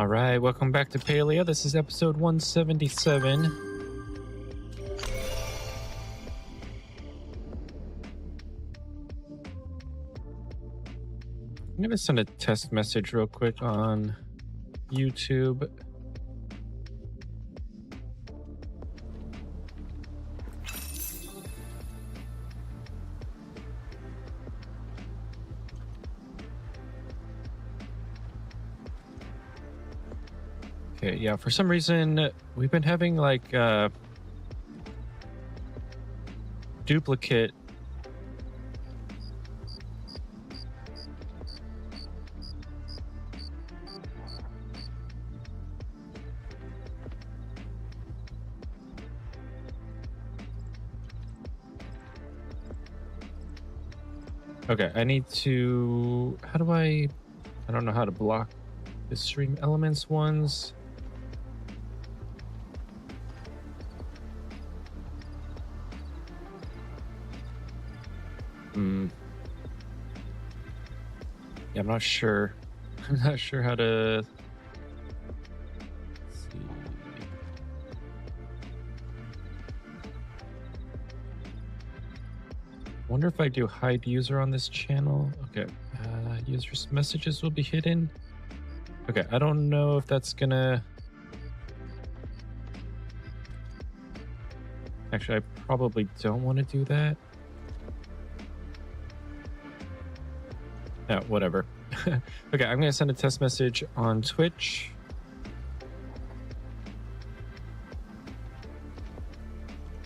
All right, welcome back to Palia. This is episode 177. I'm going to send a test message real quick on YouTube. Okay, yeah, for some reason, we've been having like duplicate Okay, I need to... How do I don't know how to block the stream elements ones. Yeah, I'm not sure. I'm not sure how to... Let's see. Wonder if I do hide user on this channel. Okay, user's messages will be hidden. Okay, I don't know if that's gonna... Actually, I probably don't want to do that. No, whatever. Okay, I'm gonna send a test message on Twitch.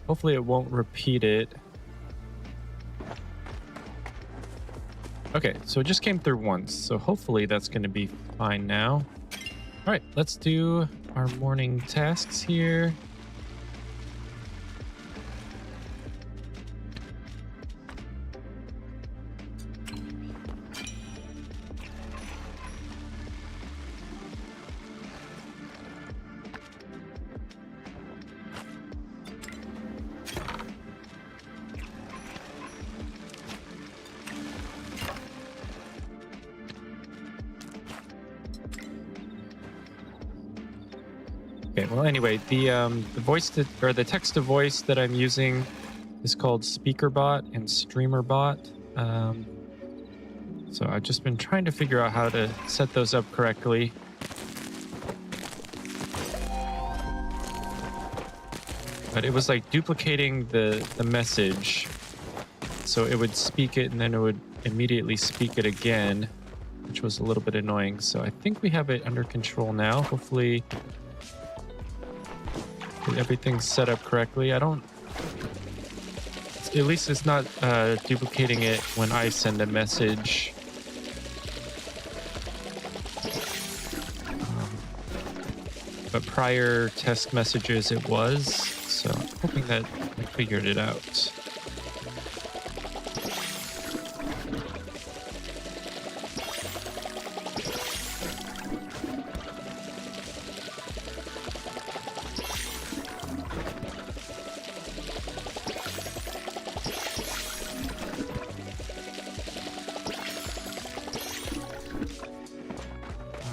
Hopefully it won't repeat it. Okay, so it just came through once, so hopefully that's gonna be fine now. All right, let's do our morning tasks here. Okay, well, anyway, the voice or the text to voice that I'm using is called SpeakerBot and StreamerBot. So I've just been trying to figure out how to set those up correctly. But it was like duplicating the message. So it would speak it and then it would immediately speak it again, which was a little bit annoying. So I think we have it under control now. Hopefully everything's set up correctly. I don't... At least it's not duplicating it when I send a message. But prior test messages it was. So I'm hoping that I figured it out.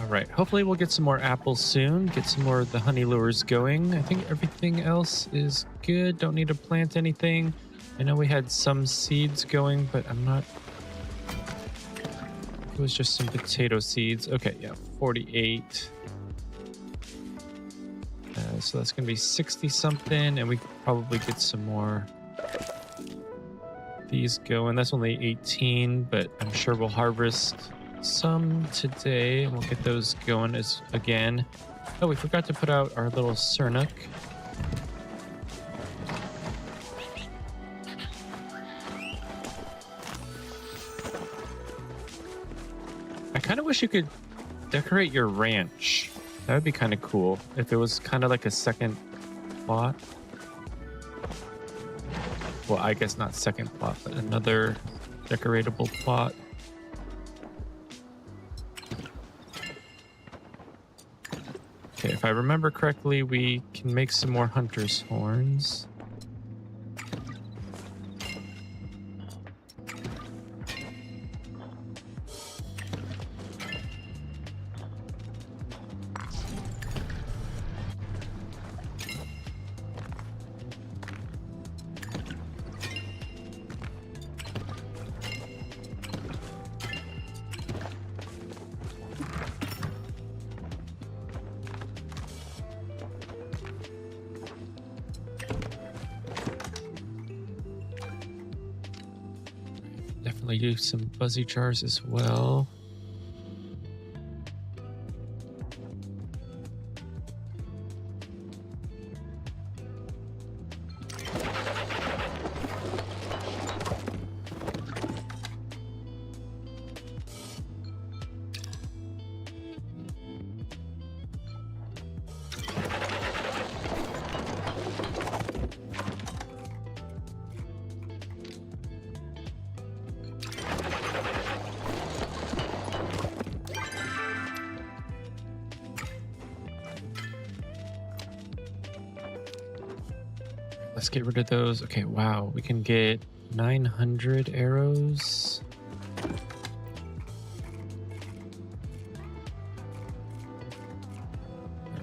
Right, hopefully we'll get some more apples soon, get some more of the honey lures going. I think everything else is good, don't need to plant anything. I know we had some seeds going, but I'm not... It was just some potato seeds. Okay, yeah, 48. So that's gonna be 60 something, and we could probably get some more these going. That's only 18, but I'm sure we'll harvest some today and we'll get those going as again. Oh, we forgot to put out our little Cernuck. I kind of wish you could decorate your ranch. That would be kind of cool if it was kind of like a second plot. Well, I guess not second plot, but another decoratable plot. Okay, if I remember correctly, we can make some more hunter's horns. definitely do some fuzzy jars as well. Let's get rid of those. Okay, wow. We can get 900 arrows.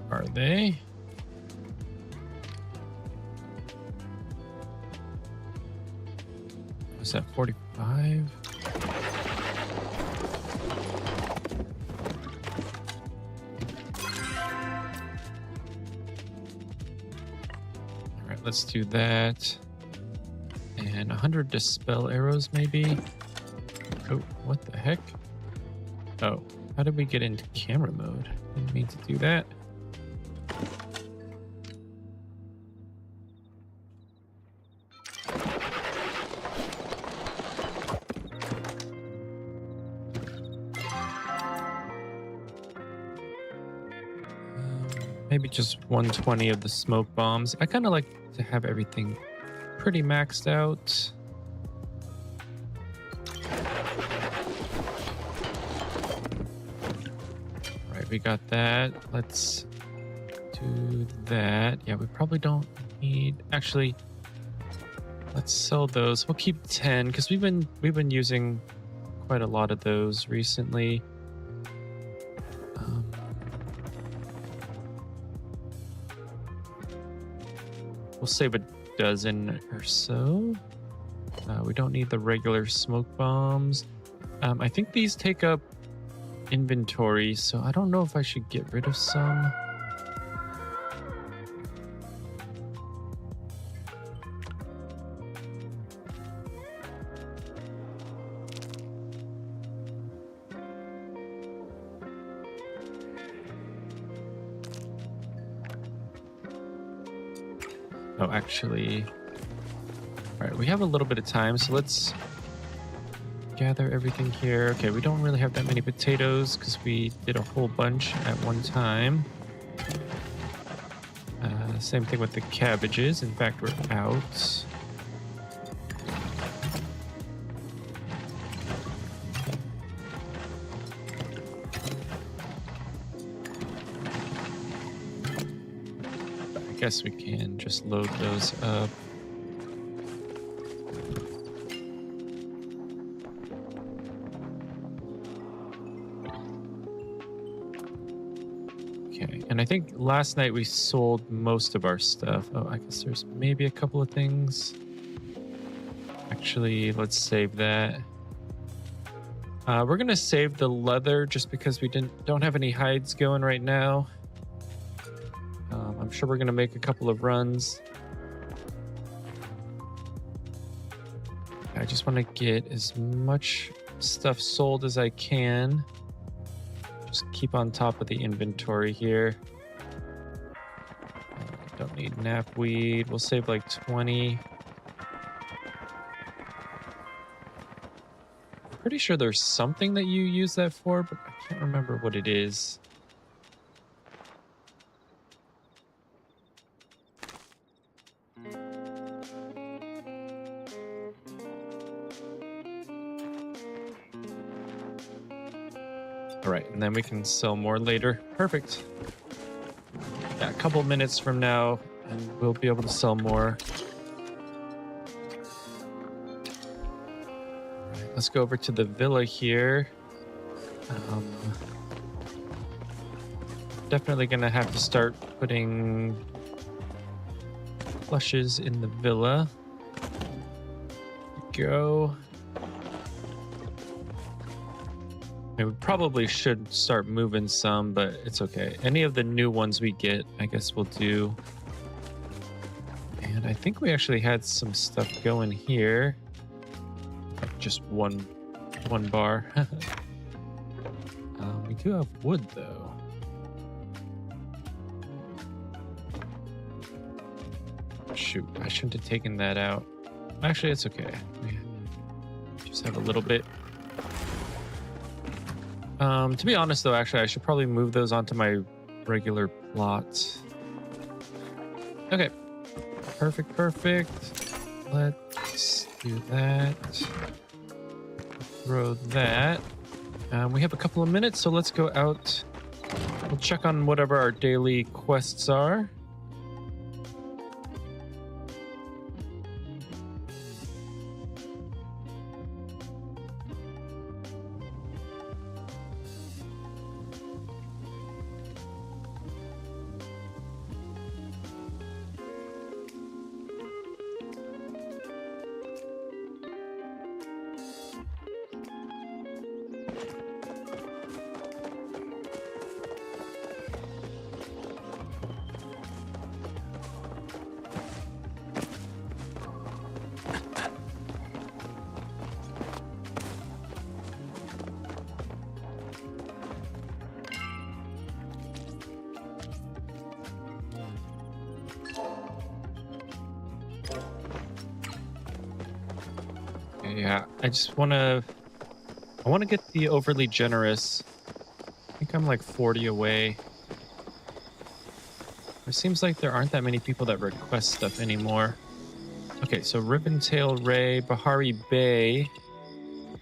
Where are they? Was that 45? Let's do that. And 100 dispel arrows, maybe. Oh, what the heck? Oh, how did we get into camera mode? Didn't mean to do that. Maybe just 120 of the smoke bombs. I kind of like to have everything pretty maxed out. Right, we got that. Let's do that. Yeah, we probably don't need. Actually, let's sell those. We'll keep 10 because we've been using quite a lot of those recently. We'll save a dozen or so. We don't need the regular smoke bombs. I think these take up inventory, so I don't know if I should get rid of some. Oh, actually, all right, we have a little bit of time, so let's gather everything here. Okay, we don't really have that many potatoes because we did a whole bunch at one time. Same thing with the cabbages. In fact, we're out. I guess we can just load those up. Okay, and I think last night we sold most of our stuff. Oh, I guess there's maybe a couple of things. Actually, let's save that. We're gonna save the leather just because we don't have any hides going right now. I'm sure we're gonna make a couple of runs. I just want to get as much stuff sold as I can. Just keep on top of the inventory here. Don't need knapweed. We'll save like 20. Pretty sure there's something that you use that for, but I can't remember what it is. All right, and then we can sell more later. Perfect. Yeah, a couple minutes from now, and we'll be able to sell more. All right, let's go over to the villa here. Definitely gonna have to start putting plushes in the villa. There we go. We probably should start moving some, but it's okay. Any of the new ones we get, I guess we'll do. And I think we actually had some stuff going here. Like just one one bar. We do have wood though. Shoot, I shouldn't have taken that out. Actually, it's okay. We just have a little bit. To be honest though, actually, I should probably move those onto my regular plot. Okay. Perfect, perfect. Let's do that. Throw that. We have a couple of minutes, so let's go out. We'll check on whatever our daily quests are. Yeah, I want to get the overly generous. I think I'm like 40 away. It seems like there aren't that many people that request stuff anymore. Okay, so Ribbontail Ray, Bahari Bay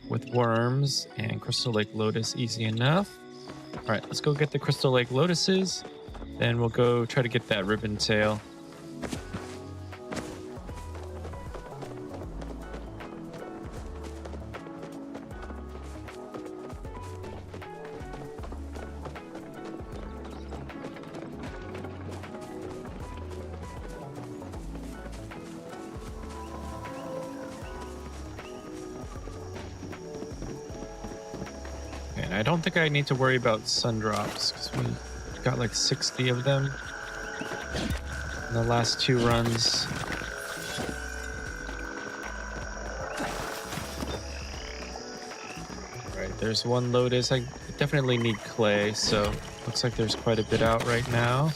with worms, and Crystal Lake Lotus, easy enough. All right, let's go get the Crystal Lake Lotuses. Then we'll go try to get that Ribbontail. And I don't think I need to worry about sun drops because we got like 60 of them in the last 2 runs. All right, there's one Lotus. I definitely need clay, so looks like there's quite a bit out right now.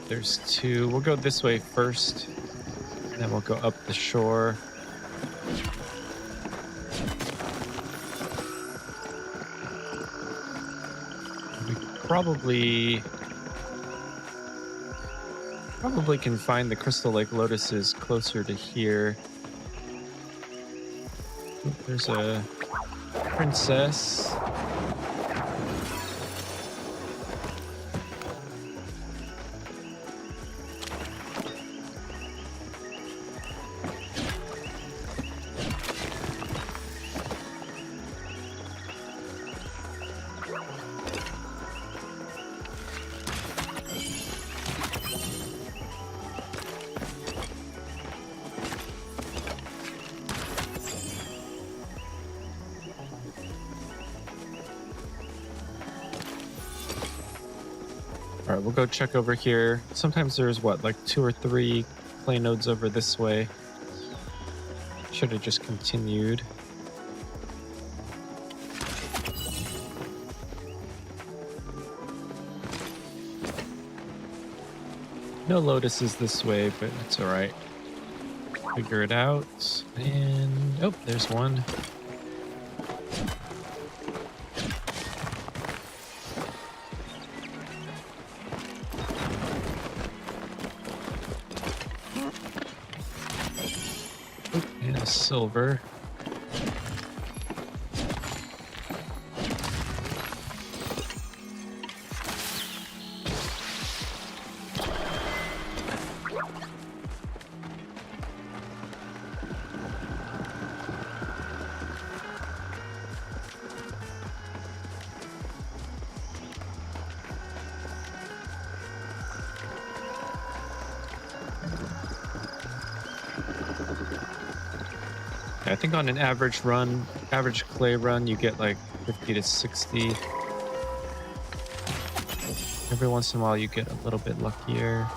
There's 2. We'll go this way first, and then we'll go up the shore. Probably can find the Crystal Lake Lotuses closer to here. Oop, there's a princess. All right, we'll go check over here. Sometimes there's what, like 2 or 3 clay nodes over this way. Should have just continued. No lotuses this way, but it's all right. Figure it out. And oh, there's one. And a silver. I think on an average run, average clay run, you get like 50 to 60. Every once in a while, you get a little bit luckier.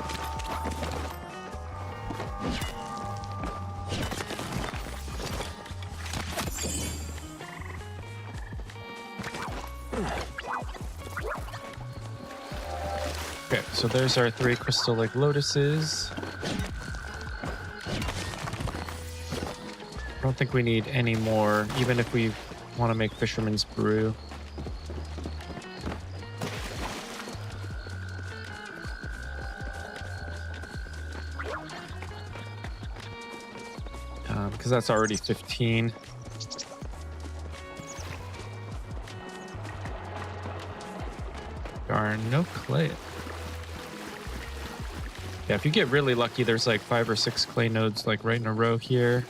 Okay, so there's our 3 crystal lake lotuses. I don't think we need any more, even if we want to make fisherman's brew. Because that's already 15. Darn, no clay. Yeah, if you get really lucky, there's like 5 or 6 clay nodes like right in a row here.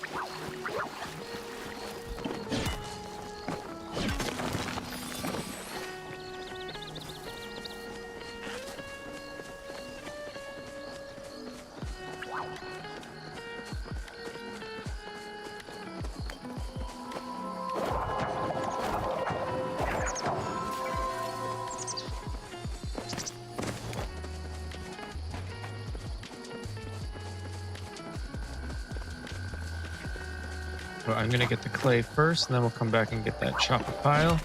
So I'm gonna get the clay first, and then we'll come back and get that chopper pile.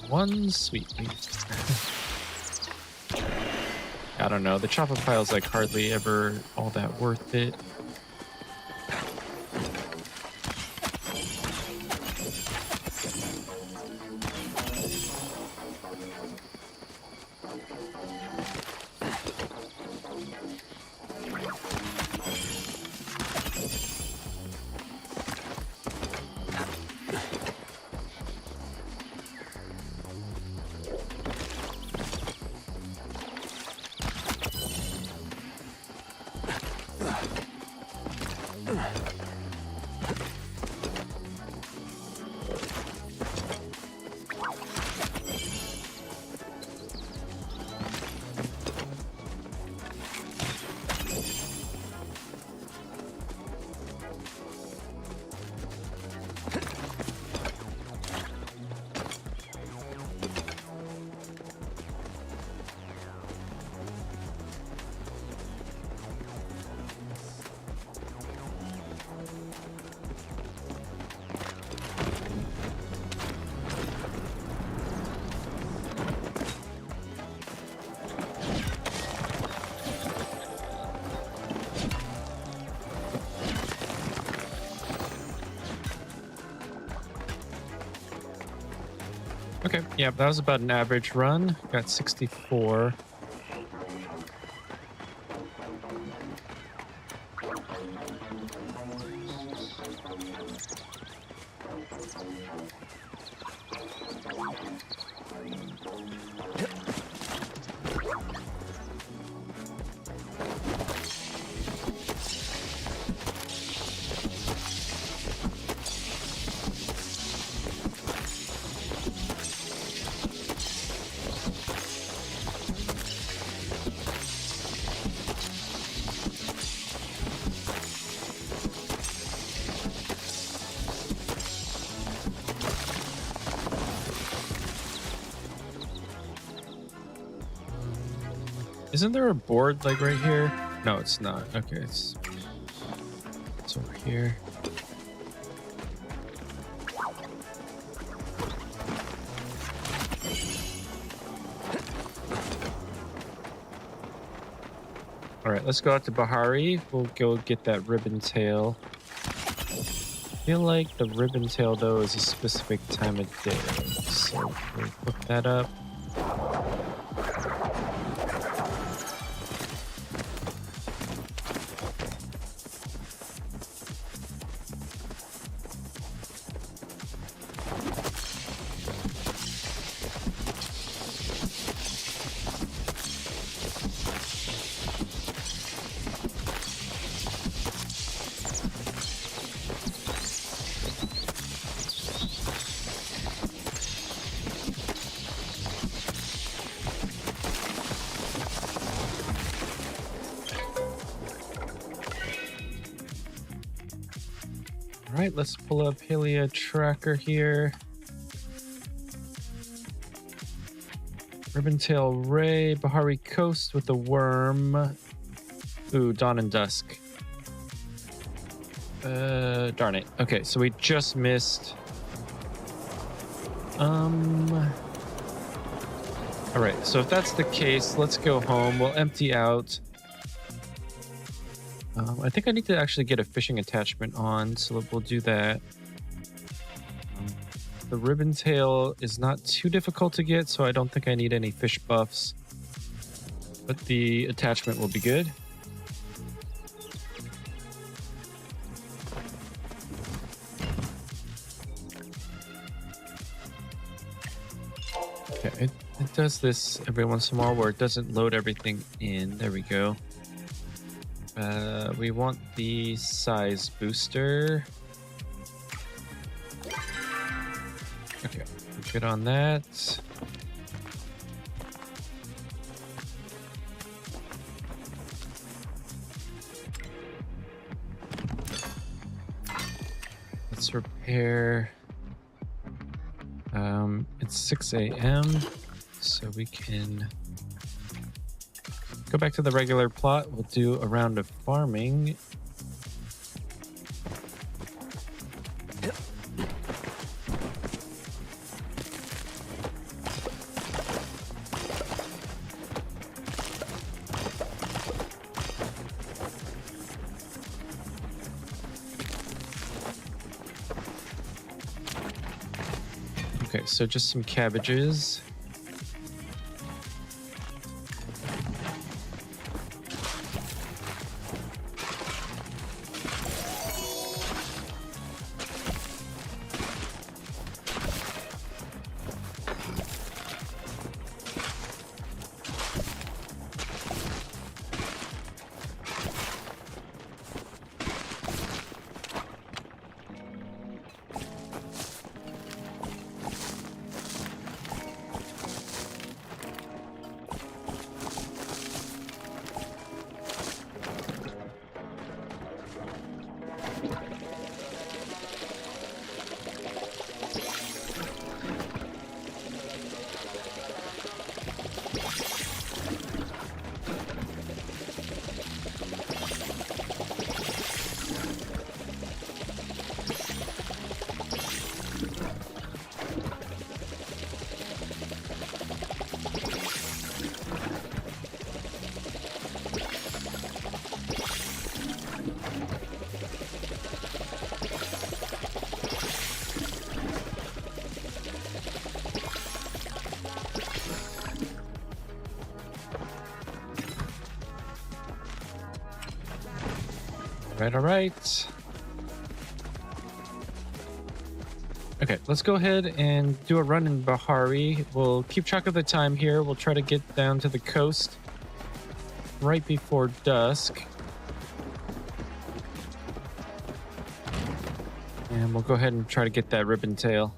One sweet leaf. I don't know. The chopper pile's like hardly ever all that worth it. Okay, yeah, that was about an average run. Got 64. Isn't there a board like right here? No, it's not. Okay, it's over here. All right, let's go out to Bahari. We'll go get that ribbon tail. I feel like the ribbon tail though is a specific time of day, so we'll look that up. All right, let's pull up Palia tracker here. Ribbontail Ray, Bahari Coast with the worm. Ooh, Dawn and Dusk. Darn it. Okay, so we just missed All right, so if that's the case, let's go home. We'll empty out. I think I need to actually get a fishing attachment on, so we'll do that. The ribbon tail is not too difficult to get, so I don't think I need any fish buffs. But the attachment will be good. Okay, it does this every once in a while where it doesn't load everything in. There we go. We want the size booster. Okay, we're good on that. Let's repair. It's 6 a.m. so we can go back to the regular plot. We'll do a round of farming. Okay, so just some cabbages. All right. Okay, let's go ahead and do a run in Bahari. We'll keep track of the time here. We'll try to get down to the coast right before dusk. And we'll go ahead and try to get that ribbon tail.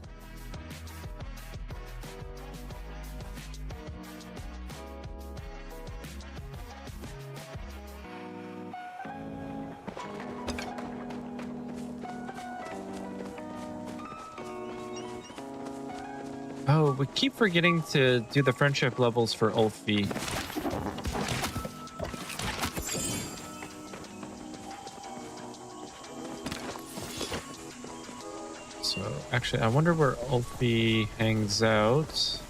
Oh, we keep forgetting to do the friendship levels for Ulfie. So, actually, I wonder where Ulfie hangs out.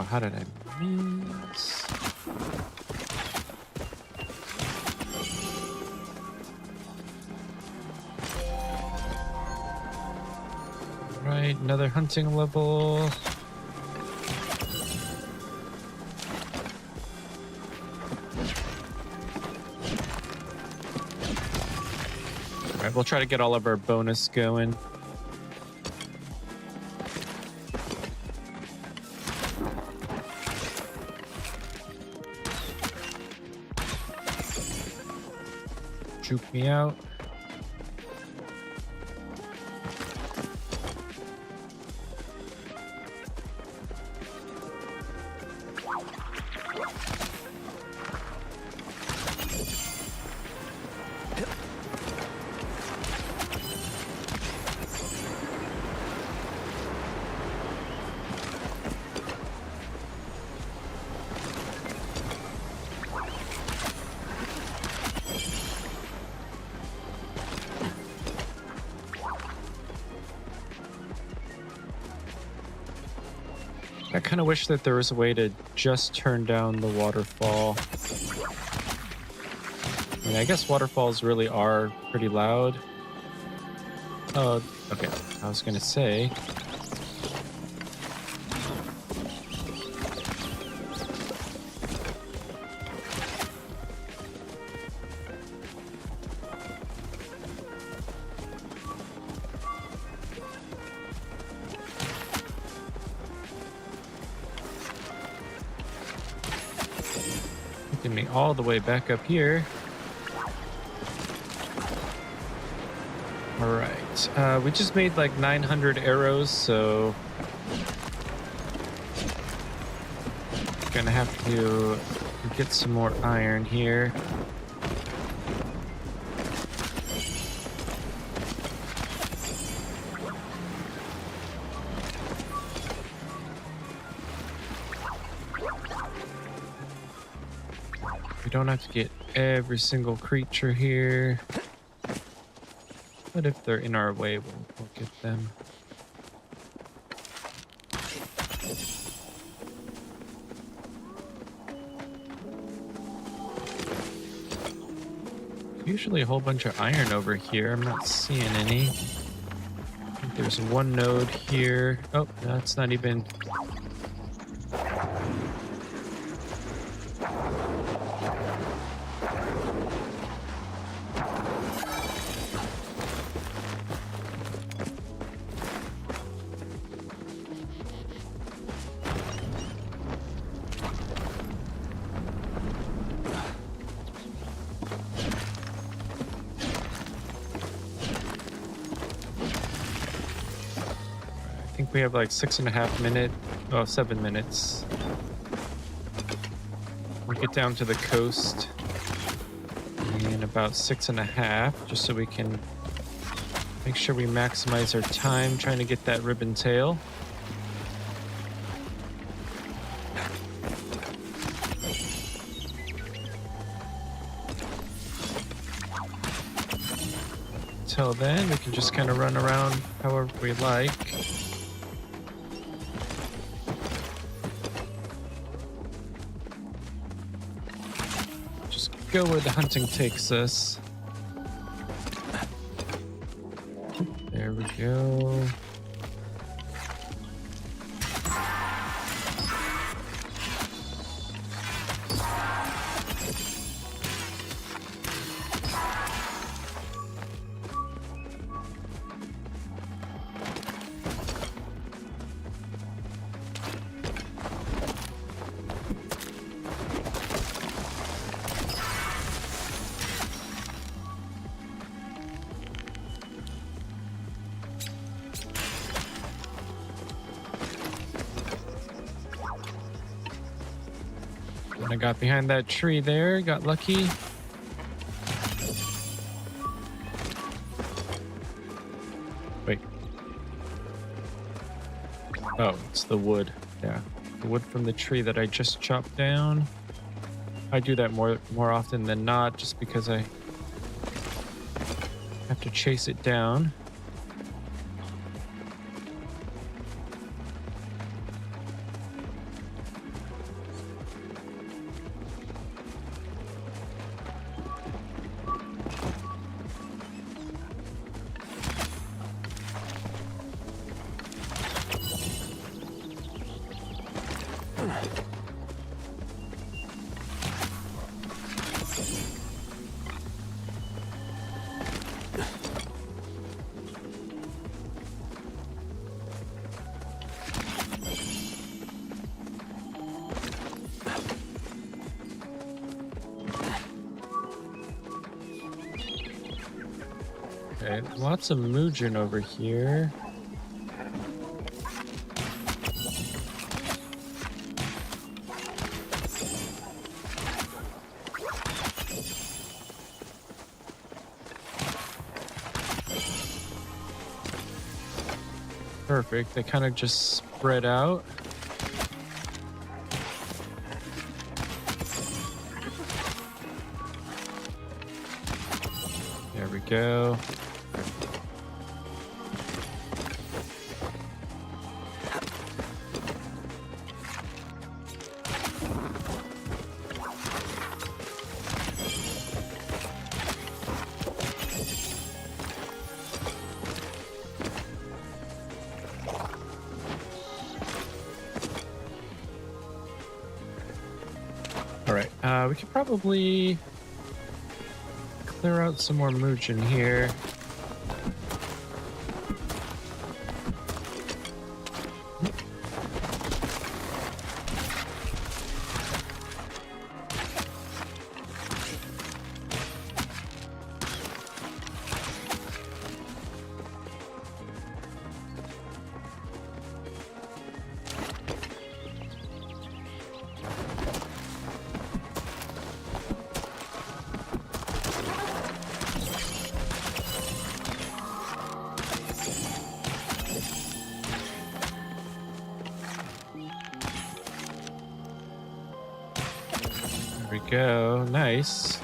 How did I miss? Right, another hunting level. All right, we'll try to get all of our bonus going. Juke me out. I kind of wish that there was a way to just turn down the waterfall. I mean, I guess waterfalls really are pretty loud. Oh, okay. I was gonna say. Taking me all the way back up here. All right, we just made like 900 arrows, so gonna have to get some more iron here. We don't have to get every single creature here. But if they're in our way, we'll get them. Usually a whole bunch of iron over here. I'm not seeing any. I think there's one node here. Oh, that's not even... I think we have like 6.5 minutes. Oh, 7 minutes. We'll get down to the coast in about 6.5, just so we can make sure we maximize our time trying to get that ribbon tail. Until then, we can just kind of run around however we like. Go where the hunting takes us. There we go. I got behind that tree there, got lucky. Wait. Oh, it's the wood. Yeah, the wood from the tree that I just chopped down. I do that more often than not, just because I have to chase it down. Okay, lots of Mujin over here. Perfect, they kind of just spread out. There we go. We could probably clear out some more mooch in here. There we go. Nice.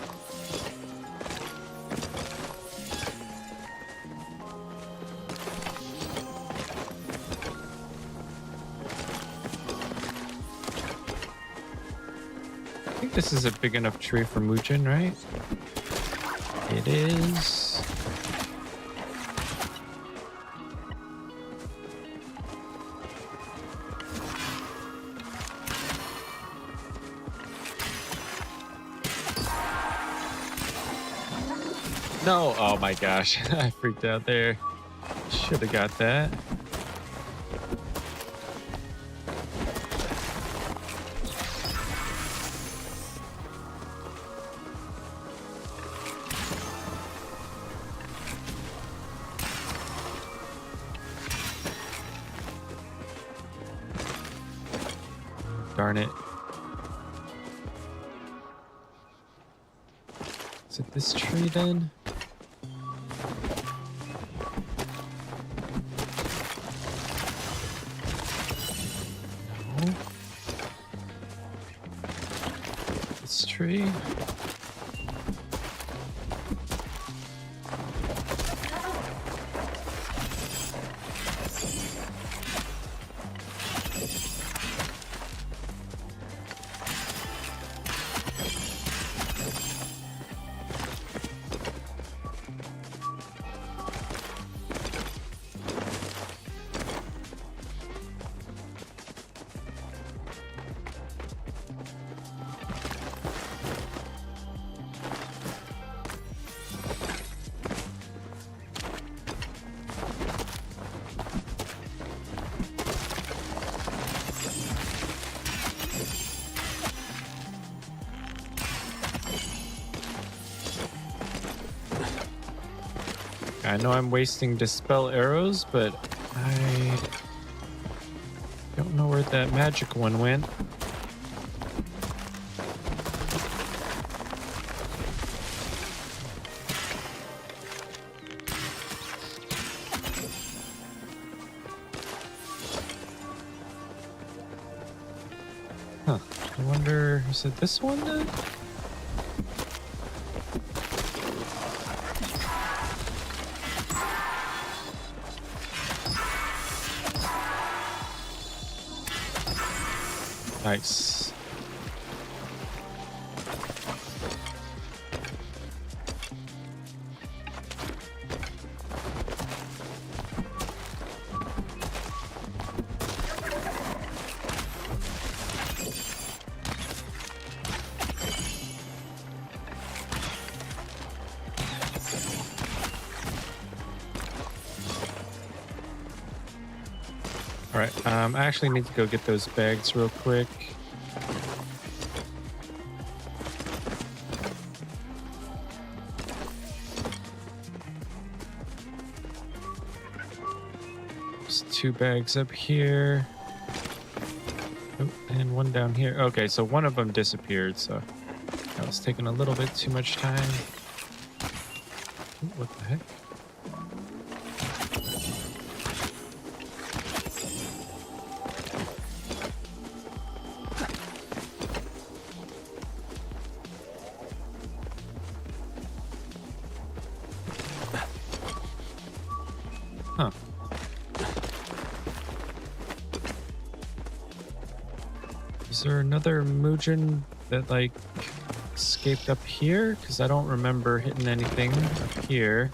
I think this is a big enough tree for Muujin, right? It is. No, oh my gosh, I freaked out there. Should have got that. Darn it. Is it this tree then? No. This tree? I know I'm wasting dispel arrows, but I don't know where that magic one went. Huh. I wonder, is it this one then? Nice. All right, I actually need to go get those bags real quick. There's 2 bags up here. Oh, and 1 down here. Okay, so one of them disappeared, so that was taking a little bit too much time. Ooh, what the heck? Huh. Is there another Muujin that, like, escaped up here? Because I don't remember hitting anything up here.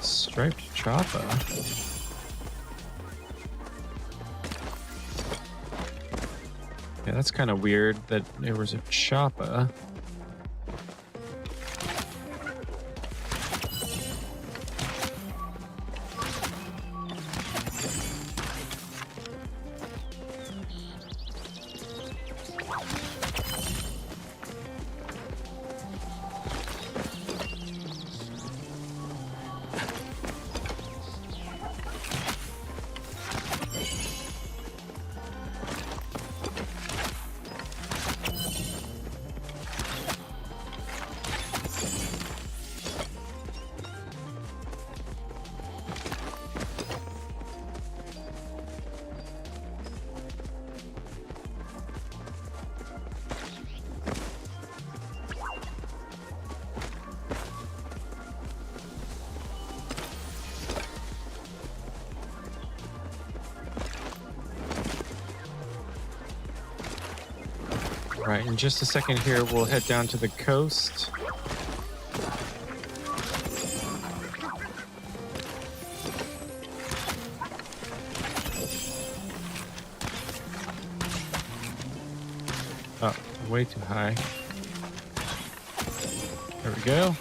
Striped Choppa. Yeah, that's kind of weird that there was a choppa. Right, in just a second here, we'll head down to the coast. Oh, way too high. There we go.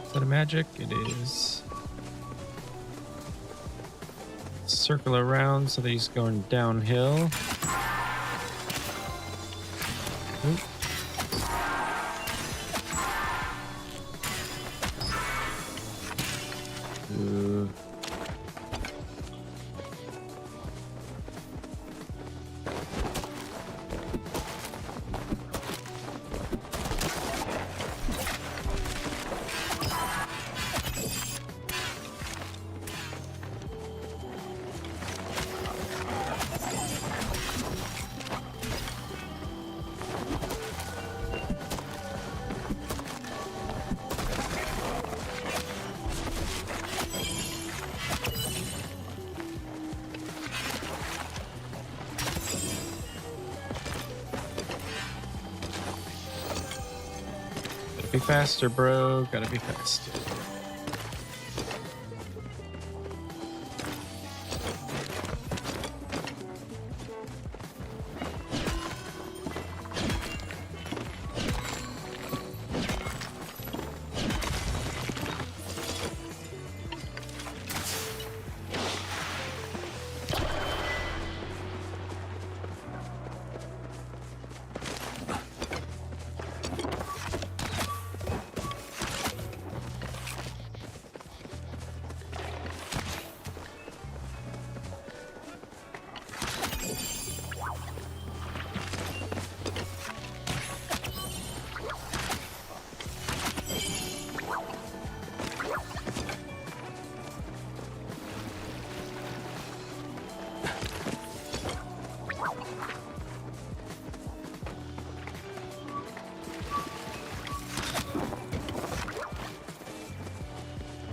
Is that a magic? It is. Circle around so that he's going downhill. Oop. Ooh. Be faster, bro. Gotta be faster.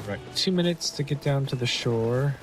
Right, 2 minutes to get down to the shore.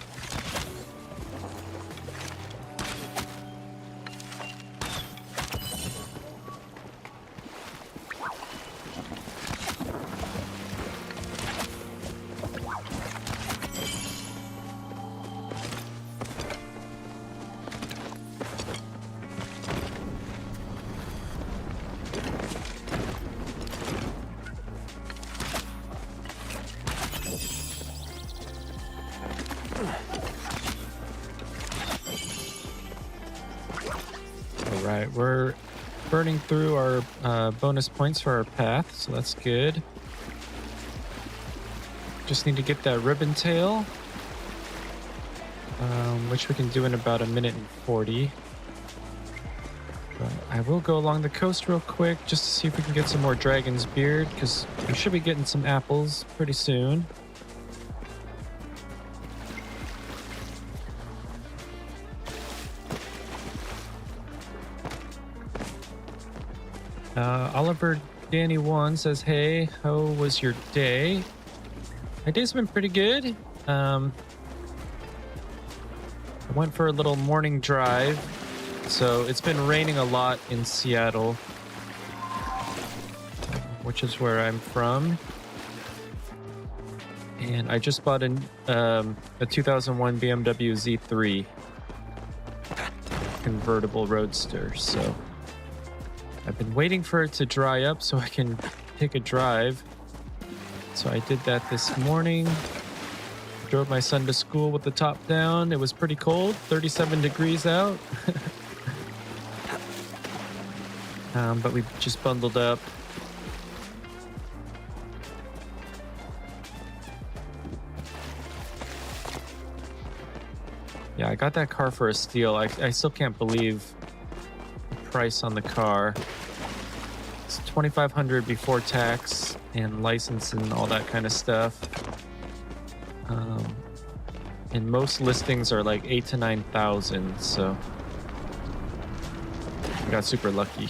Alright, we're burning through our bonus points for our path, so that's good. Just need to get that ribbon tail, which we can do in about 1 minute and 40. But I I will go along the coast real quick just to see if we can get some more dragon's beard, because we should be getting some apples pretty soon. Oliver Danny 1 says, hey, how was your day? My day's been pretty good. I went for a little morning drive. So it's been raining a lot in Seattle, which is where I'm from. And I just bought a 2001 BMW Z3 convertible roadster. So I've been waiting for it to dry up so I can take a drive. So I did that this morning. Drove my son to school with the top down. It was pretty cold, 37 degrees out. But we just bundled up. Yeah, I got that car for a steal. I still can't believe the price on the car. It's $2,500 before tax and license and all that kind of stuff. And most listings are like 8,000 to 9,000, so I got super lucky.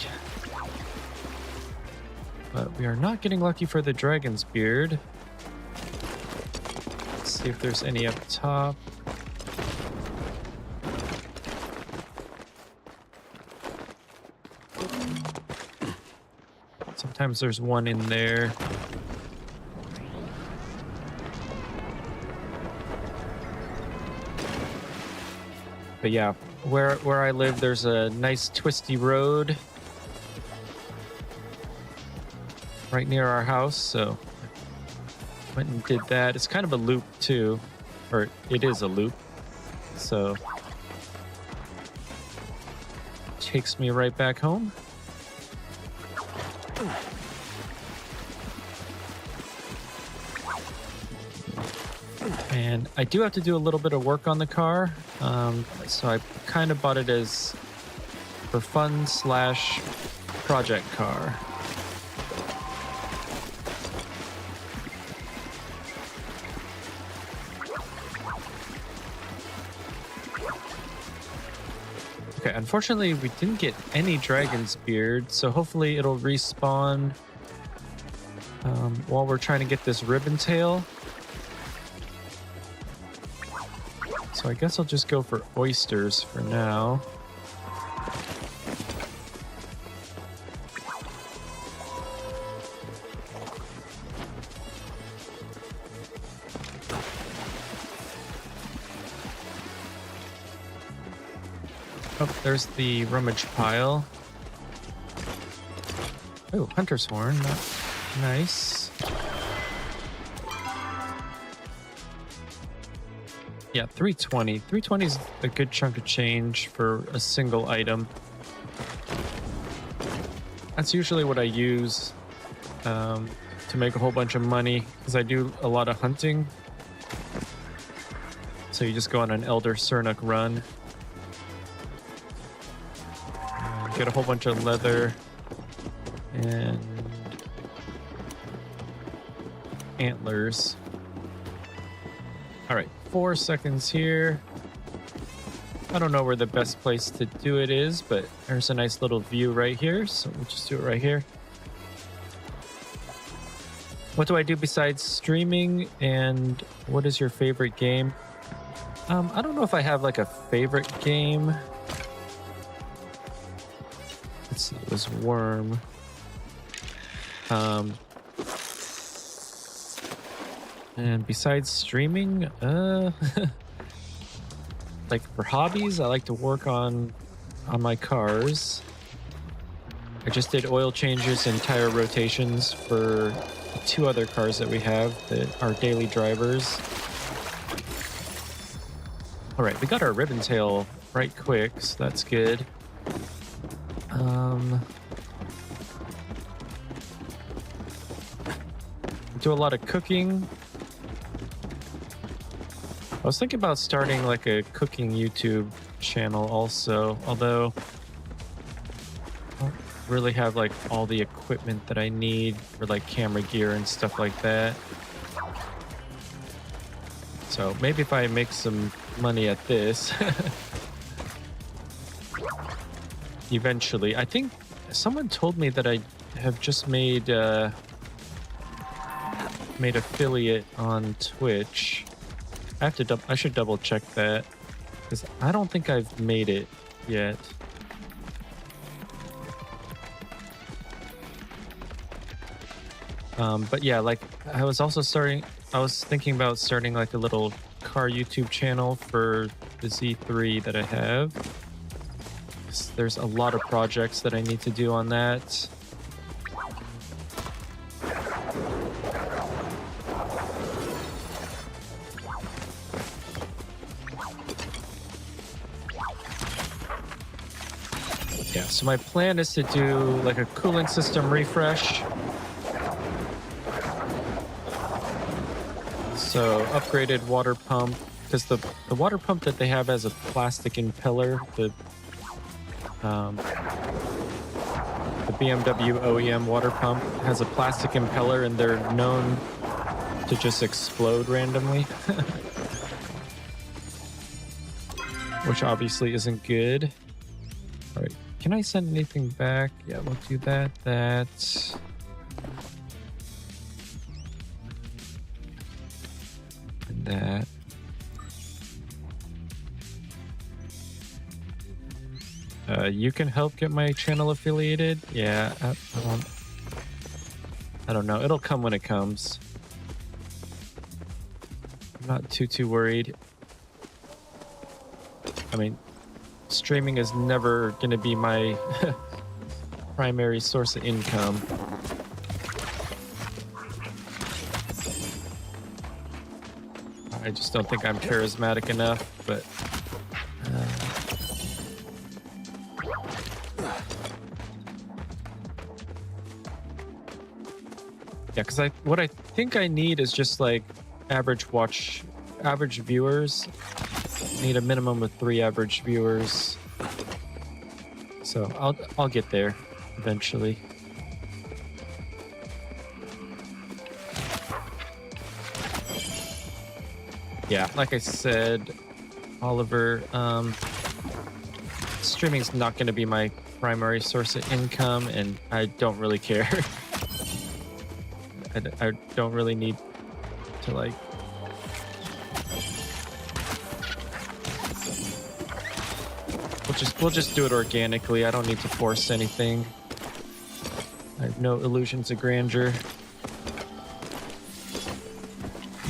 But we are not getting lucky for the dragon's beard. Let's see if there's any up top. Sometimes there's one in there. But yeah, where I live, there's a nice twisty road right near our house, so went and did that. It's kind of a loop too, or it is a loop, so takes me right back home. And I do have to do a little bit of work on the car, so I kind of bought it as for fun / project car. Okay, unfortunately we didn't get any dragon's beard, so hopefully it'll respawn while we're trying to get this ribbon tail. So I guess I'll just go for oysters for now. Oh, there's the rummage pile. Oh, hunter's horn. Nice. Yeah, 320. 320 is a good chunk of change for a single item. That's usually what I use to make a whole bunch of money, because I do a lot of hunting. So you just go on an Elder Cernuk run. Get a whole bunch of leather and antlers. All right, 4 seconds here. I don't know where the best place to do it is, but there's a nice little view right here, so we'll just do it right here. What do I do besides streaming, and what is your favorite game? I don't know if I have like a favorite game. Let's see, it was Worm. And besides streaming, like for hobbies, I like to work on my cars. I just did oil changes and tire rotations for 2 other cars that we have that are daily drivers. All right, we got our ribbon tail right quick, so that's good. Do a lot of cooking. I was thinking about starting like a cooking YouTube channel also, although really have like all the equipment that I need for like camera gear and stuff like that. So maybe if I make some money at this, eventually. I think someone told me that I have just made affiliate on Twitch. I should double check that because I don't think I've made it yet. But yeah, like I was thinking about starting like a little car YouTube channel for the Z3 that I have. There's a lot of projects that I need to do on that. Yeah, so my plan is to do like a cooling system refresh. So upgraded water pump, because the water pump that they have has a plastic impeller. The BMW OEM water pump has a plastic impeller, and they're known to just explode randomly, which obviously isn't good. All right, can I send anything back? Yeah, we'll do that. That. You can help get my channel affiliated. Yeah, I don't know. It'll come when it comes. I'm not too worried. I mean, streaming is never going to be my primary source of income. I just don't think I'm charismatic enough, but yeah, because what I think I need is just like average viewers. I need a minimum of 3 average viewers. So I'll get there eventually. Yeah, like I said, Oliver, streaming's not going to be my primary source of income, and I don't really care. I don't really need to like we'll just do it organically. I don't need to force anything. I have no illusions of grandeur.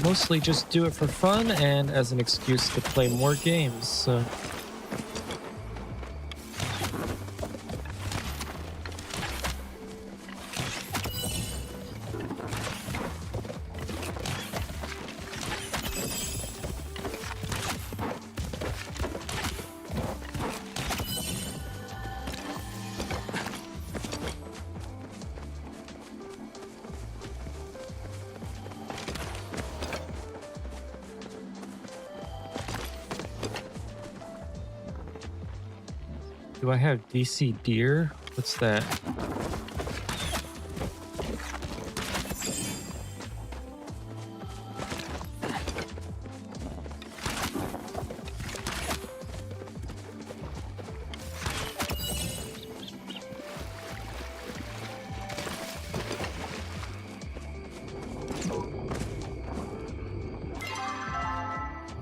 Mostly just do it for fun and as an excuse to play more games. So do I have DC deer? What's that?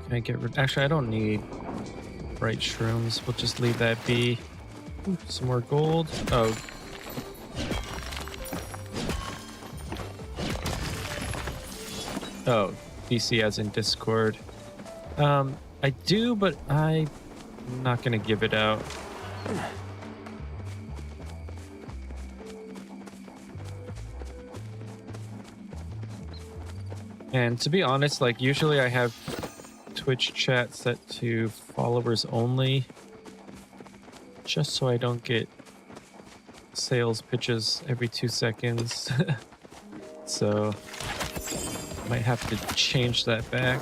Can I get rid? Actually, I don't need bright shrooms. We'll just leave that be. Ooh, some more gold. Oh. Oh, DC as in Discord. I do, but I'm not gonna give it out. And to be honest, like usually I have Twitch chat set to followers only, just so I don't get sales pitches every 2 seconds. So might have to change that back.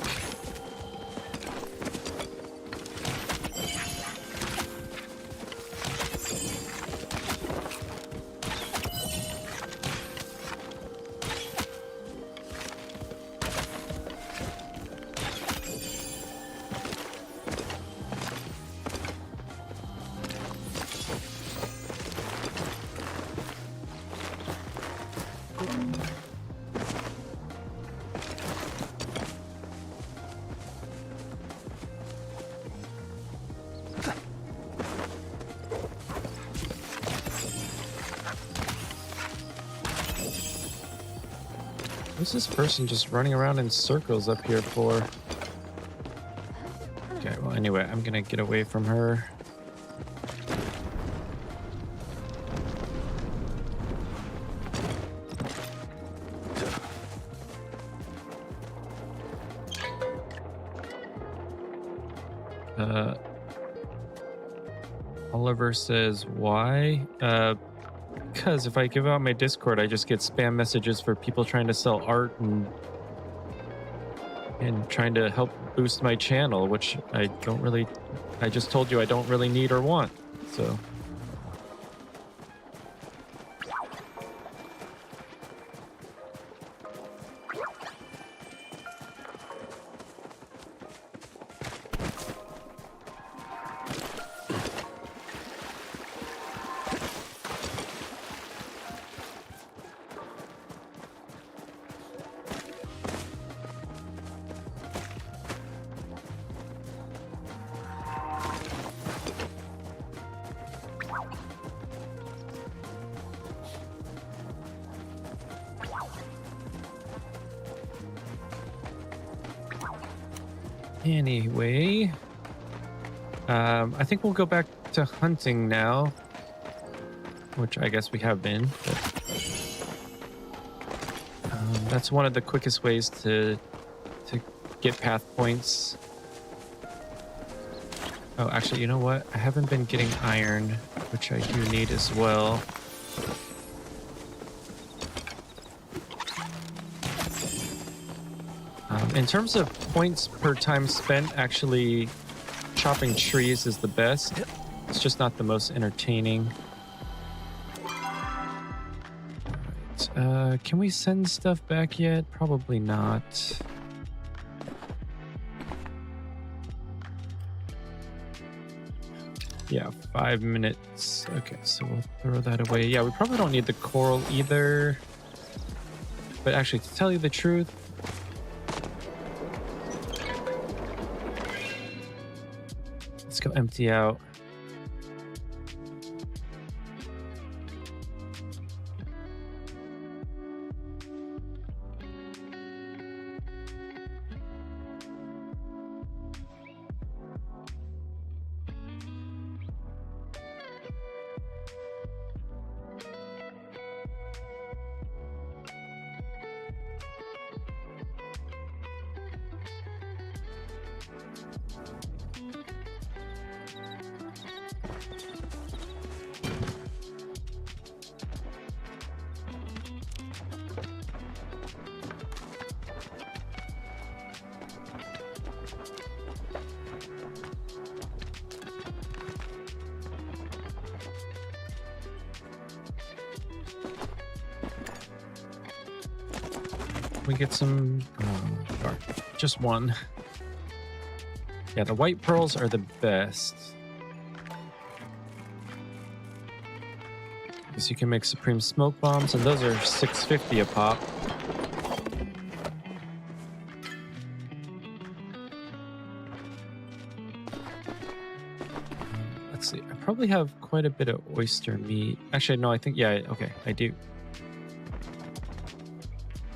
What's this person just running around in circles up here for? Okay, well, anyway, I'm gonna get away from her. Oliver says, why? Because if I give out my Discord, I just get spam messages for people trying to sell art and trying to help boost my channel, which I just told you I don't really need or want. So anyway, I think we'll go back to hunting now, which I guess we have been. But, that's one of the quickest ways to get path points. Oh, actually, you know what? I haven't been getting iron, which I do need as well. In terms of points per time spent, actually chopping trees is the best. It's just not the most entertaining. Alright, can we send stuff back yet? Probably not. Yeah, 5 minutes. Okay, so we'll throw that away. Yeah, we probably don't need the coral either. But actually, to tell you the truth, let's go empty out. We get some, darn, just one. Yeah, the white pearls are the best. Because you can make supreme smoke bombs, and those are $6.50 a pop. Let's see, I probably have quite a bit of oyster meat. Actually, no, I think, yeah, okay, I do.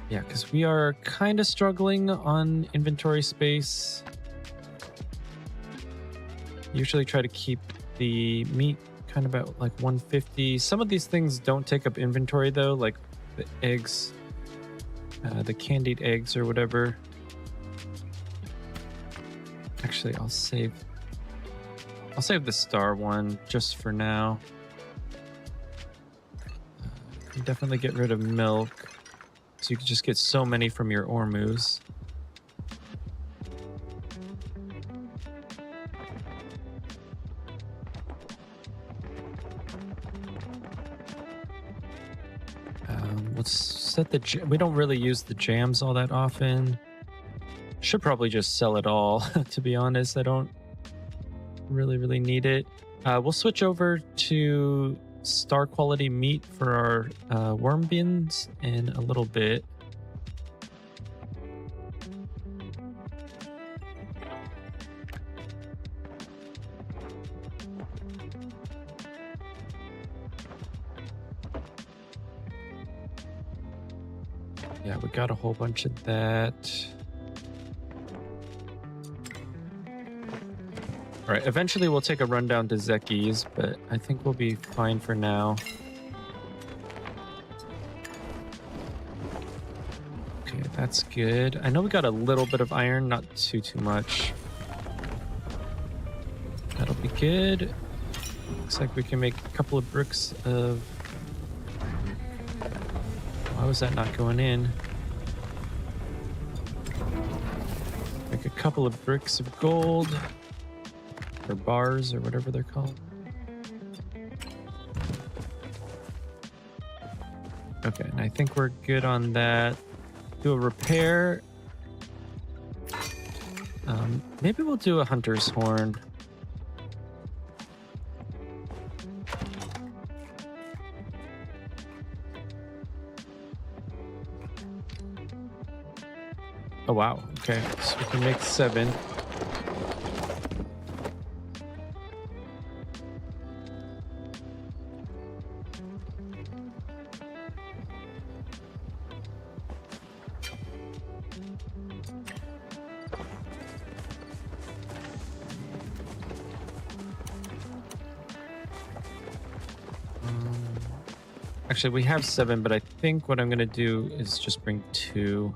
Yeah, because we are kind of struggling on inventory space. Usually try to keep the meat kind of at like 150. Some of these things don't take up inventory though, like the eggs, the candied eggs or whatever. Actually, I'll save the star one just for now. You definitely get rid of milk. So you can just get so many from your ormus. Let's set the... We don't really use the jams all that often. Should probably just sell it all, to be honest. I don't really need it. We'll switch over to star quality meat for our worm bins in a little bit. Yeah, we got a whole bunch of that. All right, eventually we'll take a run down to Zeki's, but I think we'll be fine for now. Okay, that's good. I know we got a little bit of iron, not too much. That'll be good. Looks like we can make a couple of bricks of... Why was that not going in? Make a couple of bricks of gold. Or bars, or whatever they're called. Okay, and I think we're good on that. Do a repair. Maybe we'll do a hunter's horn. Oh, wow. Okay, so we can make 7. Actually, we have 7, but I think what I'm going to do is just bring 2.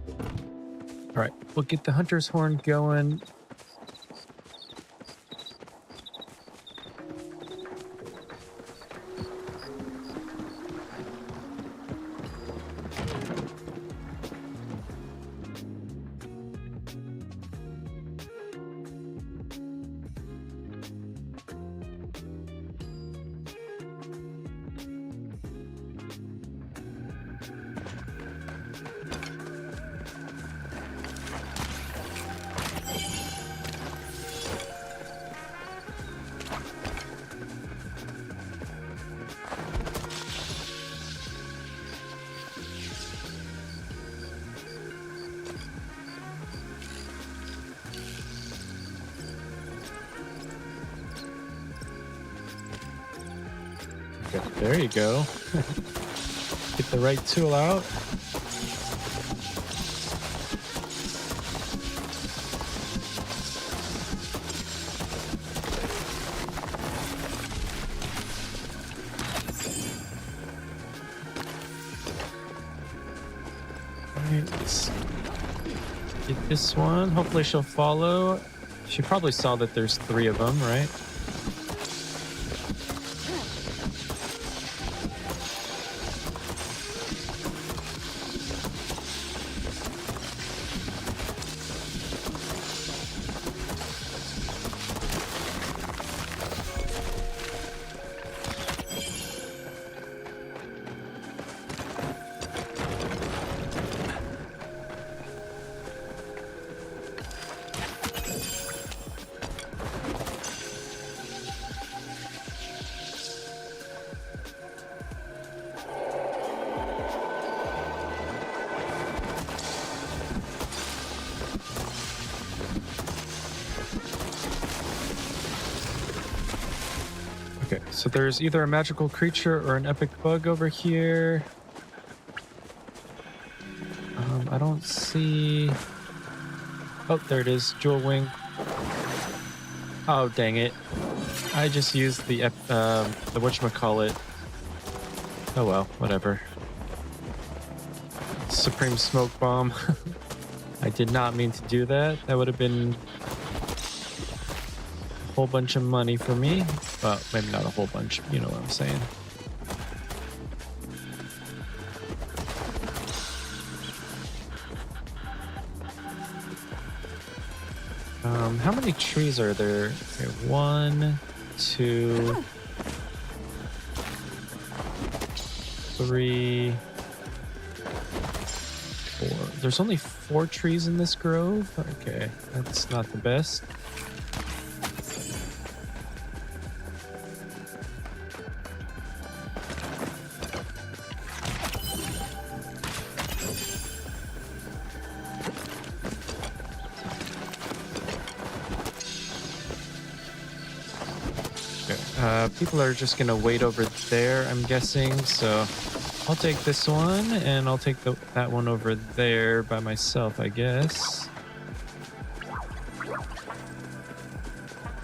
All right, we'll get the hunter's horn going. There you go. Get the right tool out. Right, let's get this one. Hopefully she'll follow. She probably saw that there's 3 of them, right? Okay, so there's either a magical creature or an epic bug over here. I don't see... Oh, there it is. Jewel wing. Oh, dang it. I just used the whatchamacallit. Oh well, whatever. Supreme smoke bomb. I did not mean to do that. That would have been a whole bunch of money for me. Well, maybe not a whole bunch. You know what I'm saying. How many trees are there? Okay, 1, 2, 3, 4. There's only 4 trees in this grove? Okay, that's not the best. People are just gonna wait over there, I'm guessing, so I'll take this one, and I'll take that one over there by myself, I guess.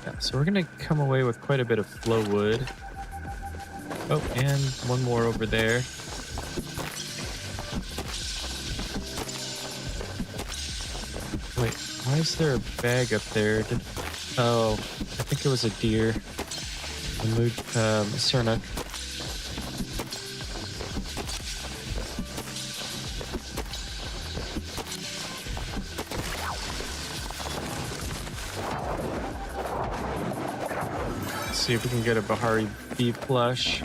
Yeah, so we're gonna come away with quite a bit of flow wood. Oh, and one more over there. Wait, why is there a bag up there? Oh, I think it was a deer. A sernuk. Let's see if we can get a Honeybee Plush.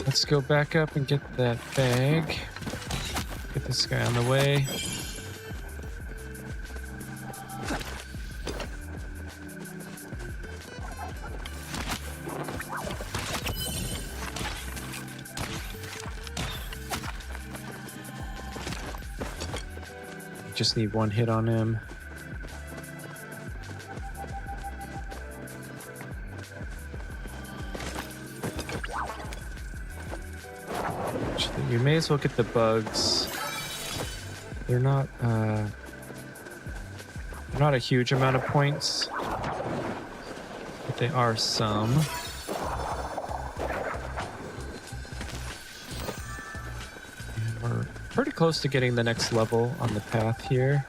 Let's go back up and get that bag. Get this guy on the way. Just need one hit on him. You may as well get the bugs. They're not a huge amount of points, but they are some. And we're pretty close to getting the next level on the path here.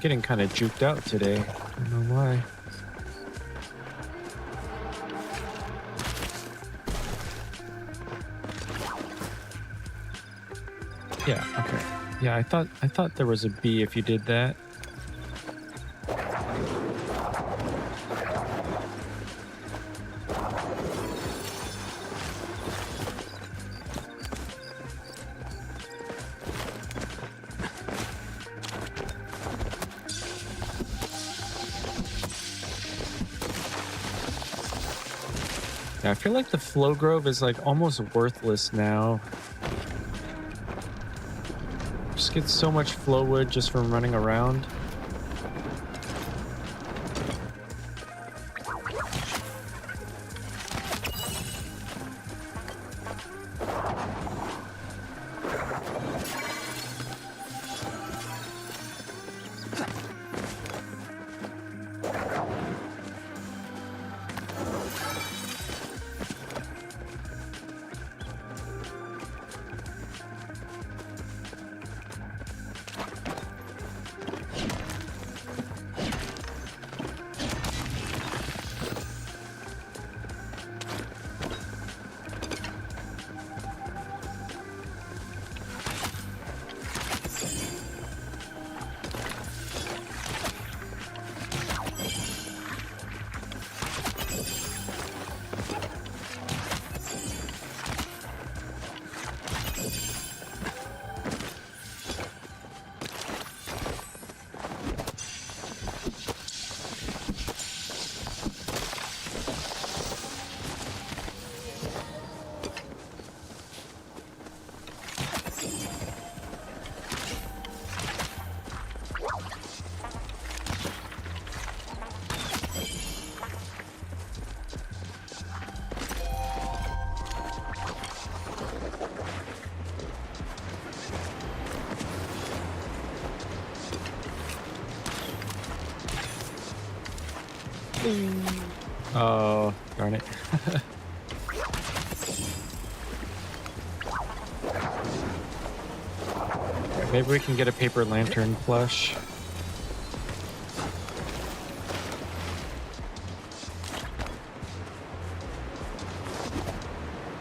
Getting kind of juked out today. I don't know why. Yeah, okay. Yeah, I thought there was a bee if you did that. I feel like the Flow Grove is like almost worthless now. Just get so much flow wood just from running around. Oh, darn it. Maybe we can get a paper lantern plush.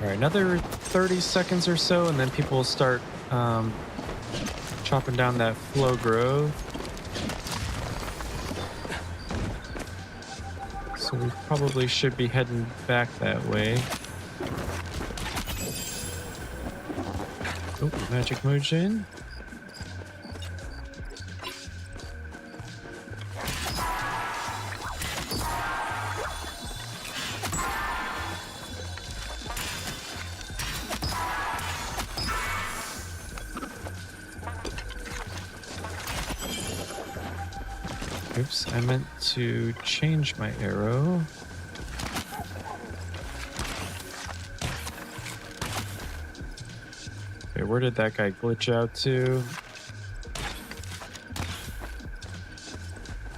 All right, another 30 seconds or so, and then people will start chopping down that flow grove. So we probably should be heading back that way. Oh, magic Mujin. Oops, I meant to change my arrow. Okay, where did that guy glitch out to?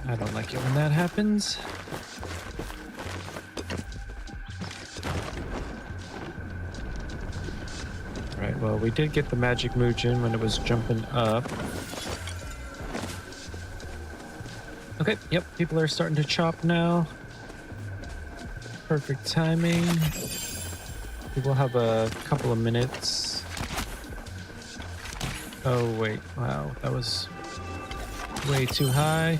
I don't like it when that happens. Alright, well, we did get the magic Mujin when it was jumping up. Okay, yep, people are starting to chop now. Perfect timing. We will have a couple of minutes. Oh, wait, wow, that was way too high.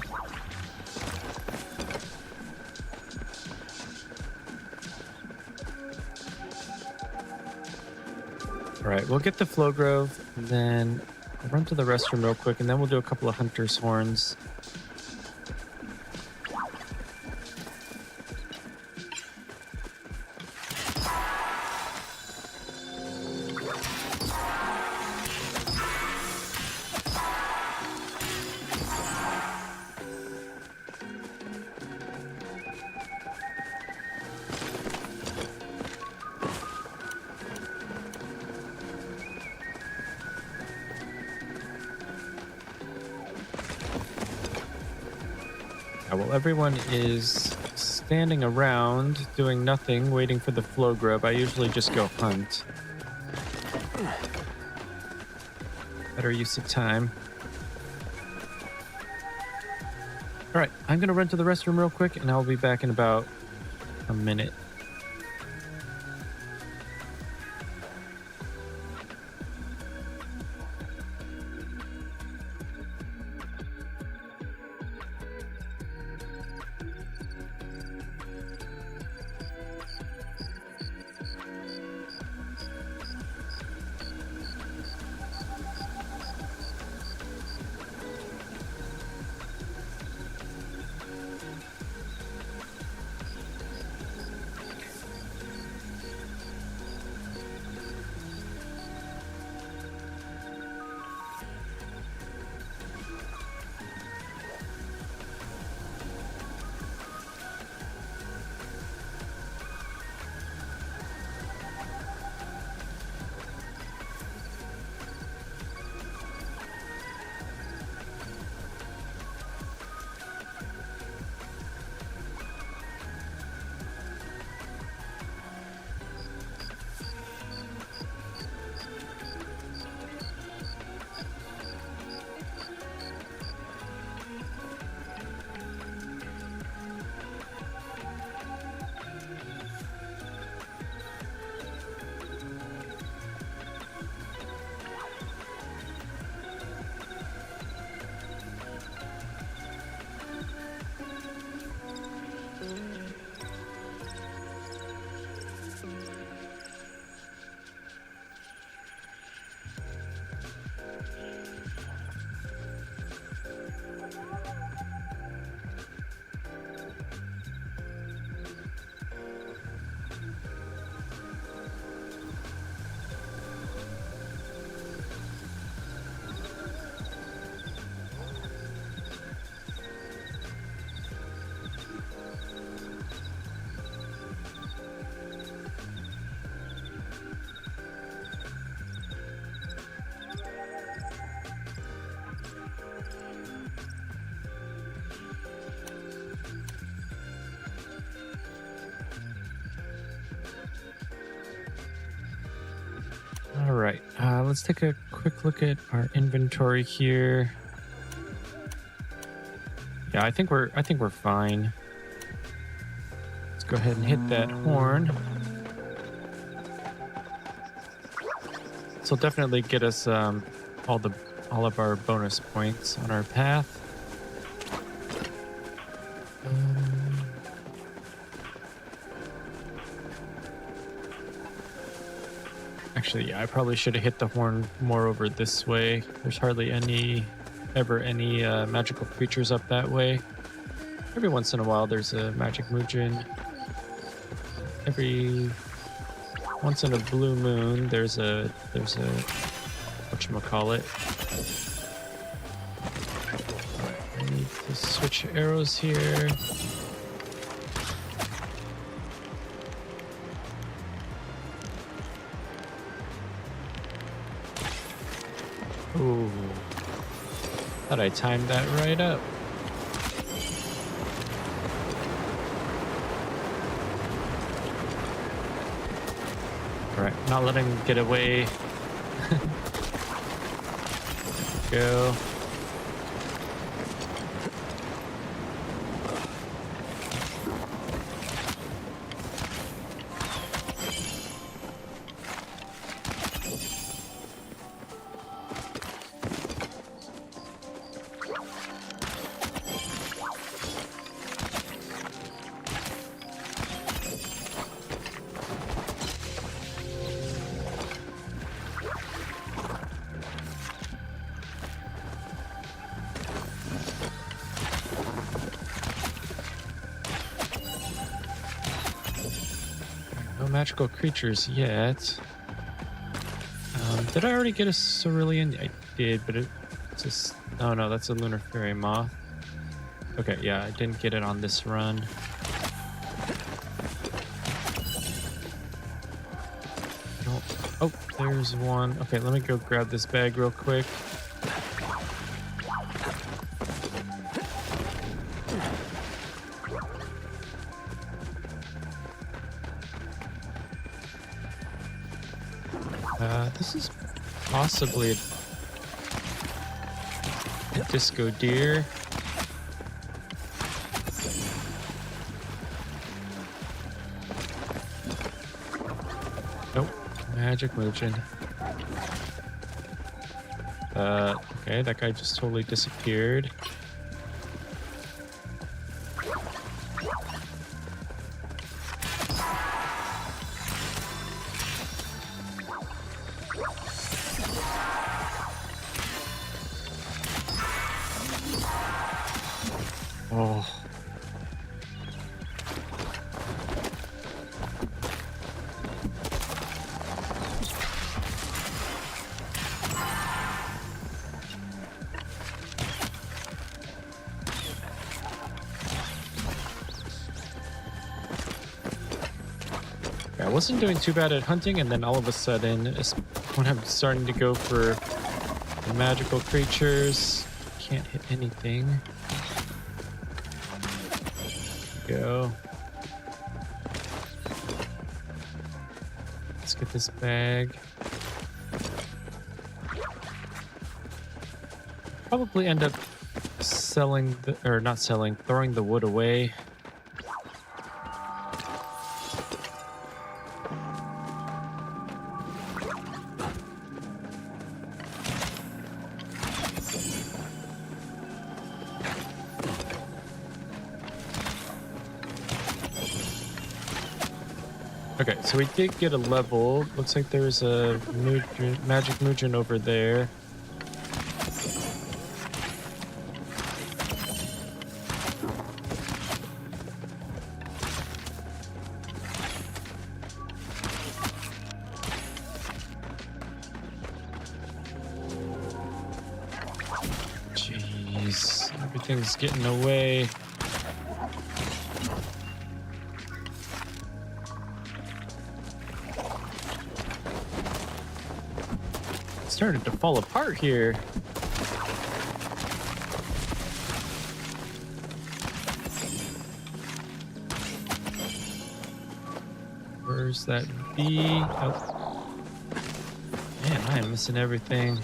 All right, we'll get the Flow Grove, and then I'll run to the restroom real quick, and then we'll do a couple of Hunter's Horns. While everyone is standing around doing nothing, waiting for the Flow Grove, I usually just go hunt. Better use of time. All right, I'm gonna run to the restroom real quick, and I'll be back in about a minute. All right, let's take a quick look at our inventory here. Yeah, I think we're fine. Let's go ahead and hit that horn. This will definitely get us all the all of our bonus points on our path. Actually, yeah, I probably should have hit the horn more over this way. There's hardly any magical creatures up that way. Every once in a while, there's a magic Mujin. Every once in a blue moon, there's a whatchamacallit. Alright, I need to switch arrows here. Ooh. Thought I timed that right up. Alright, not letting him get away. Go. Magical creatures yet. Did I already get a cerulean? I did, but it's just... Oh no, that's a lunar fairy moth. Okay, yeah, I didn't get it on this run. Oh, there's one. Okay, let me go grab this bag real quick. This is possibly a disco deer. Nope, magic Mujin. Okay, that guy just totally disappeared. Oh. I wasn't doing too bad at hunting, and then all of a sudden, when I'm starting to go for the magical creatures, can't hit anything. Go. Let's get this bag. Probably end up selling the, or not selling, throwing the wood away. Okay, so we did get a level. Looks like there's a magic Mujin over there. Jeez, everything's getting away. Started to fall apart here. Where's that bee? Oh. Man, I am missing everything.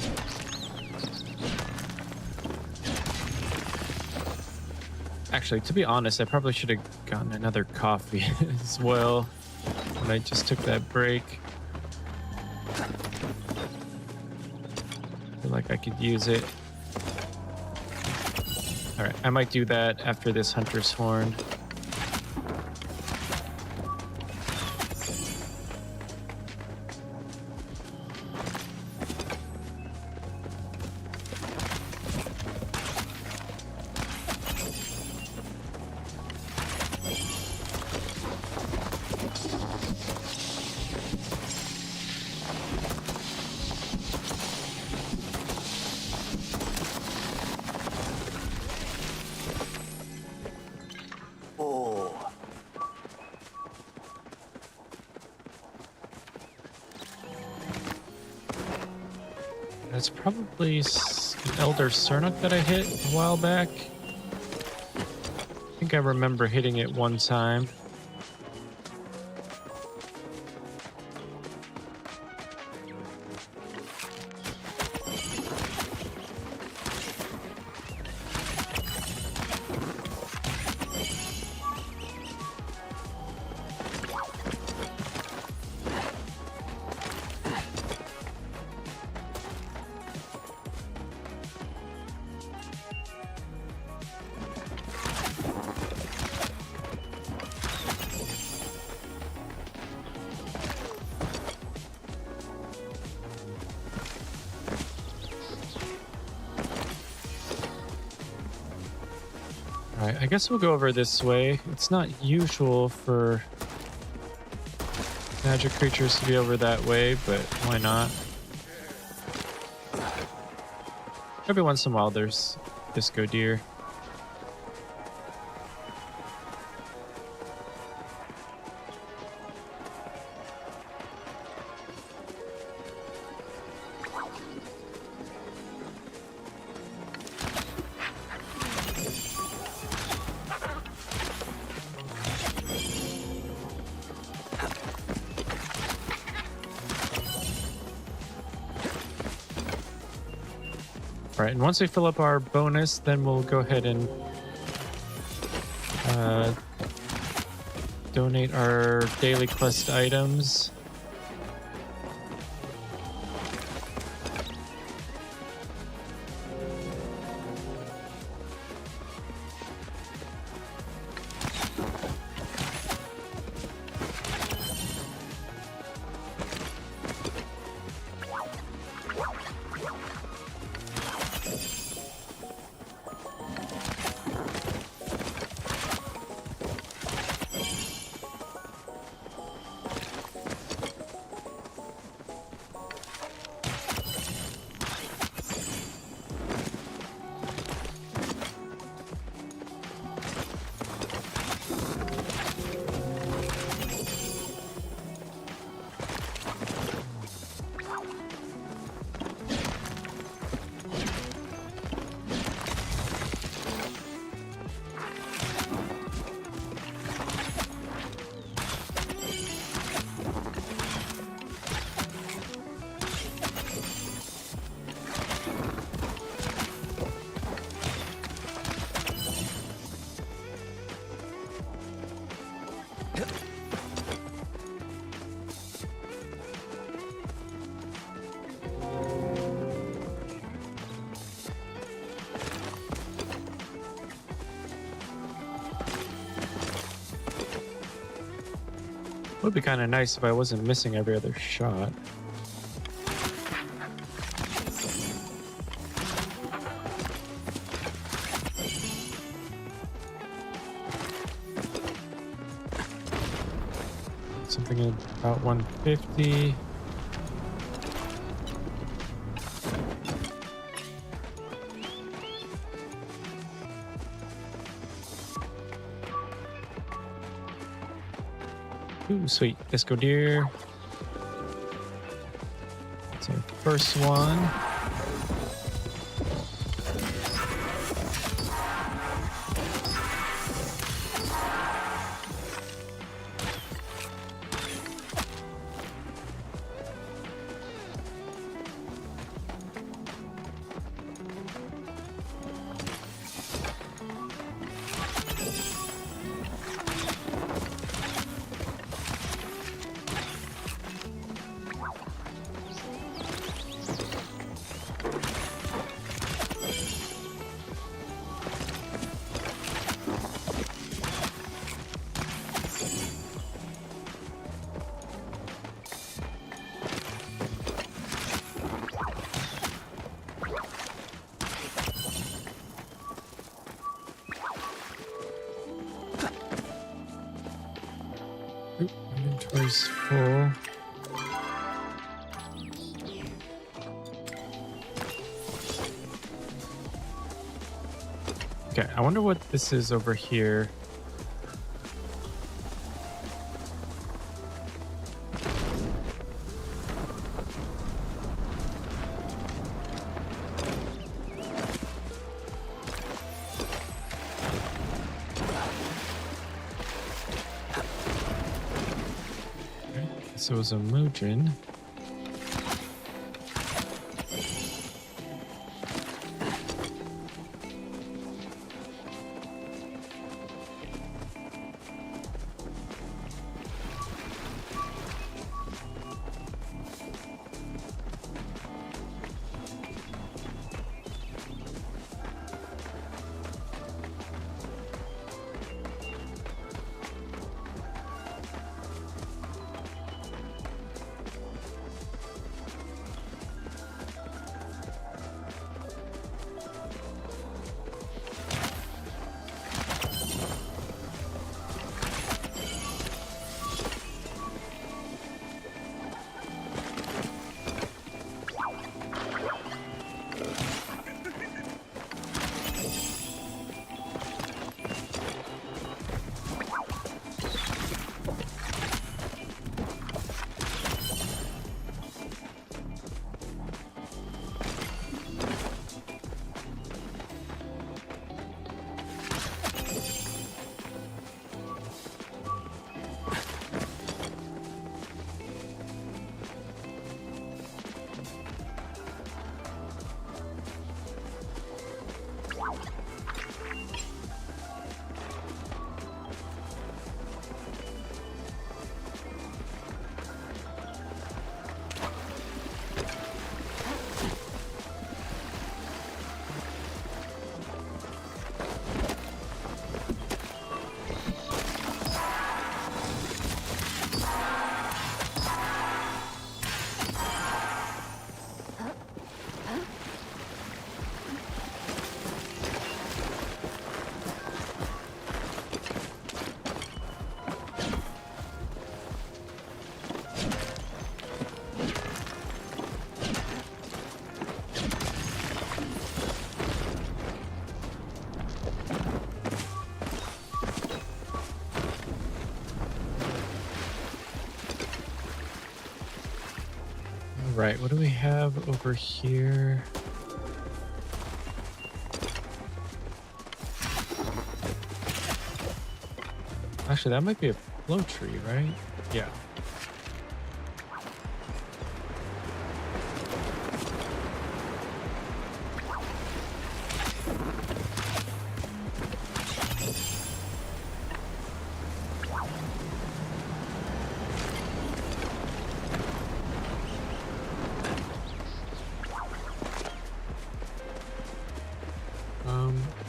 Actually, to be honest, I probably should have gotten another coffee as well when I just took that break. feel like I could use it. All right, I might do that after this hunter's horn. That's probably an Elder Cernuk that I hit a while back. I think I remember hitting it one time. Alright, I guess we'll go over this way. It's not usual for magic creatures to be over that way, but why not? Every once in a while there's disco deer. All right, and once we fill up our bonus, then we'll go ahead and donate our daily quest items. Would be kind of nice if I wasn't missing every other shot. Something about 150. Ooh, sweet. Disco deer. That's our first one. Water's full. Okay, I wonder what this is over here. So it was a Mujin. Right, what do we have over here? Actually, that might be a flow tree, right? Yeah.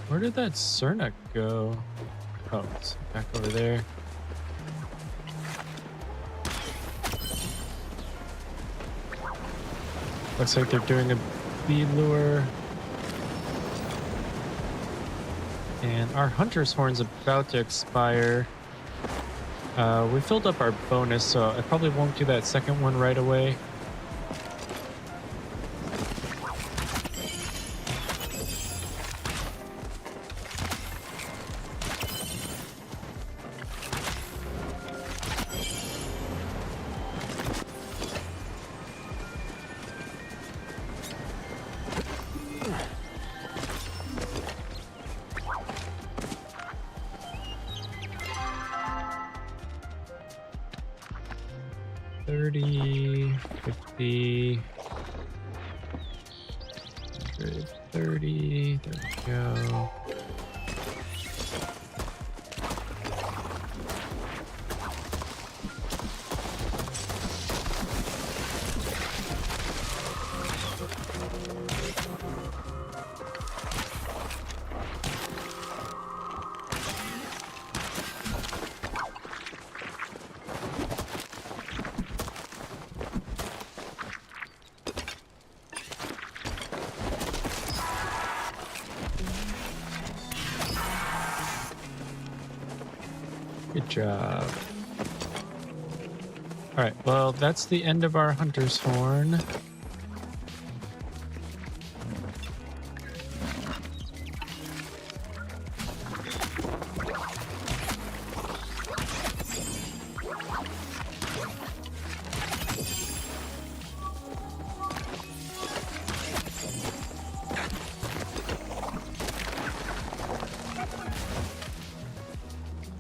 Where did that Cernak go? Oh, it's back over there. Looks like they're doing a bee lure. And our hunter's horn's about to expire. We filled up our bonus, so I probably won't do that second one right away. $30, $50, $130, there we go. Good job. All right, well, that's the end of our hunter's horn.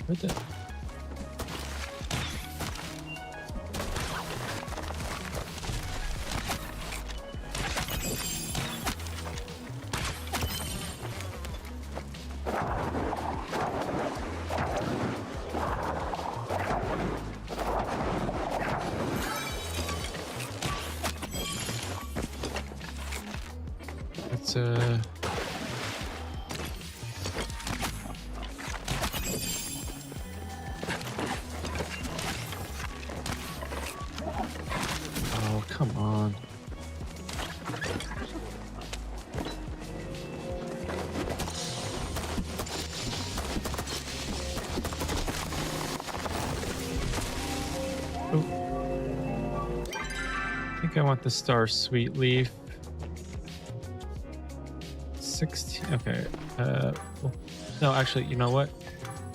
What the? It's oh, come on. Oh. I think I want the star sweet leaf. 16. Okay. Well, no, actually, you know what?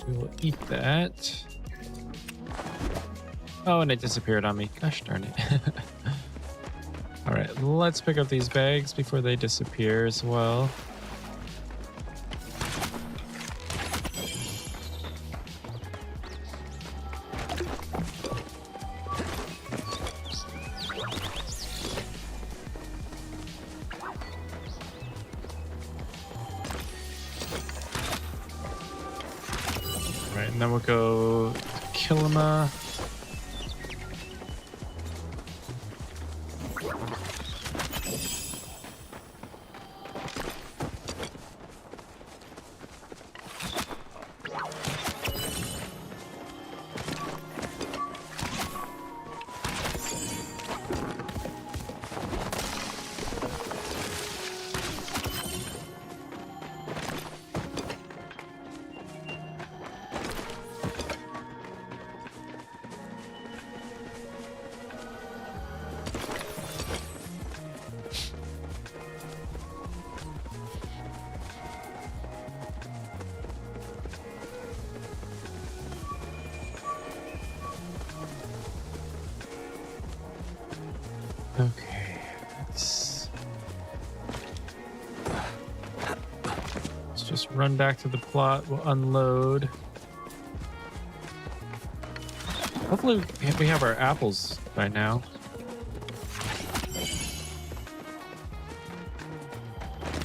We will eat that. Oh, and it disappeared on me. Gosh darn it. All right, let's pick up these bags before they disappear as well. All right, and then we'll go to Kilima. Okay, let's just run back to the plot. We'll unload. Hopefully we have our apples by now.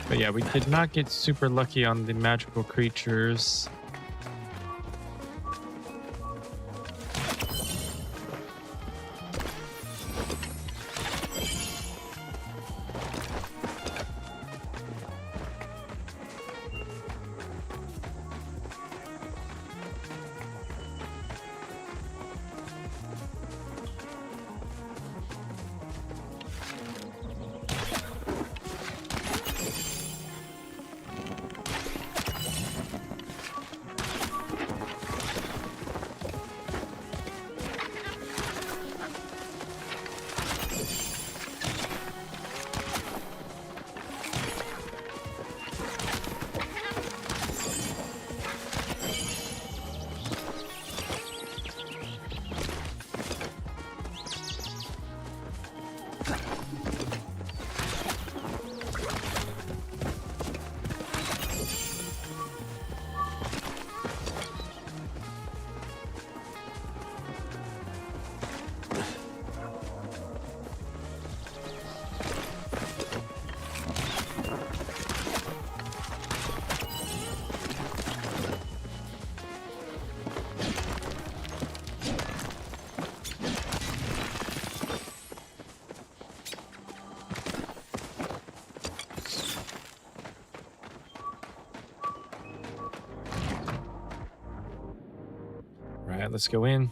But yeah, we did not get super lucky on the magical creatures. Right, let's go in.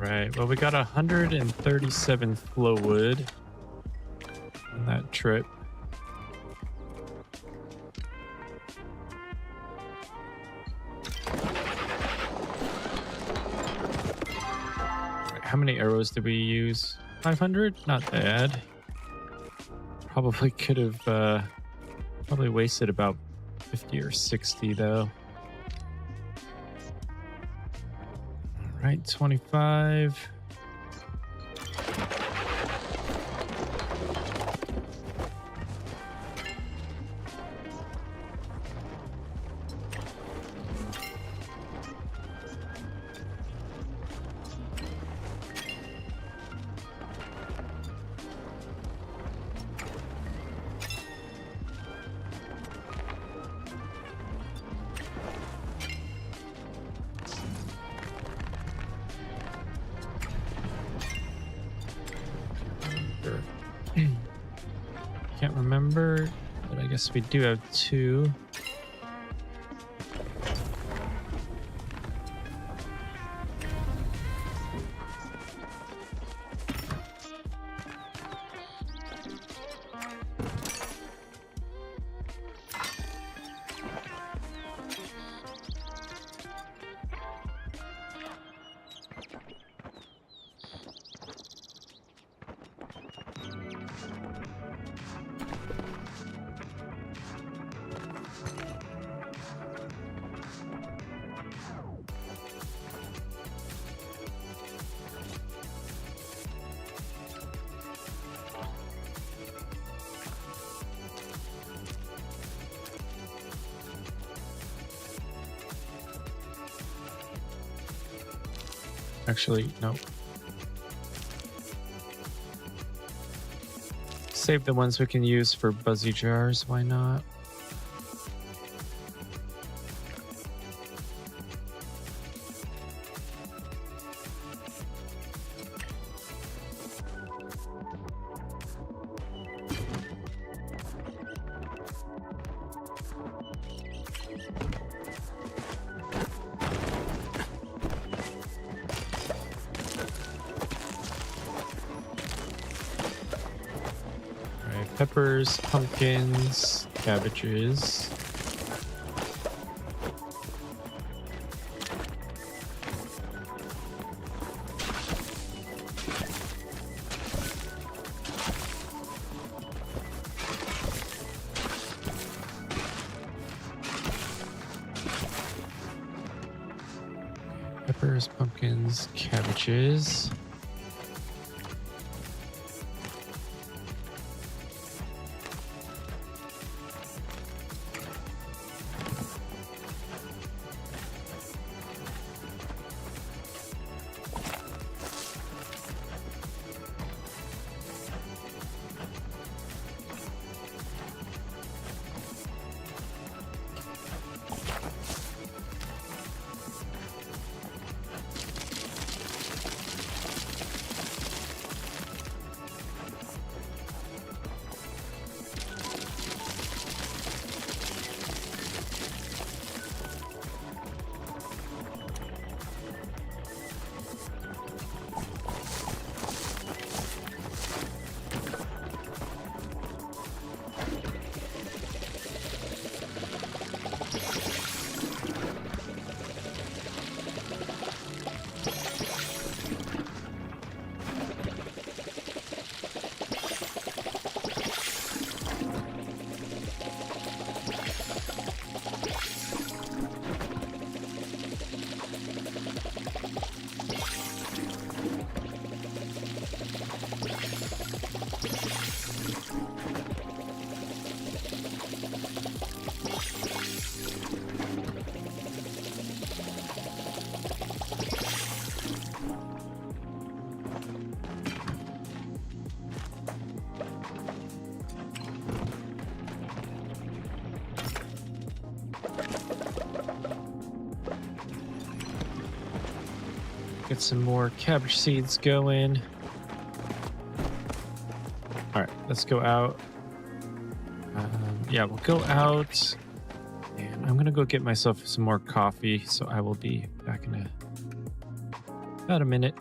right. Well, we got 137 flow wood on that trip. How many arrows did we use? 500? Not bad. Probably could have probably wasted about 50 or 60 though. All right, 25. Can't remember, but I guess we do have 2. Actually, no. Save the ones we can use for buzzy jars. Why not? Peppers, pumpkins, cabbages. Peppers, pumpkins, cabbages. Get some more cabbage seeds going. All right, let's go out. Yeah, we'll go out. And I'm going to go get myself some more coffee. So I will be back in about a minute.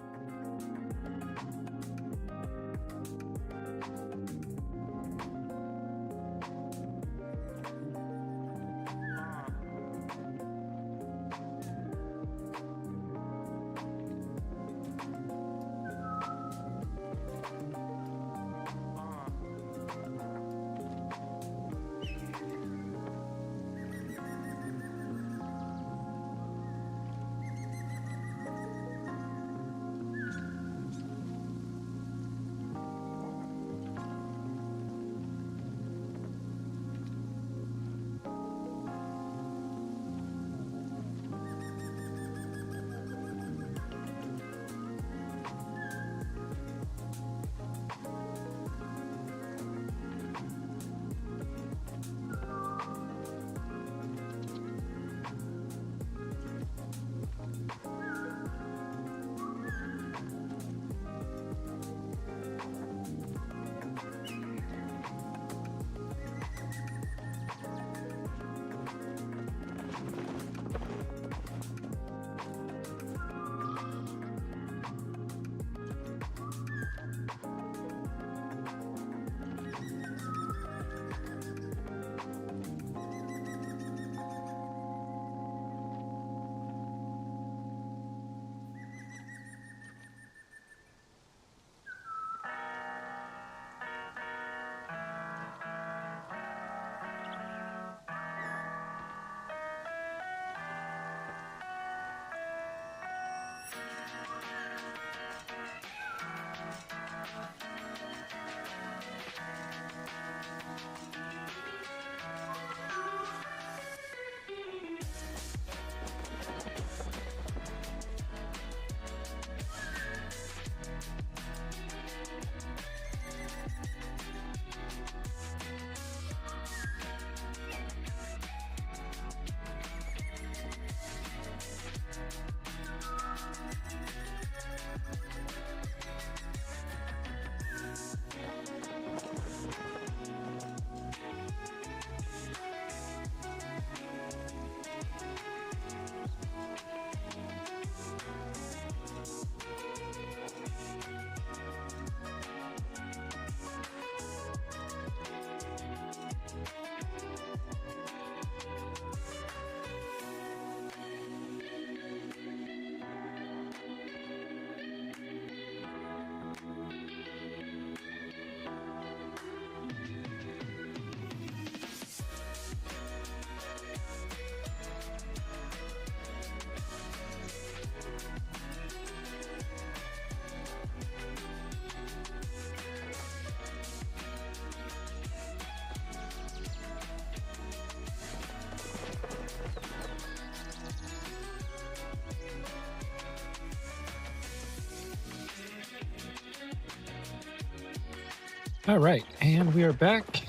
All right, and we are back.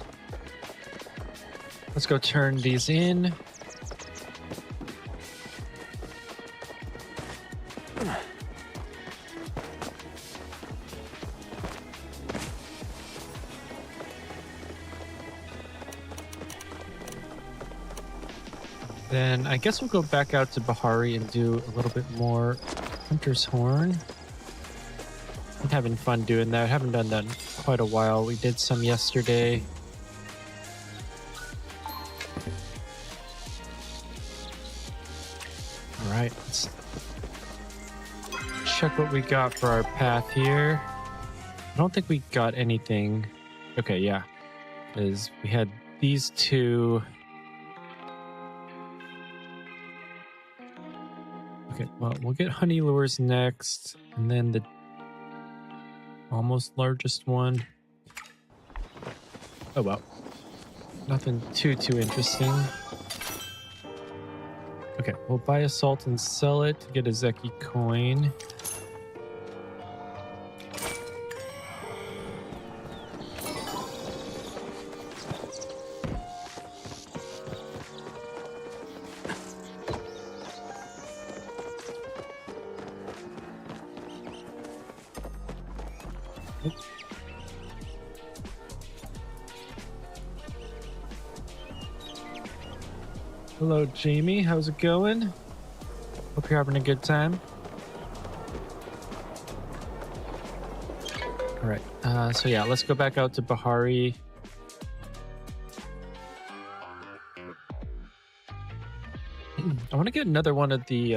Let's go turn these in. Then I guess we'll go back out to Bahari and do a little bit more Hunter's Horn. I'm having fun doing that. I haven't done that in quite a while. We did some yesterday. All right, let's check what we got for our path here. I don't think we got anything. Okay, yeah, because we had these two. Okay, well, we'll get Honey Lures next, and then the almost largest one. Oh, well. Nothing too interesting. Okay, we'll buy a salt and sell it to get a Zeki coin. Hello, Jamie. How's it going? Hope you're having a good time. All right. So yeah, let's go back out to Bahari. I want to get another one of the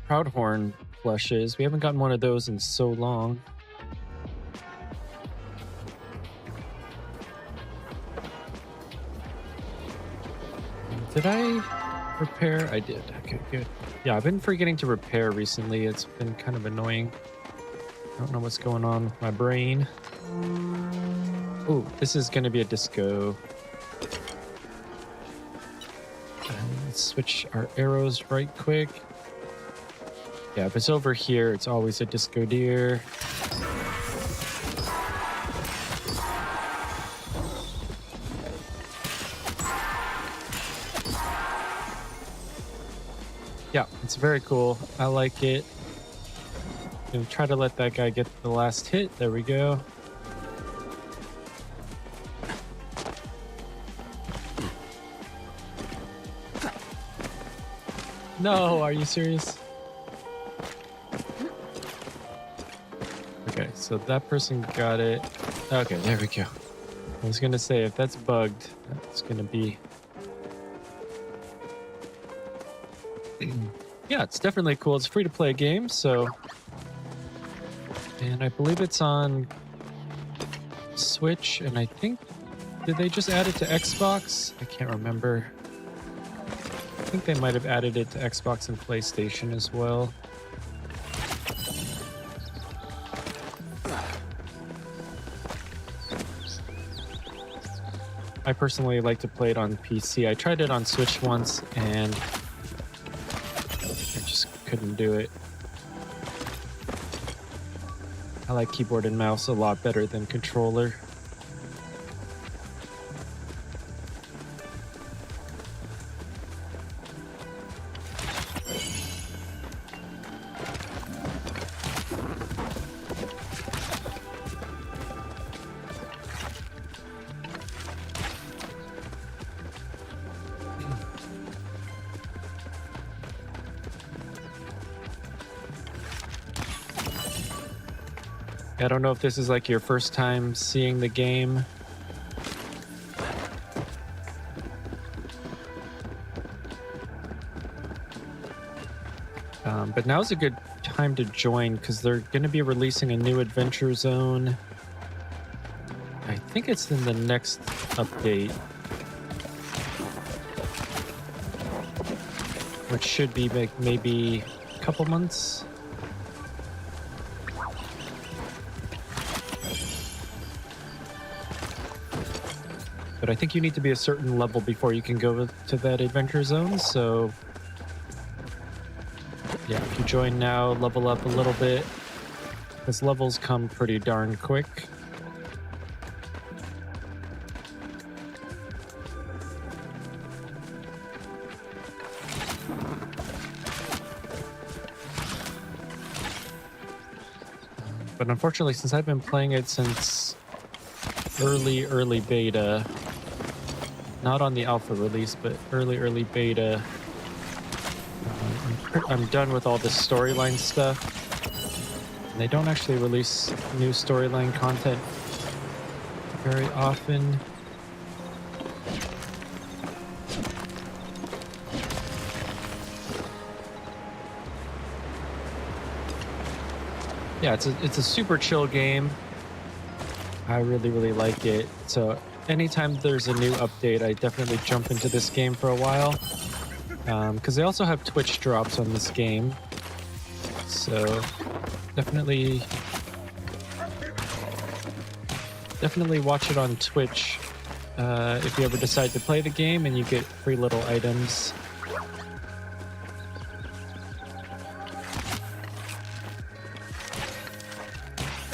Proudhorn plushes. We haven't gotten one of those in so long. Did I repair? I did. Okay, good. Yeah, I've been forgetting to repair recently. It's been kind of annoying. I don't know what's going on with my brain. Ooh, this is going to be a disco. Let's switch our arrows right quick. Yeah, if it's over here, it's always a disco deer. Yeah, it's very cool. I like it. Gonna try to let that guy get the last hit. There we go. No, are you serious? Okay, so that person got it. Okay, there we go. I was gonna say, if that's bugged, that's gonna be... Yeah, it's definitely cool. It's a free-to-play game, so... And I believe it's on Switch, and I think... Did they just add it to Xbox? I can't remember. I think they might have added it to Xbox and PlayStation as well. I personally like to play it on PC. I tried it on Switch once, and... couldn't do it. I like keyboard and mouse a lot better than controller. I don't know if this is like your first time seeing the game. But now's a good time to join because they're going to be releasing a new adventure zone. I think it's in the next update, which should be maybe a couple months. But I think you need to be a certain level before you can go to that adventure zone, so... Yeah, if you join now, level up a little bit. Because levels come pretty darn quick. but unfortunately, since I've been playing it since early beta, not on the alpha release, but early beta, I'm done with all the storyline stuff. And they don't actually release new storyline content very often. Yeah, it's a super chill game. I really like it. So anytime there's a new update, I definitely jump into this game for a while. Because they also have Twitch drops on this game. So definitely watch it on Twitch if you ever decide to play the game and you get free little items.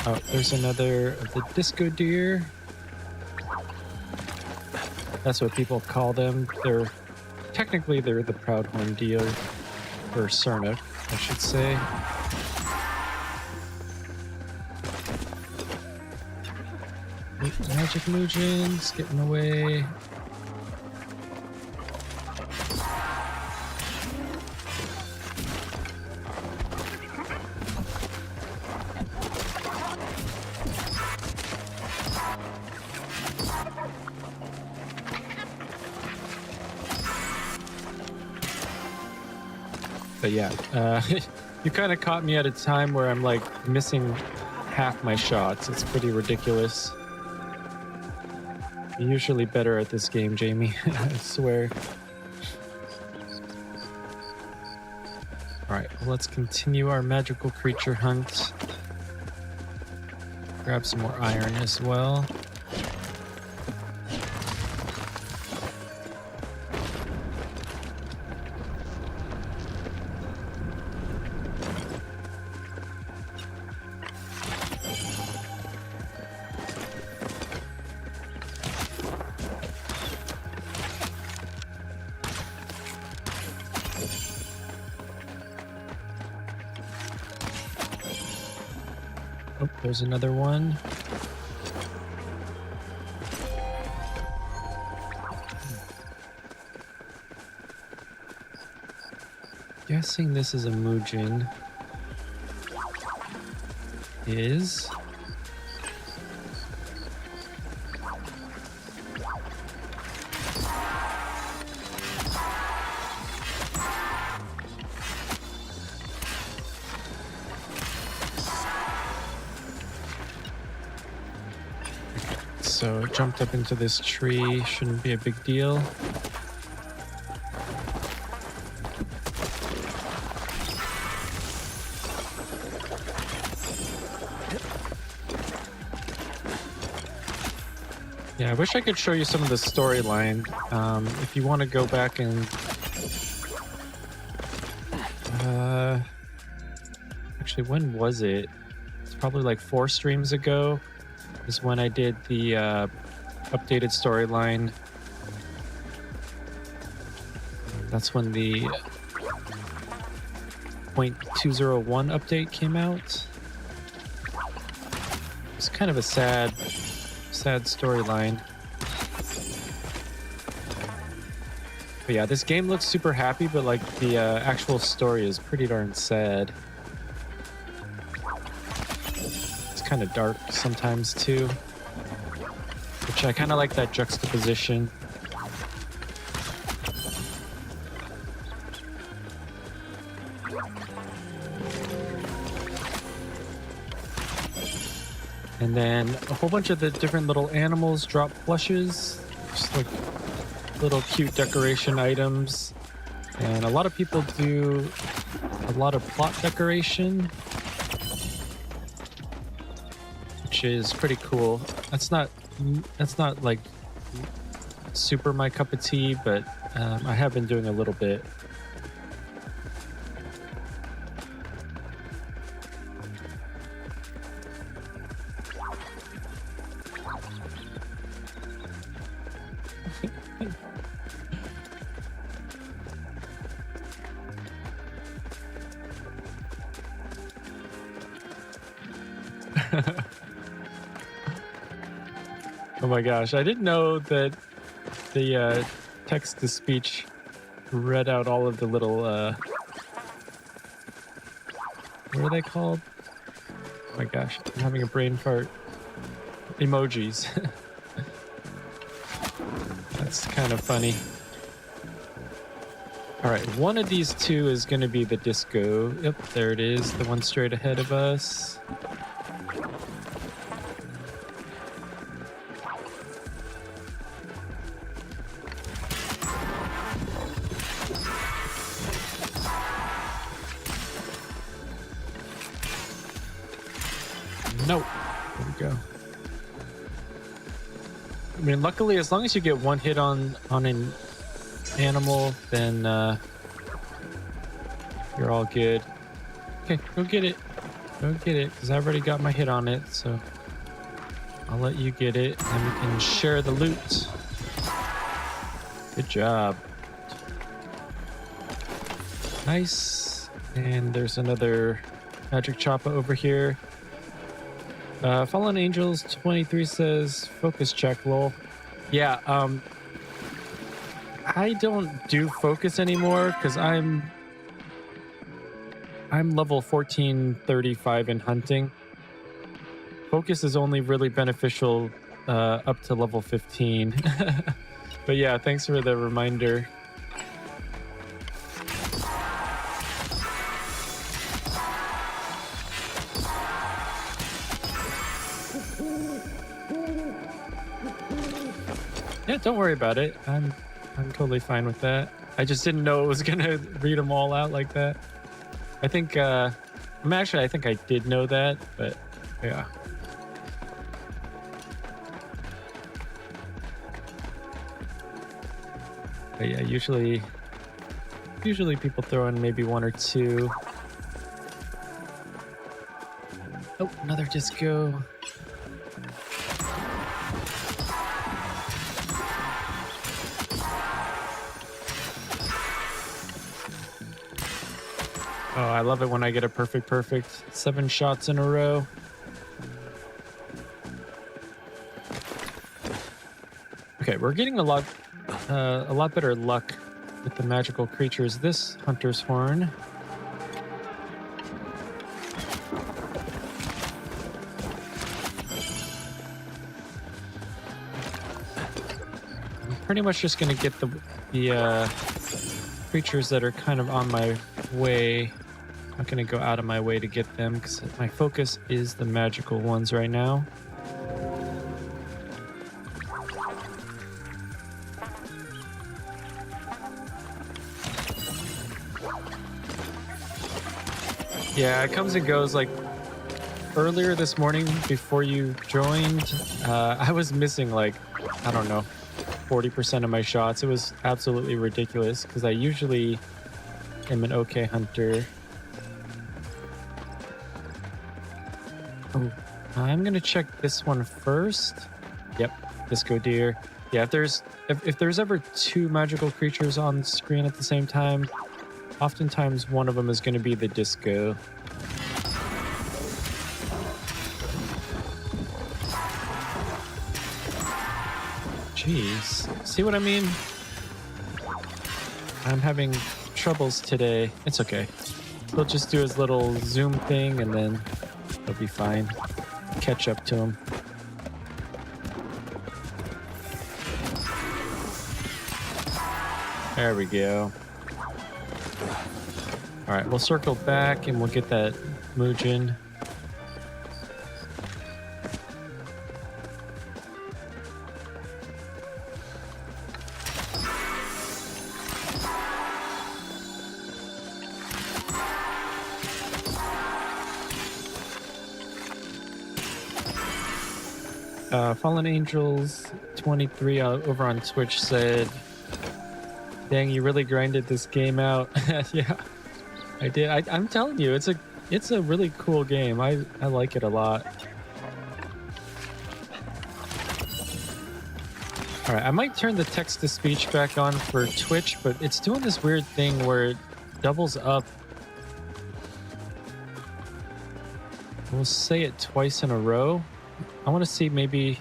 Oh, there's another of the disco deer. That's what people call them. Technically they're the proudhorn deer, or Cernic, I should say. Magic Mugens getting away. But yeah, you kind of caught me at a time where I'm like missing half my shots. It's pretty ridiculous. You're usually better at this game, Jamie. I swear. Alright, well, let's continue our magical creature hunt. Grab some more iron as well. Oh, there's another one. Guessing this is a Mugen. Is... So it jumped up into this tree, shouldn't be a big deal. Yeah, I wish I could show you some of the storyline. If you want to go back and... actually, when was it? It's probably like 4 streams ago. Is when I did the updated storyline. That's when the 0.201 update came out. It's kind of a sad storyline. But yeah, this game looks super happy, but like the actual story is pretty darn sad. Kind of dark sometimes too, which I kind of like that juxtaposition. And then a whole bunch of the different little animals drop plushes, just like little cute decoration items. And a lot of people do a lot of plot decoration, which is pretty cool. That's not like super my cup of tea, but I have been doing a little bit. Oh my gosh, I didn't know that the text-to-speech read out all of the little, what are they called? Oh my gosh, I'm having a brain fart. Emojis. That's kind of funny. All right, one of these two is going to be the disco. Yep, there it is, the one straight ahead of us. Nope. There we go. I mean, luckily, as long as you get one hit on an animal, then you're all good. Okay, go get it. Go get it, because I already got my hit on it, so I'll let you get it, and we can share the loot. Good job. Nice. And there's another magic choppa over here. Fallen Angels 23 says focus check, lol. Yeah, I don't do focus anymore because I'm level 1435 in hunting. Focus is only really beneficial up to level 15. But yeah, thanks for the reminder. Yeah, don't worry about it. I'm totally fine with that. I just didn't know it was gonna read them all out like that. I think I think I did know that, but yeah. But yeah, usually people throw in maybe one or two. Oh, another disco. Oh, I love it when I get a perfect. 7 shots in a row. Okay, we're getting a lot better luck with the magical creatures. This hunter's horn. I'm pretty much just gonna get the creatures that are kind of on my way. I'm not gonna go out of my way to get them because my focus is the magical ones right now. Yeah, it comes and goes. Like earlier this morning before you joined, I was missing like, I don't know, 40% of my shots. It was absolutely ridiculous because I usually am an okay hunter. Oh, I'm gonna check this one first. Yep, disco deer. Yeah, if there's ever 2 magical creatures on screen at the same time, oftentimes one of them is going to be the disco. Jeez, see what I mean? I'm having troubles today. It's okay. He'll just do his little zoom thing and then he'll be fine. Catch up to him. There we go. All right, we'll circle back and we'll get that Mujin. Fallen Angels 23 over on Twitch said, "Dang, you really grinded this game out." Yeah, I did. I'm telling you, it's a really cool game. I like it a lot. All right, I might turn the text-to-speech back on for Twitch, but it's doing this weird thing where it doubles up. We'll say it twice in a row. I want to see maybe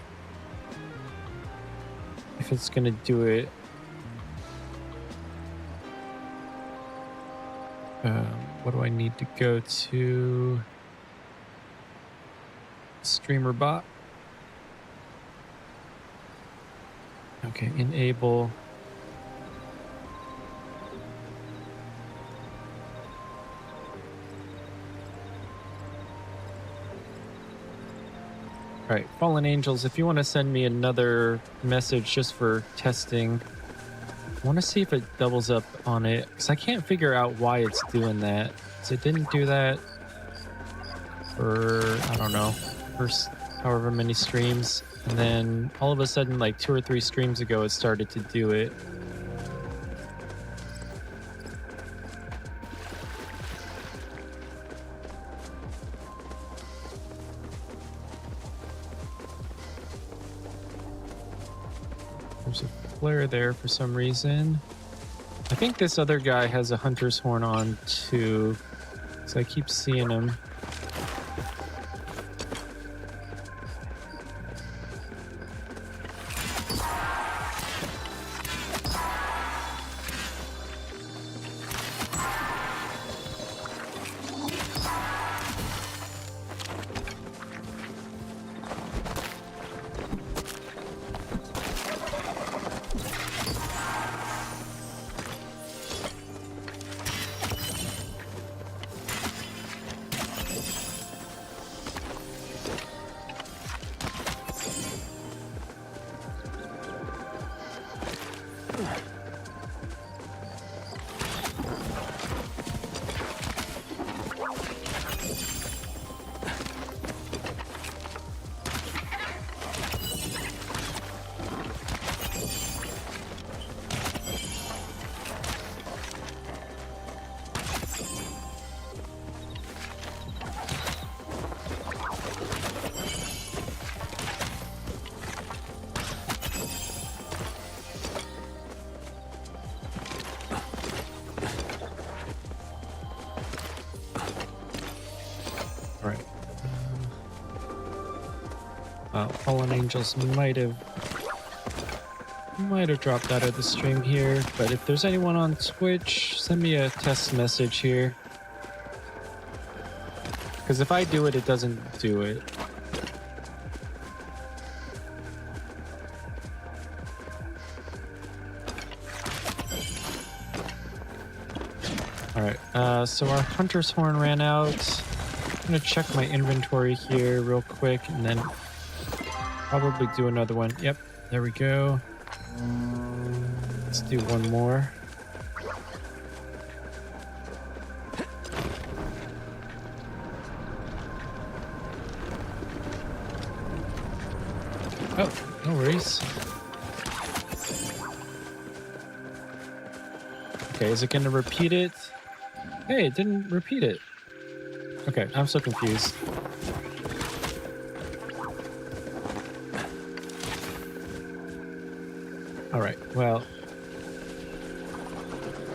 if it's going to do it. What do I need to go to? Streamer bot. Okay, enable. All right, Fallen Angels, if you want to send me another message just for testing, I want to see if it doubles up on it, because I can't figure out why it's doing that. So it didn't do that for, I don't know, first however many streams. And then all of a sudden, like 2 or 3 streams ago, it started to do it. There's a flare there for some reason. I think this other guy has a hunter's horn on too, so I keep seeing him. Fallen Angels might have dropped out of the stream here, but if there's anyone on Twitch, send me a test message here. Because if I do it, it doesn't do it. Alright, so our Hunter's Horn ran out. I'm gonna check my inventory here real quick and then probably do another one. Yep, there we go. Let's do one more. Oh, no worries. Okay, is it going to repeat it? Hey, it didn't repeat it. Okay, I'm so confused. All right, well,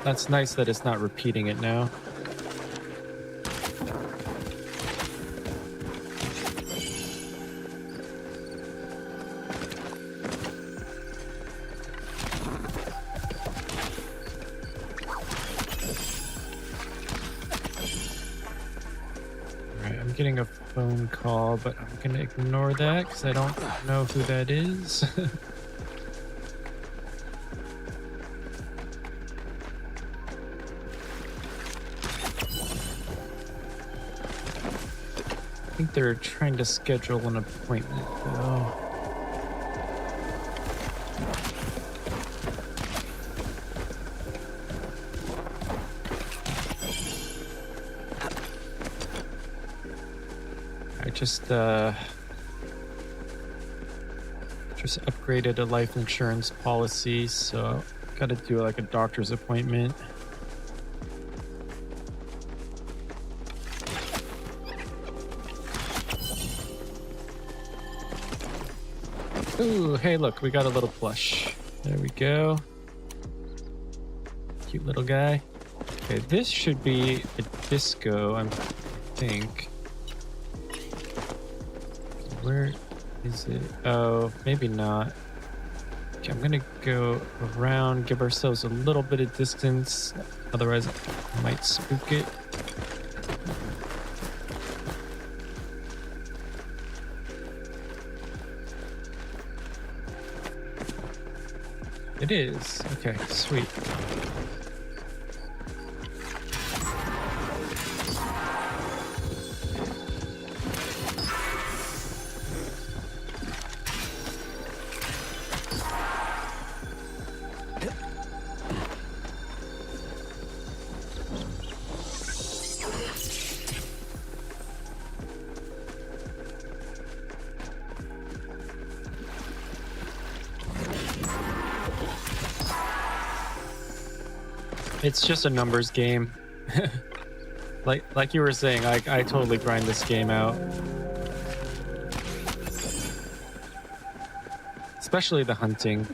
that's nice that it's not repeating it now. Getting a phone call, but I'm gonna ignore that because I don't know who that is. I think they're trying to schedule an appointment though. Just upgraded a life insurance policy, so gotta do like a doctor's appointment. Ooh, hey look, we got a little plush. There we go. Cute little guy. Okay, this should be a disco, I think. Where is it? Oh, maybe not. Okay, I'm gonna go around, give ourselves a little bit of distance. Otherwise, I might spook it. It is. Okay, sweet. It's just a numbers game. like you were saying, I totally grind this game out. Especially the hunting.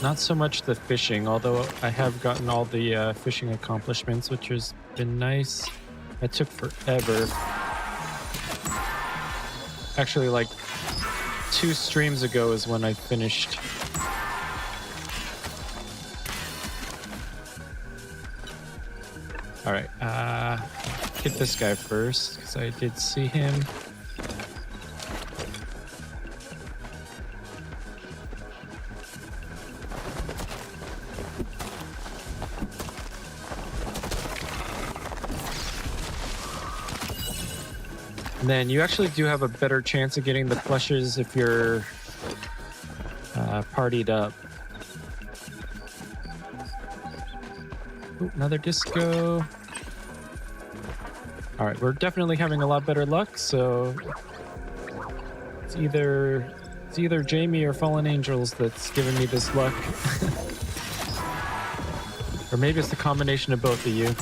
Not so much the fishing, although I have gotten all the fishing accomplishments, which has been nice. It took forever. Actually, like 2 streams ago is when I finished. All right, get this guy first, because I did see him. And then you actually do have a better chance of getting the plushes if you're partied up. Ooh, another disco. All right, we're definitely having a lot better luck, so it's either Jamie or Fallen Angels that's giving me this luck. Or maybe it's the combination of both of you.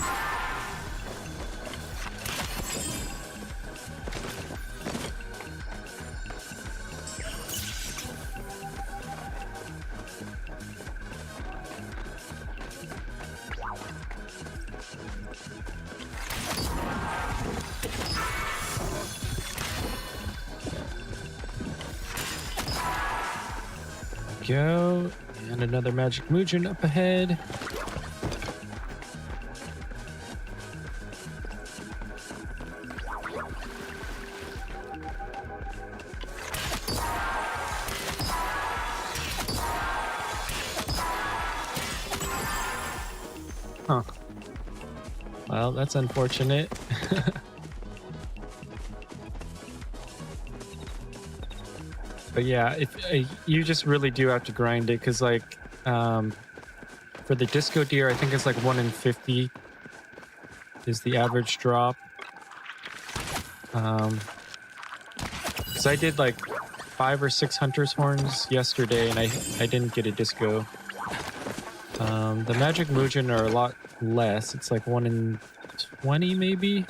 Go, and another magic Mujin up ahead. Huh. Well, that's unfortunate. But yeah, if you just really do have to grind it, because like for the disco deer, I think it's like 1 in 50 is the average drop. Because I did like 5 or 6 hunter's horns yesterday, and I didn't get a disco. The magic Mujin are a lot less. It's like 1 in 20 maybe.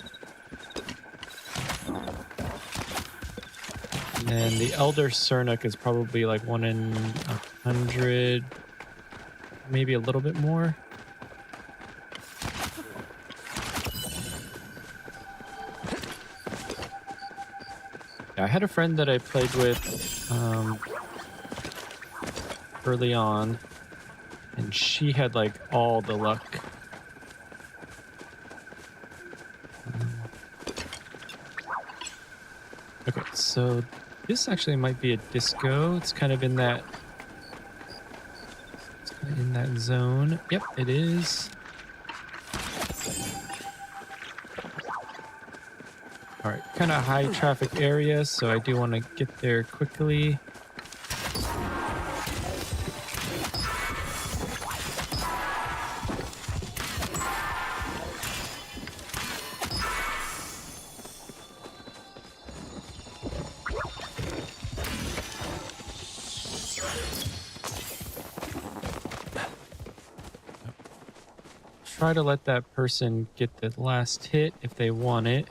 And the Elder Cernuk is probably like 1 in 100, maybe a little bit more. Yeah, I had a friend that I played with early on, and she had like all the luck. Okay, so this actually might be a disco. It's kind of in that zone. Yep, it is. All right, kind of high traffic area, so I do want to get there quickly. Try to let that person get the last hit if they want it.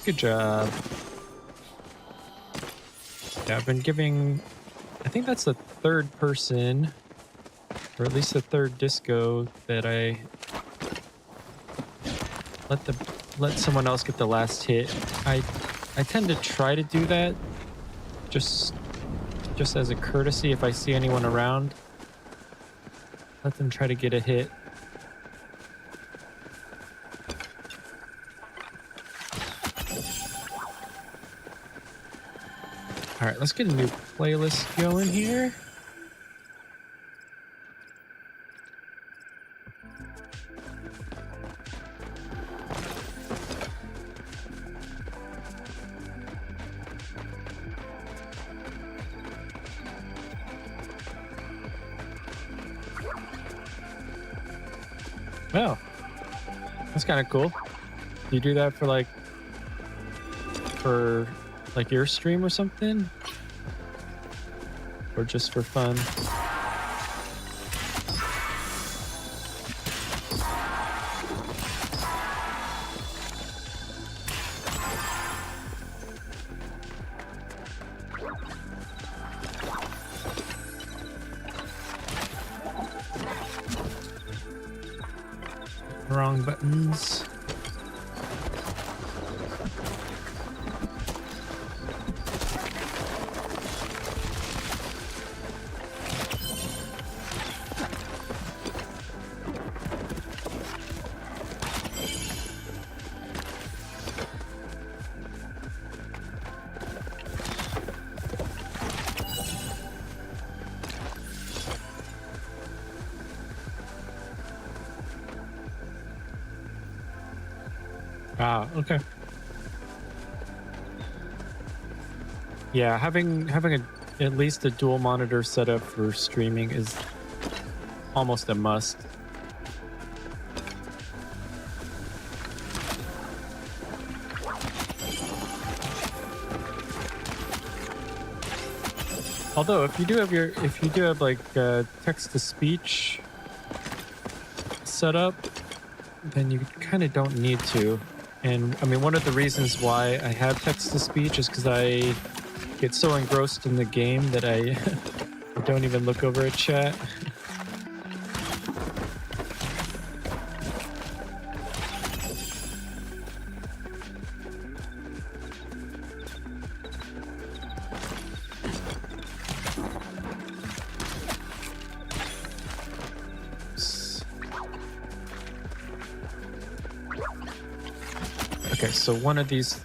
Good job. Yeah, I've been giving... I think that's the 3rd person Or at least the third disco that I let someone else get the last hit. I tend to try to do that just as a courtesy. If I see anyone around, let them try to get a hit. All right, let's get a new playlist going here. Oh, that's kind of cool. Do you do that for like your stream or something? Or just for fun? Wrong buttons. Ah, okay. Yeah, having at least a dual monitor setup for streaming is almost a must. Although if you do have like text to speech set up, then you kind of don't need to. And I mean, one of the reasons why I have text to speech is because I get so engrossed in the game that I don't even look over at chat. Okay, so one of these.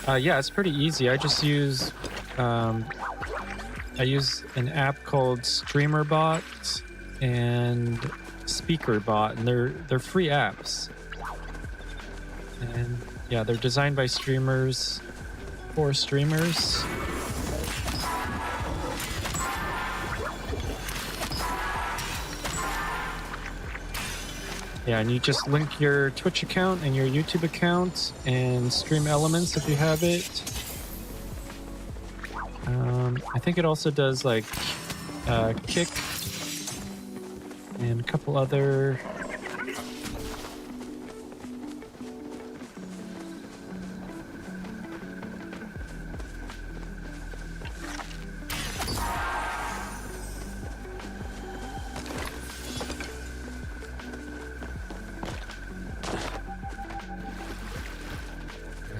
Yeah, it's pretty easy. I just use an app called StreamerBot and SpeakerBot, and they're free apps. And yeah, they're designed by streamers for streamers. Yeah, and you just link your Twitch account and your YouTube account and Stream Elements if you have it. I think it also does like Kick and a couple other.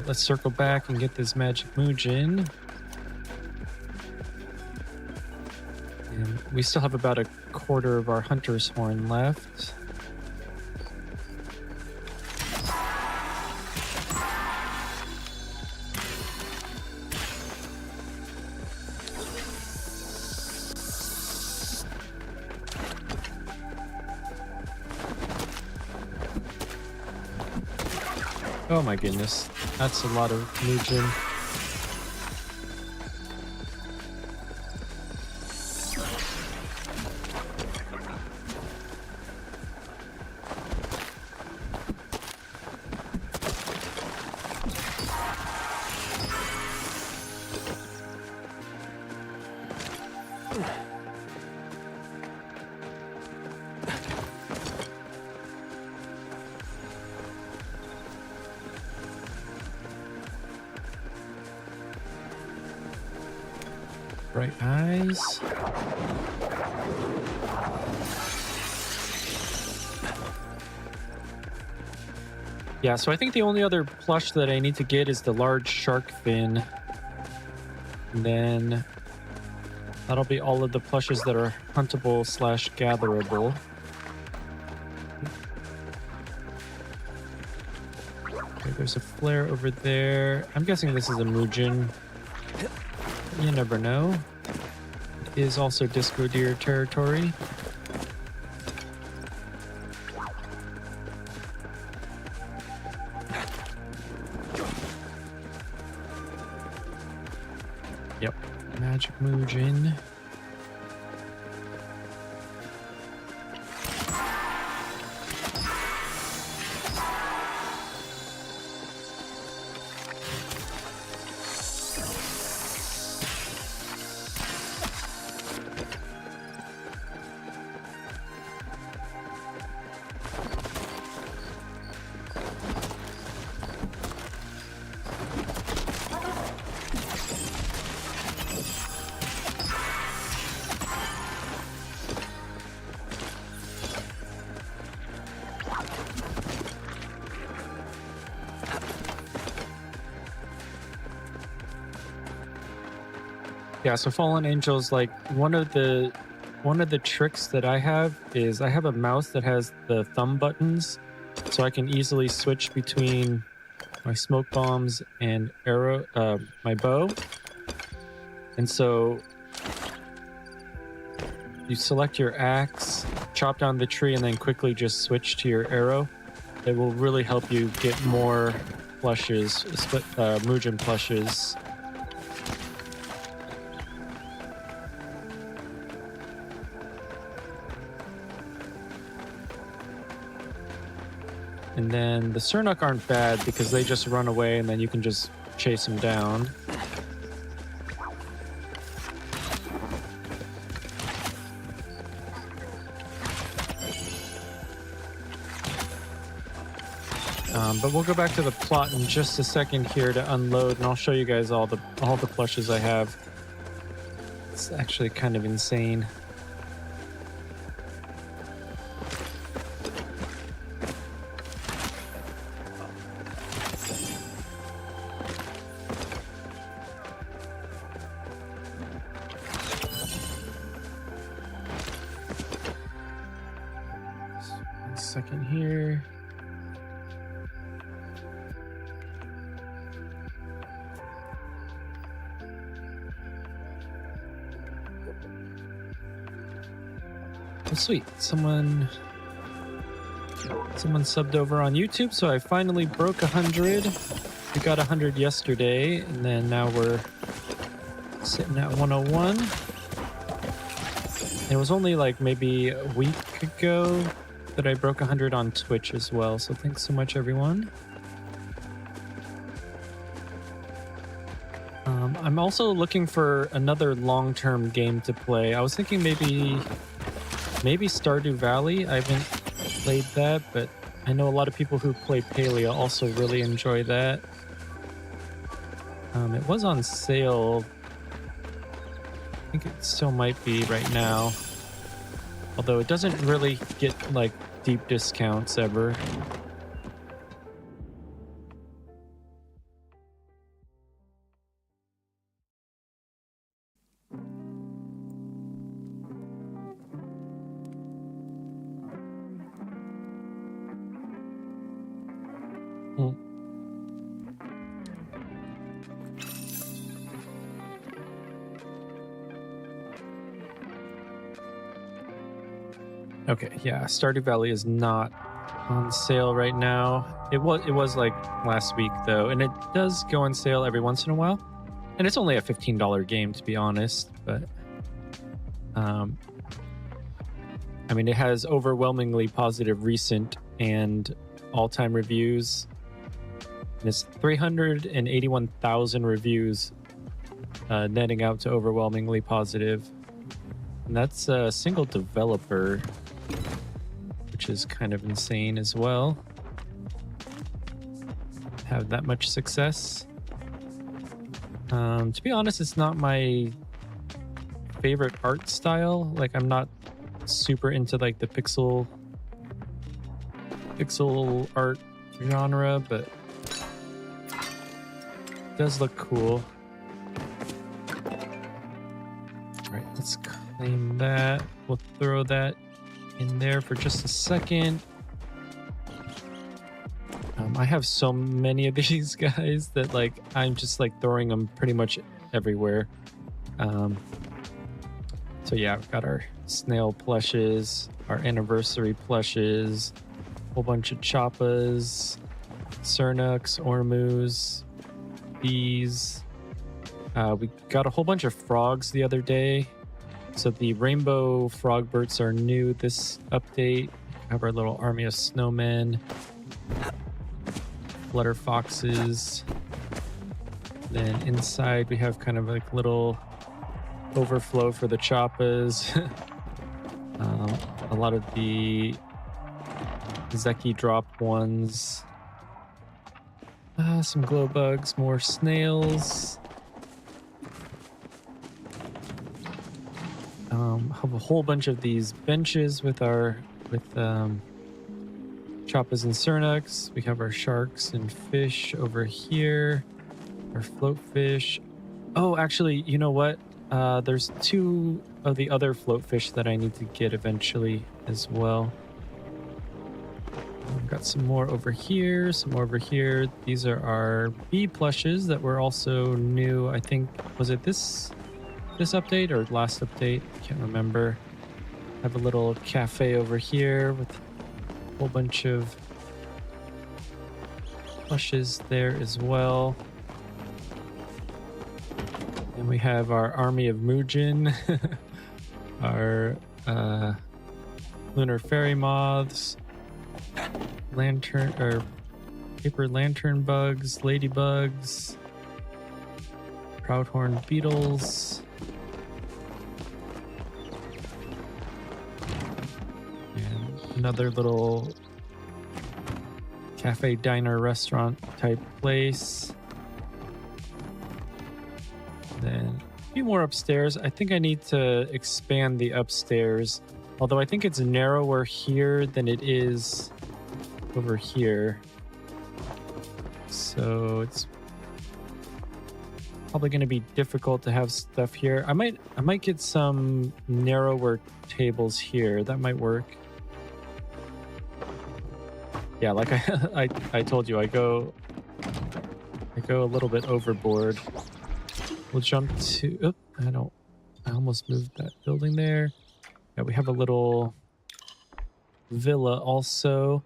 Let's circle back and get this magic Muujin. And we still have about a quarter of our hunter's horn left. Oh my goodness. That's a lot of Muujin. Bright eyes. Yeah, so I think the only other plush that I need to get is the large shark fin. And then that'll be all of the plushes that are huntable / gatherable. Okay, there's a flare over there. I'm guessing this is a Mujin. You never know. It is also disco deer territory. Yep, magic Mujin. Yeah, so Fallen Angels, like one of the tricks that I have is I have a mouse that has the thumb buttons, so I can easily switch between my smoke bombs and my bow. And so you select your axe, chop down the tree, and then quickly just switch to your arrow. It will really help you get more plushes, Mujin plushes. And then the Sernuk aren't bad because they just run away and then you can just chase them down. But we'll go back to the plot in just a second here to unload, and I'll show you guys all the plushes I have. It's actually kind of insane. Second here. Oh, sweet. Someone subbed over on YouTube, so I finally broke 100. We got 100 yesterday, and then now we're sitting at 101. It was only like maybe a week ago that I broke 100 on Twitch as well, so thanks so much, everyone. I'm also looking for another long-term game to play. I was thinking maybe Stardew Valley. I haven't played that, but I know a lot of people who play Palia also really enjoy that. It was on sale. I think it still might be right now. Although it doesn't really get like deep discounts ever. Okay, yeah, Stardew Valley is not on sale right now. It was like last week though, and it does go on sale every once in a while. And it's only a $15 game to be honest, but I mean it has overwhelmingly positive recent and all-time reviews. And it's 381,000 reviews, netting out to overwhelmingly positive. And that's a single developer, which is kind of insane as well. Have that much success. To be honest, it's not my favorite art style. Like, I'm not super into like the pixel art genre, but it does look cool. All right, let's claim that. We'll throw that in there for just a second. I have so many of these guys that like I'm just like throwing them pretty much everywhere. So yeah, we've got our snail plushes, our anniversary plushes, a whole bunch of choppas, Cernuks, Ormus, bees. We got a whole bunch of frogs the other day. So the rainbow frogberts are new this update. We have our little army of snowmen, flutter foxes. Then inside we have kind of like little overflow for the choppas. A lot of the Zeki drop ones. Some glow bugs, more snails. Have a whole bunch of these benches with choppas and Cernuks. We have our sharks and fish over here. Our float fish. Oh, actually, you know what? There's 2 of the other float fish that I need to get eventually as well. We've got some more over here, some more over here. These are our bee plushes that were also new. I think, was it this update or last update? Can't remember. I have a little cafe over here with a whole bunch of plushes there as well. And we have our army of Muujin, our lunar fairy moths, paper lantern bugs, ladybugs, proudhorn beetles, and another little cafe diner restaurant type place. Then a few more upstairs. I think I need to expand the upstairs, although I think it's narrower here than it is over here. So it's probably going to be difficult to have stuff here. I might get some narrower tables here. That might work. Yeah, like I told you, I go a little bit overboard. We'll jump to, I almost moved that building there. Yeah, we have a little villa also.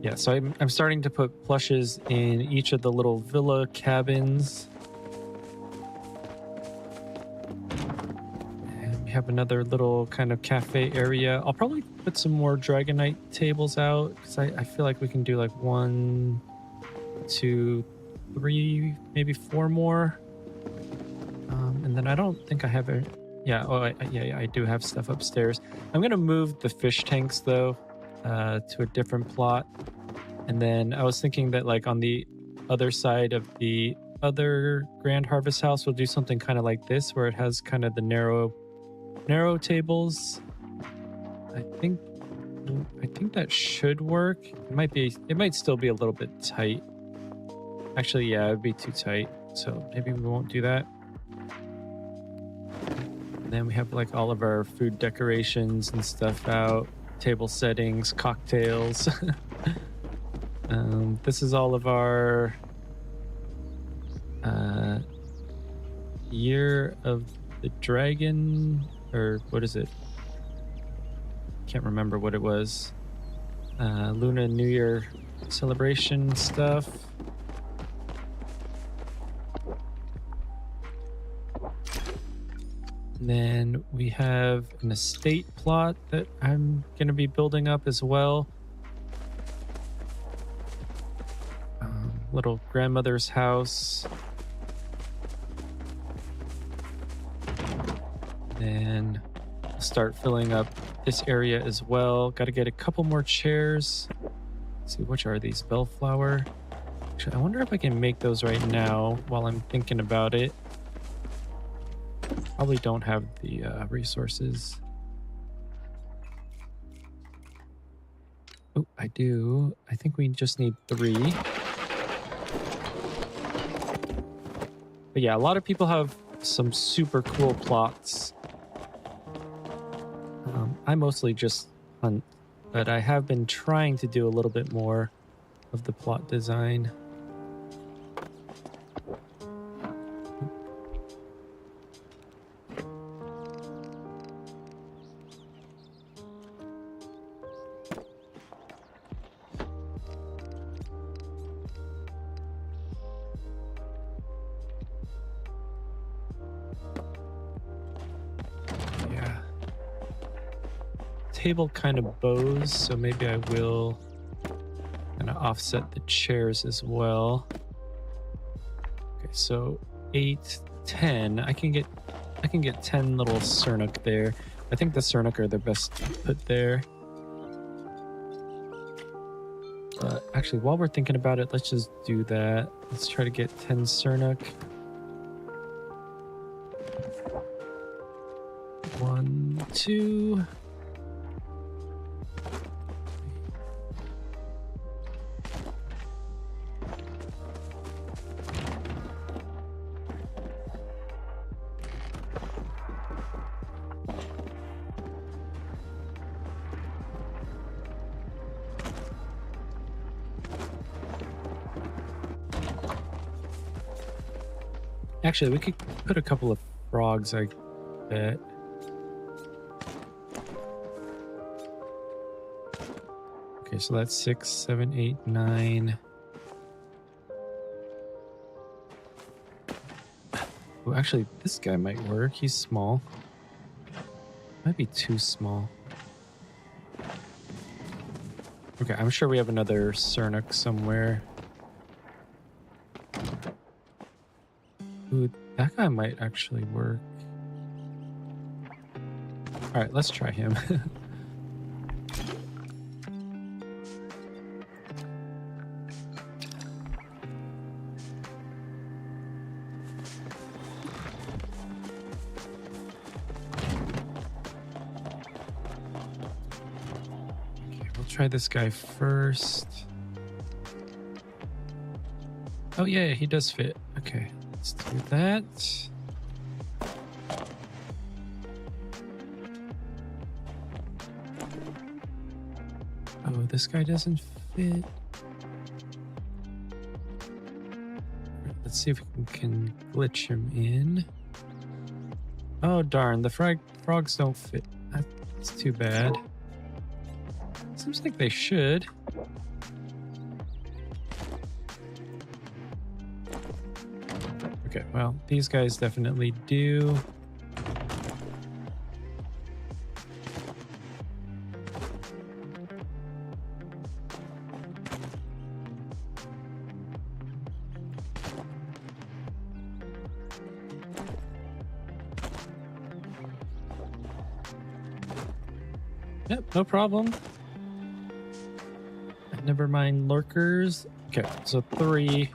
Yeah, so I'm starting to put plushes in each of the little villa cabins. Have another little kind of cafe area. I'll probably put some more Dragonite tables out because I feel like we can do like 1, 2, 3, maybe 4 more. And then I don't think I have it. Yeah, I do have stuff upstairs. I'm going to move the fish tanks though to a different plot. And then I was thinking that like on the other side of the other Grand Harvest House, we'll do something kind of like this where it has kind of the narrow tables. I think that should work. It might still be a little bit tight. Actually, yeah, it'd be too tight. So maybe we won't do that. And then we have like all of our food decorations and stuff out, table settings, cocktails. This is all of our Year of the Dragon, or what is it? Can't remember what it was. Luna New Year celebration stuff. And then we have an estate plot that I'm going to be building up as well. Little grandmother's house. Then start filling up this area as well. Got to get a couple more chairs. Let's see, which are these? Bellflower. Actually, I wonder if I can make those right now while I'm thinking about it. Probably don't have the resources. Oh, I do. I think we just need 3. But yeah, a lot of people have some super cool plots. I mostly just hunt, but I have been trying to do a little bit more of the plot design. Table kind of bows, so maybe I will kind of offset the chairs as well. Okay, so 8, 10. I can get 10 little Cernuk there. I think the Cernuk are the best to put there. Actually, while we're thinking about it, let's just do that. Let's try to get 10 Cernuk. 1, 2. Actually, we could put a couple of frogs, I bet. Okay, so that's 6, 7, 8, 9. Oh, actually, this guy might work. He's small. Might be too small. Okay, I'm sure we have another Cernuk somewhere. Ooh, that guy might actually work. All right, let's try him. Okay, we'll try this guy first. Oh yeah, he does fit. Okay. Let's do that. Oh, this guy doesn't fit. Let's see if we can glitch him in. Oh, darn. The frogs don't fit. That's too bad. Seems like they should. Okay, well, these guys definitely do. Yep, no problem. Never mind lurkers. Okay, so 3.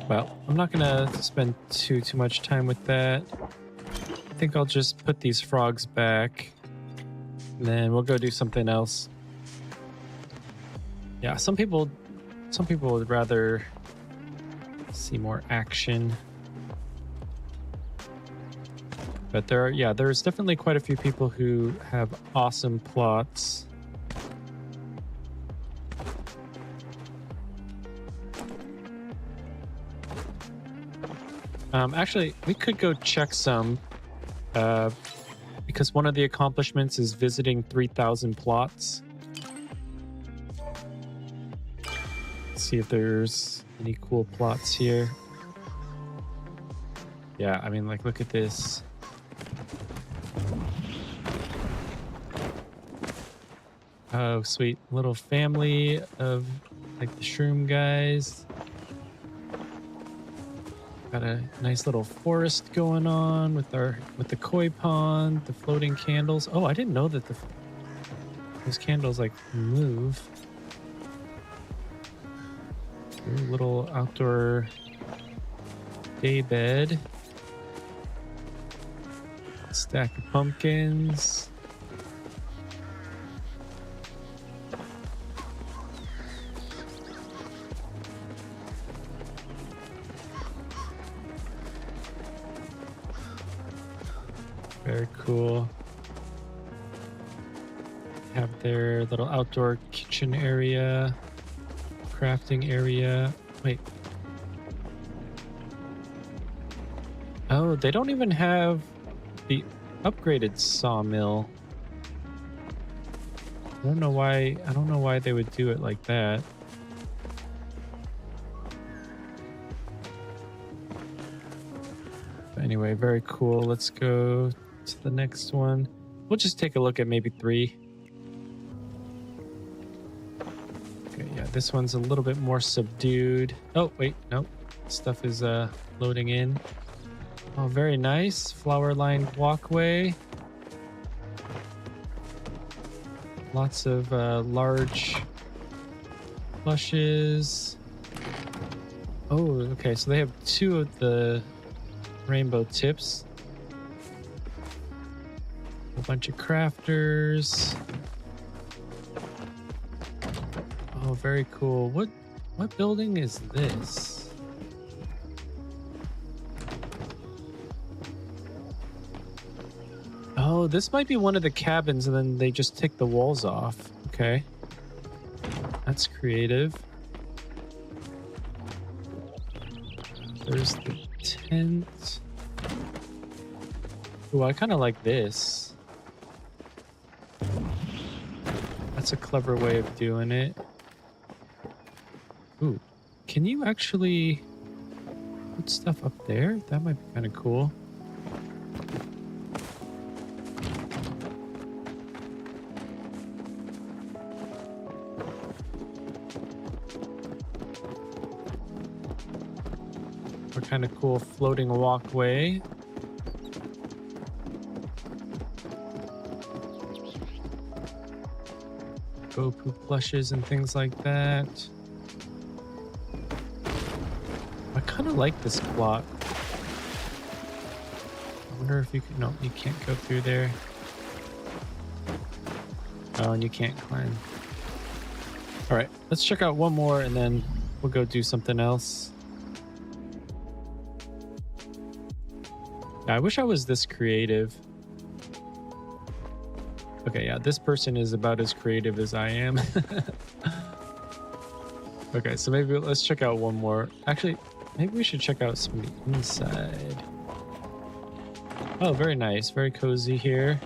Well, I'm not gonna spend too much time with that. I think I'll just put these frogs back, and then we'll go do something else. Yeah, some people would rather see more action, but there's definitely quite a few people who have awesome plots. Actually, we could go check some, because one of the accomplishments is visiting 3,000 plots. Let's see if there's any cool plots here. Yeah, I mean, like, look at this. Oh, sweet. Little family of, like, the shroom guys. Got a nice little forest going on with the koi pond, the floating candles. Oh, I didn't know that Those candles like move. Ooh, little outdoor day bed. Stack of pumpkins. Very cool. Have their little outdoor kitchen area, crafting area. Wait. Oh, they don't even have the upgraded sawmill. I don't know why they would do it like that. But anyway, very cool. Let's go to the next one. We'll just take a look at maybe 3. Okay, yeah, this one's a little bit more subdued. Oh, wait, nope. Stuff is loading in. Oh, very nice. Flower-lined walkway. Lots of large plushes. Oh, okay, so they have 2 of the rainbow tips. A bunch of crafters. Oh, very cool. What building is this? Oh, this might be one of the cabins and then they just take the walls off. Okay. That's creative. There's the tent. Ooh, I kind of like this. That's a clever way of doing it. Ooh, can you actually put stuff up there? That might be kind of cool. A kind of cool floating walkway. Goku plushes and things like that. I kind of like this block. I wonder if you can... No, you can't go through there. Oh, and you can't climb. All right, let's check out one more and then we'll go do something else. I wish I was this creative. Okay, yeah, this person is about as creative as I am. Okay, so maybe let's check out one more. Actually, maybe we should check out some of the inside. Oh, very nice. Very cozy here.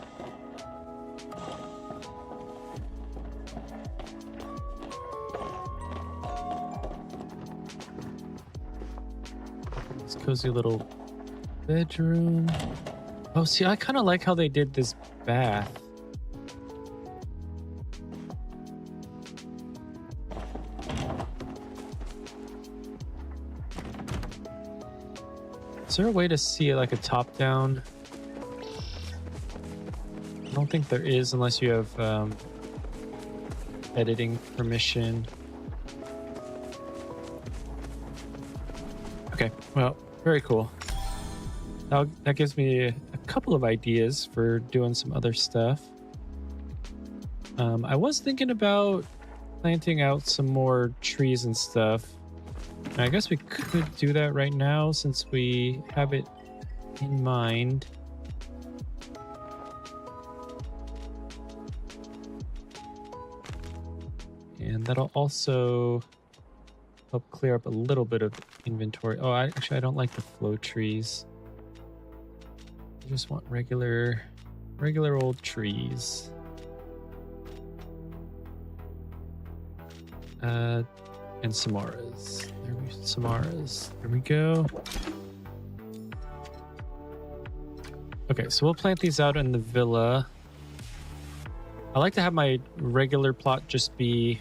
This cozy little bedroom. Oh, see, I kind of like how they did this bath. Is there a way to see it like a top down? I don't think there is unless you have editing permission. Okay, well, very cool. That gives me a couple of ideas for doing some other stuff. I was thinking about planting out some more trees and stuff. And I guess we could do that right now since we have it in mind. And that'll also help clear up a little bit of inventory. Oh, I don't like the flow trees. I just want regular old trees. And Samaras. Samaras. There we go. Okay, so we'll plant these out in the villa. I like to have my regular plot just be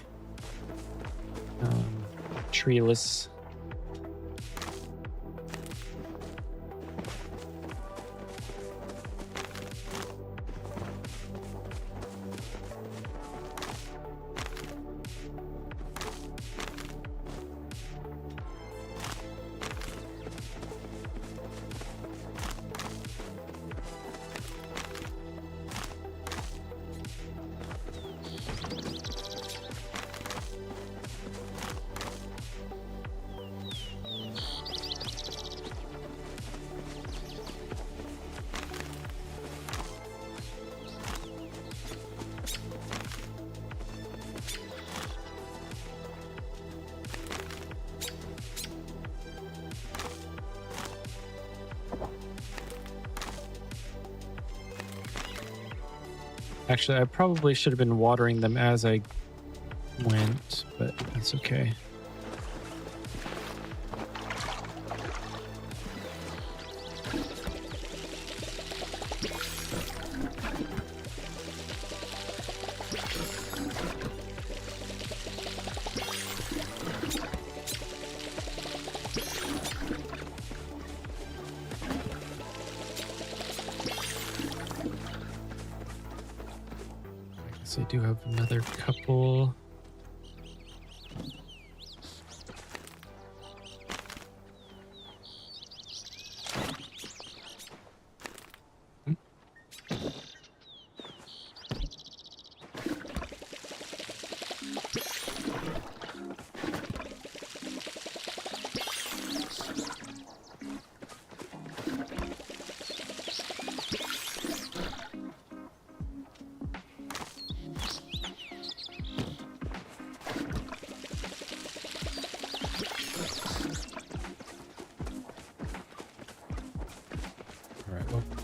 treeless. Actually, I probably should have been watering them as I went, but that's okay. I do have another couple.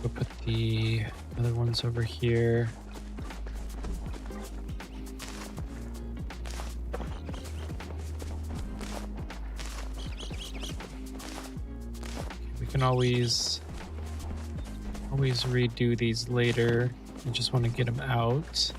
We'll put the other ones over here. We can always redo these later. I just want to get them out.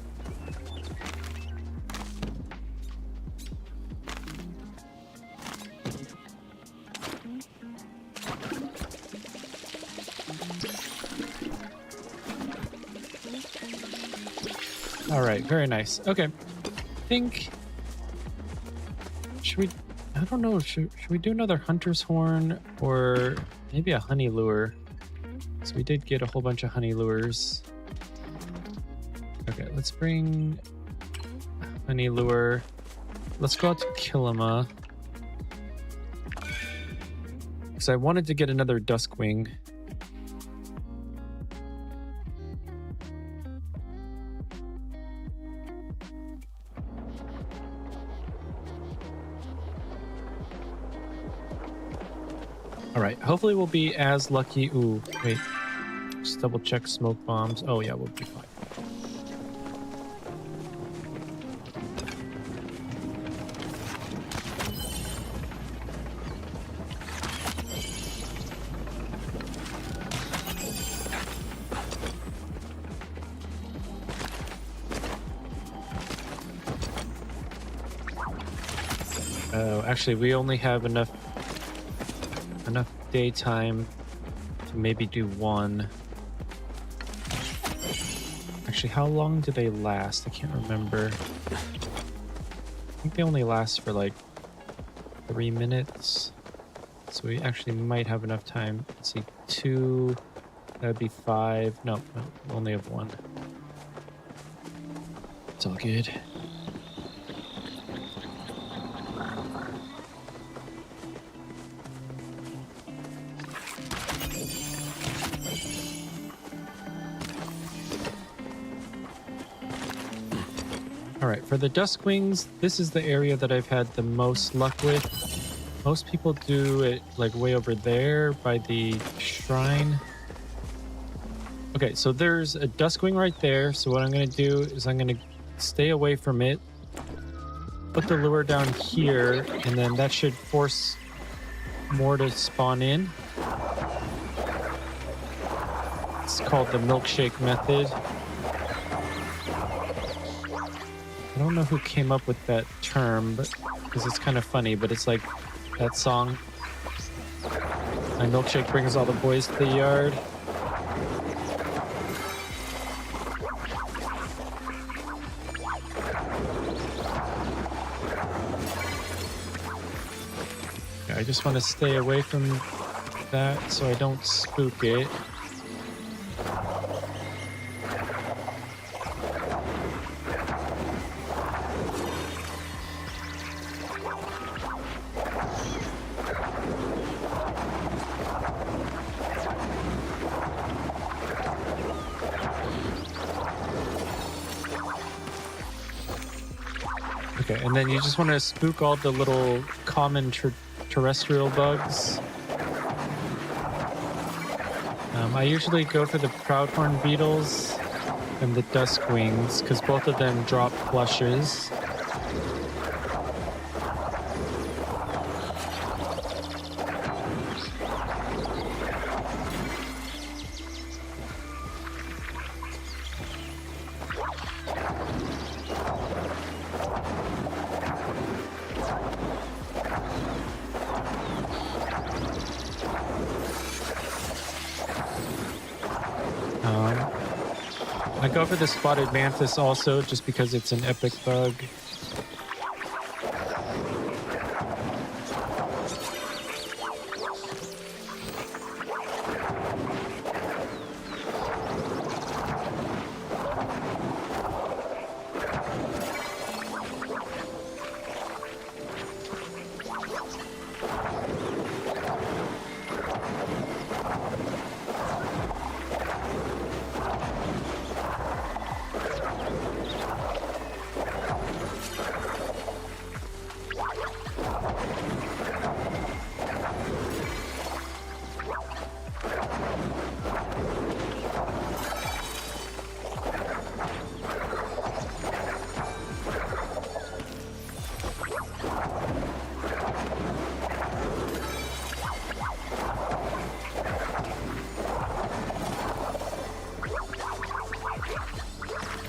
All right, very nice. Okay, I think should we? I don't know. Should we do another hunter's horn or maybe a honey lure? So we did get a whole bunch of honey lures. Okay, let's bring honey lure. Let's go out to Kilima because I wanted to get another duskwing. All right, hopefully we'll be as lucky. Ooh, wait. Just double check smoke bombs. Oh yeah, we'll be fine. Oh, actually, we only have enough daytime to maybe do one. Actually, how long do they last? I can't remember. I think they only last for like 3 minutes. So we actually might have enough time. Let's see, 2, that'd be 5. No, we only have 1. It's all good. All right, for the duskwings, this is the area that I've had the most luck with. Most people do it like way over there by the shrine. Okay, so there's a duskwing right there. So what I'm going to do is I'm going to stay away from it, put the lure down here, and then that should force more to spawn in. It's called the milkshake method. I don't know who came up with that term, but because it's kind of funny, but it's like that song. My milkshake brings all the boys to the yard. Yeah, I just want to stay away from that so I don't spook it. Okay, and then you just want to spook all the little common terrestrial bugs. I usually go for the proudhorn beetles and the Duskwings, because both of them drop plushes. I go for the spotted mantis also, just because it's an epic bug.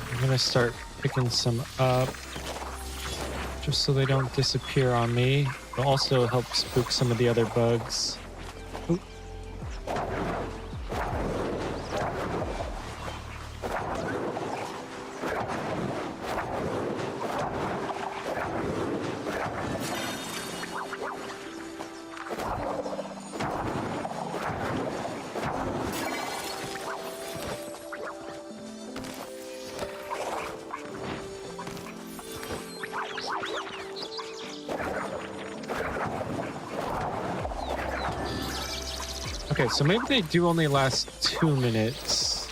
I'm gonna start picking some up just so they don't disappear on me. It'll also help spook some of the other bugs. Oop. Okay, so maybe they do only last 2 minutes,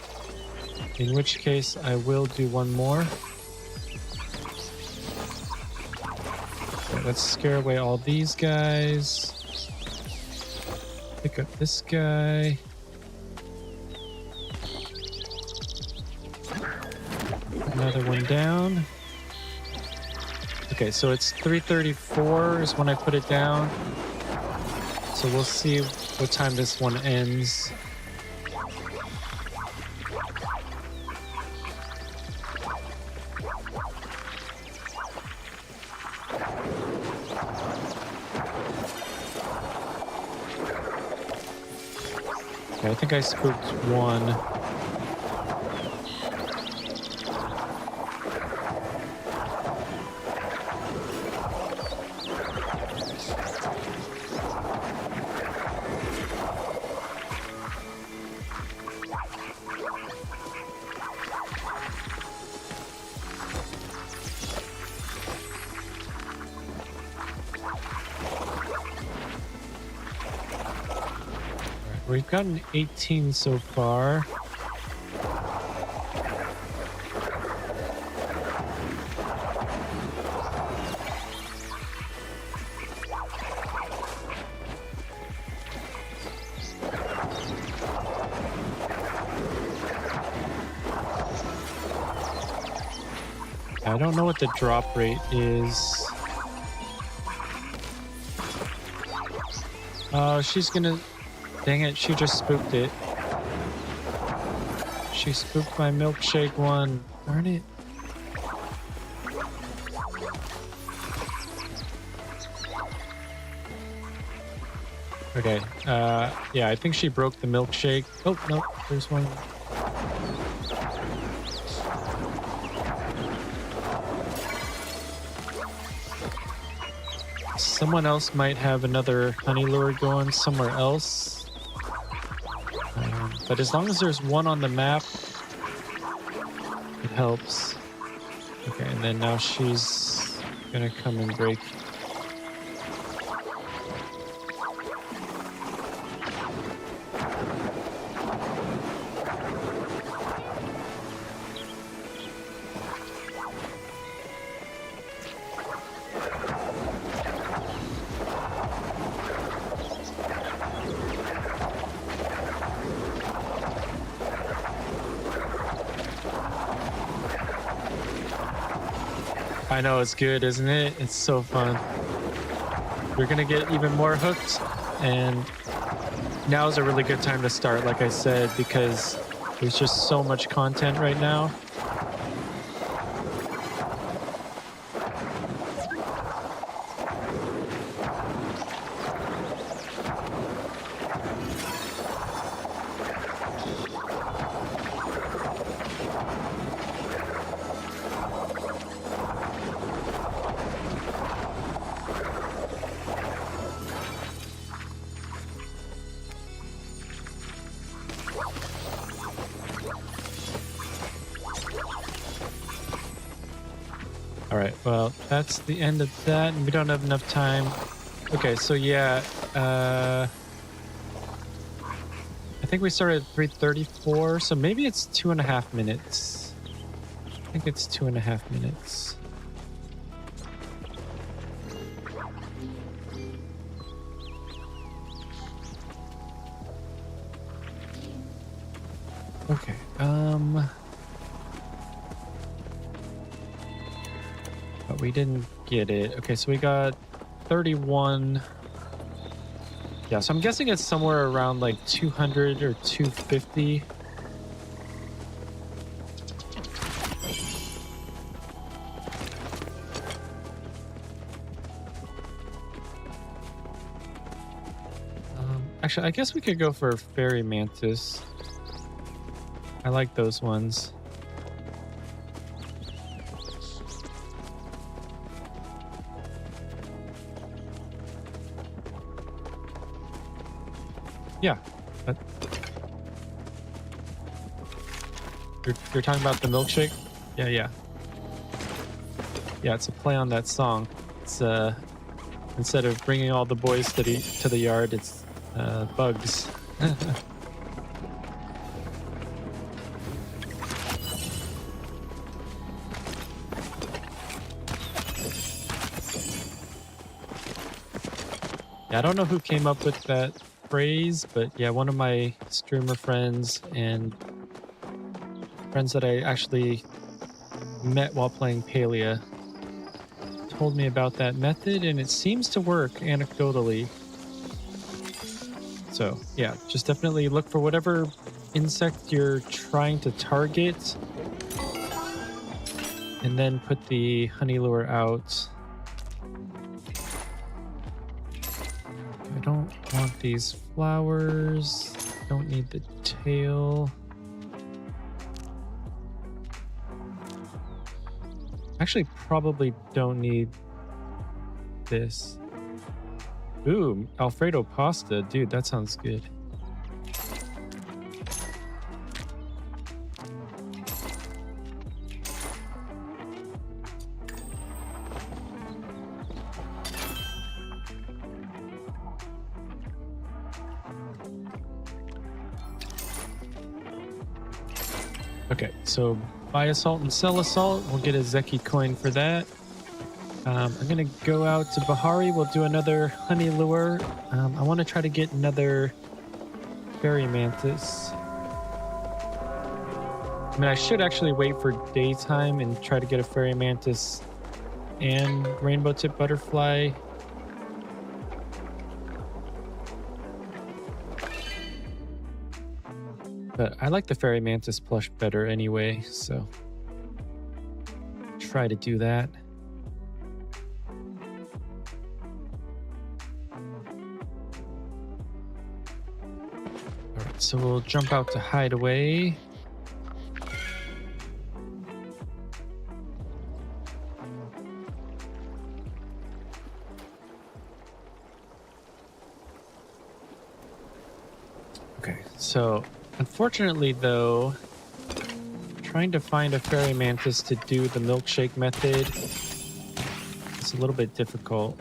in which case I will do one more. Okay, let's scare away all these guys. Pick up this guy. Another one down. Okay, so it's 3:34 is when I put it down. So we'll see what time this one ends. Okay, I think I spooked one. We've gotten 18 so far. I don't know what the drop rate is. Oh, she's gonna... Dang it, she just spooked it. She spooked my milkshake one. Darn it. Okay, yeah, I think she broke the milkshake. Oh, no, there's one. Someone else might have another honey lure going somewhere else. But as long as there's one on the map, it helps. Okay, and then now she's gonna come and break. I know, it's good, isn't it? It's so fun. We're gonna get even more hooked, and now is a really good time to start, like I said, because there's just so much content right now. All right, well, that's the end of that, and we don't have enough time. Okay, so yeah, I think we started at 3:34, so maybe it's 2.5 minutes. I think it's 2.5 minutes. Okay, but we didn't get it. Okay, so we got 31. Yeah, so I'm guessing it's somewhere around like 200 or 250. Actually, I guess we could go for fairy mantis. I like those ones. Yeah. But you're talking about the milkshake? Yeah, yeah. Yeah, it's a play on that song. It's instead of bringing all the boys to the yard, it's bugs. Yeah, I don't know who came up with that phrase, but yeah, one of my streamer friends and friends that I actually met while playing Palia told me about that method, and it seems to work anecdotally. So yeah, just definitely look for whatever insect you're trying to target, and then put the honey lure out. I don't want these flowers. Don't need the tail. Actually, probably don't need this. Ooh, Alfredo pasta. Dude, that sounds good. Okay, so buy a salt and sell a salt. We'll get a Zeki coin for that. I'm going to go out to Bahari. We'll do another honey lure. I want to try to get another fairy mantis. I mean, I should actually wait for daytime and try to get a fairy mantis and rainbow tip butterfly. But I like the fairy mantis plush better anyway, so try to do that. All right, so we'll jump out to Hideaway. Okay, so unfortunately, though, trying to find a fairy mantis to do the milkshake method is a little bit difficult.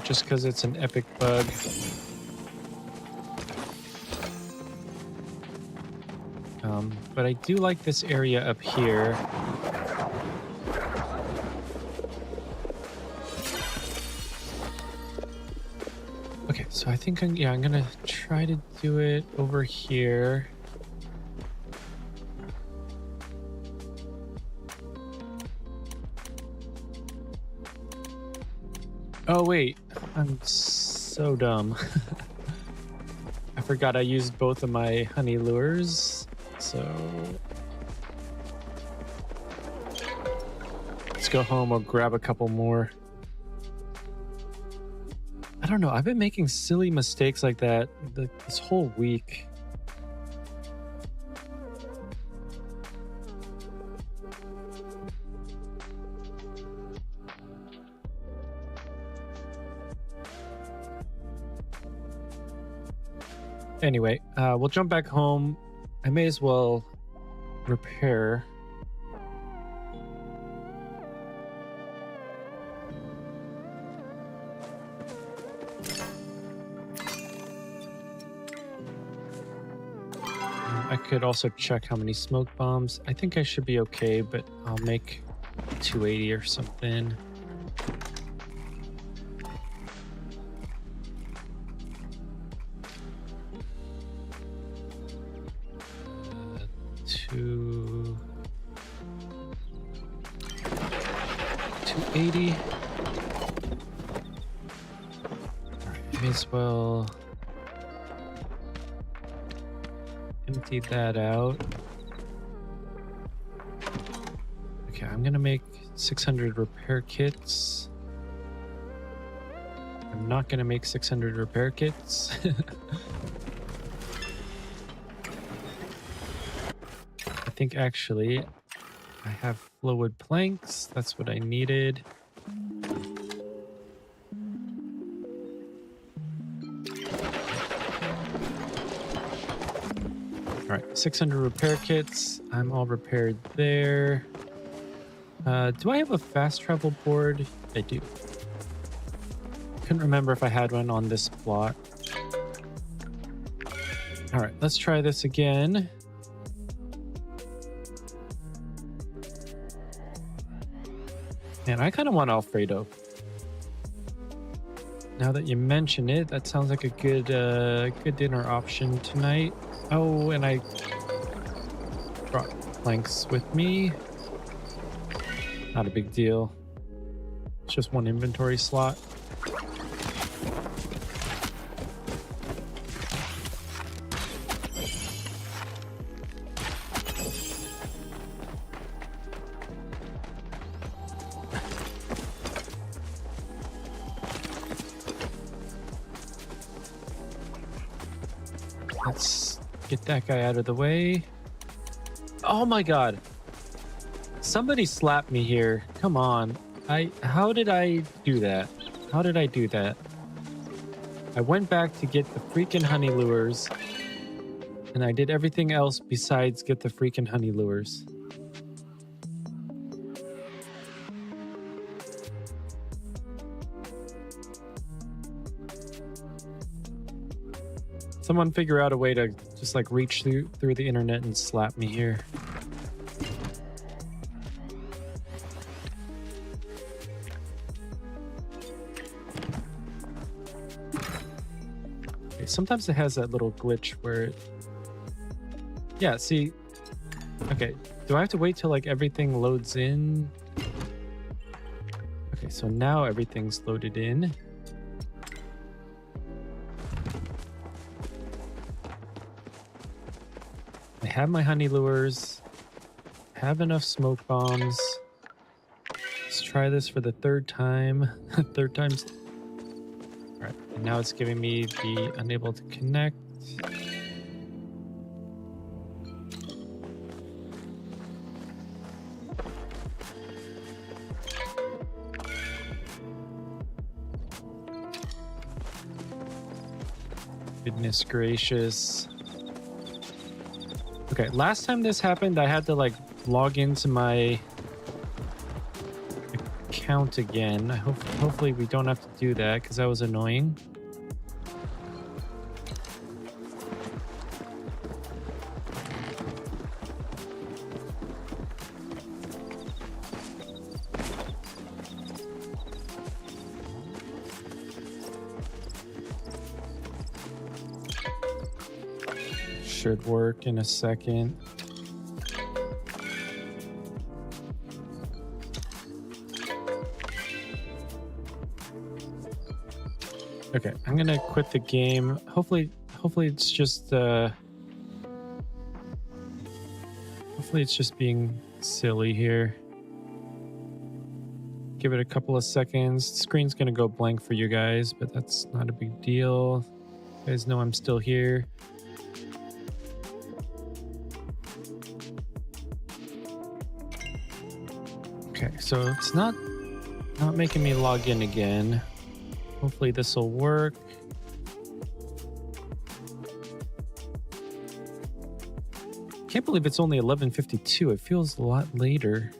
Just because it's an epic bug. But I do like this area up here. Okay, so I think I'm gonna try to do it over here. Oh, wait. I'm so dumb. I forgot I used both of my honey lures. So let's go home or grab a couple more. I don't know. I've been making silly mistakes like that this whole week. Anyway, we'll jump back home. I may as well repair. I could also check how many smoke bombs. I think I should be okay, but I'll make 280 or something. Two 280. All right, may as well empty that out. Okay, I'm gonna make 600 repair kits. I'm not gonna make 600 repair kits. I think actually I have flowwood planks. That's what I needed. All right, 600 repair kits. I'm all repaired there. Do I have a fast travel board? I do. Couldn't remember if I had one on this plot. All right, let's try this again. Man, I kind of want Alfredo. Now that you mention it, that sounds like a good dinner option tonight. Oh, and I brought planks with me. Not a big deal. It's just one inventory slot. Let's get that guy out of the way. Oh my god. Somebody slapped me here. Come on. How did I do that? How did I do that? I went back to get the freaking honey lures, and I did everything else besides get the freaking honey lures. Someone figure out a way to just like reach through the internet and slap me here. Okay, sometimes it has that little glitch where it... Yeah, see... Okay, do I have to wait till like everything loads in? Okay, so now everything's loaded in. I have my honey lures, have enough smoke bombs. Let's try this for the third time. Third time's... All right, and now it's giving me the unable to connect. Goodness gracious. Okay, last time this happened, I had to like log into my account again. Hopefully we don't have to do that because that was annoying. Should work in a second. Okay, I'm gonna quit the game. Hopefully it's just hopefully it's just being silly here. Give it a couple of seconds. The screen's gonna go blank for you guys, but that's not a big deal. You guys know I'm still here. Okay, so it's not making me log in again. Hopefully this will work. Can't believe it's only 11:52. It feels a lot later.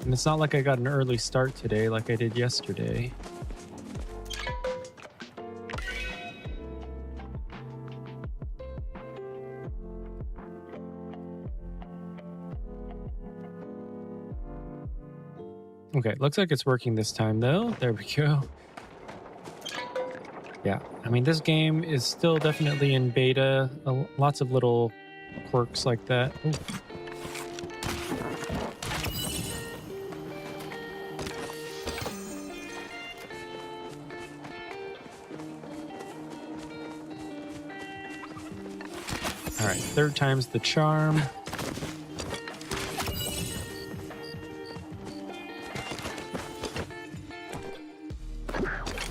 And it's not like I got an early start today like I did yesterday. Okay, looks like it's working this time though. There we go. Yeah, I mean, this game is still definitely in beta. Lots of little quirks like that. Ooh. All right, third time's the charm.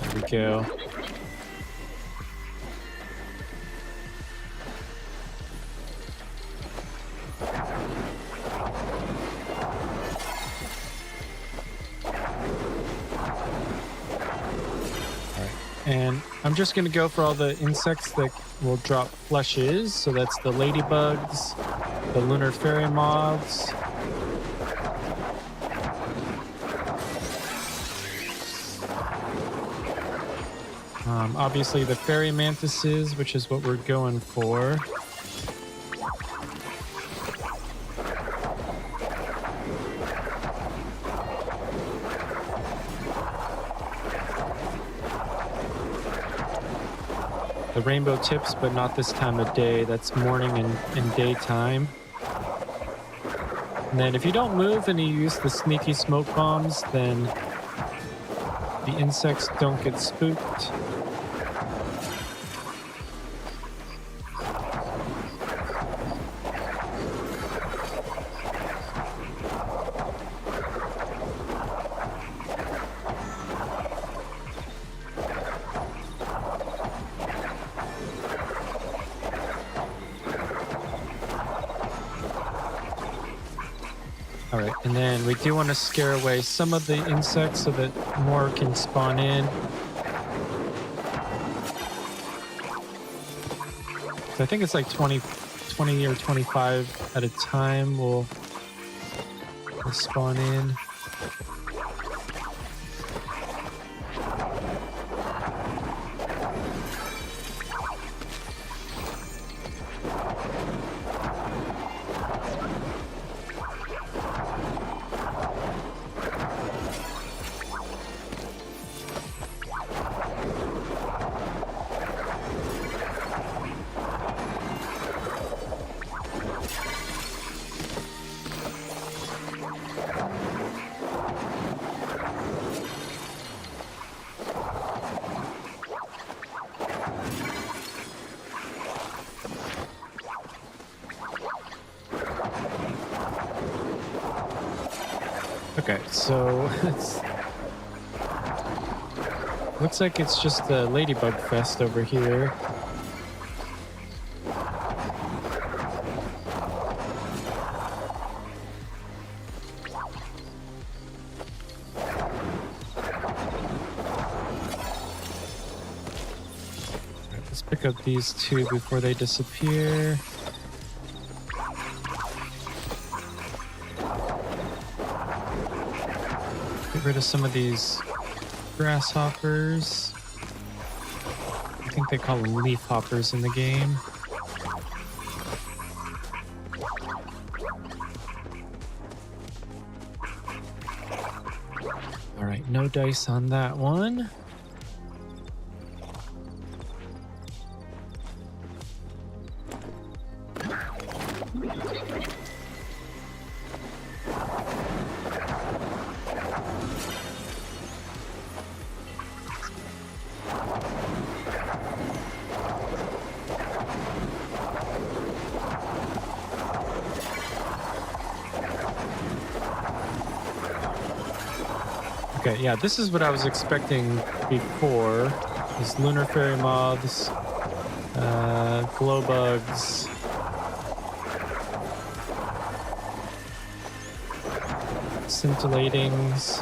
There we go. And I'm just going to go for all the insects that will drop flushes. So that's the ladybugs, the lunar fairy moths. Obviously the fairy mantises, which is what we're going for. The rainbow tips, but not this time of day. That's morning and daytime. And then if you don't move and you use the sneaky smoke bombs, then the insects don't get spooked. All right, and then we do want to scare away some of the insects so that more can spawn in. So I think it's like 20 or 25 at a time will spawn in. Okay, so looks like it's just a ladybug fest over here. Let's pick up these two before they disappear. Get rid of some of these grasshoppers. I think they call them leaf hoppers in the game. All right, no dice on that one. Okay, yeah, this is what I was expecting before. These lunar fairy moths, glow bugs. Scintillatings.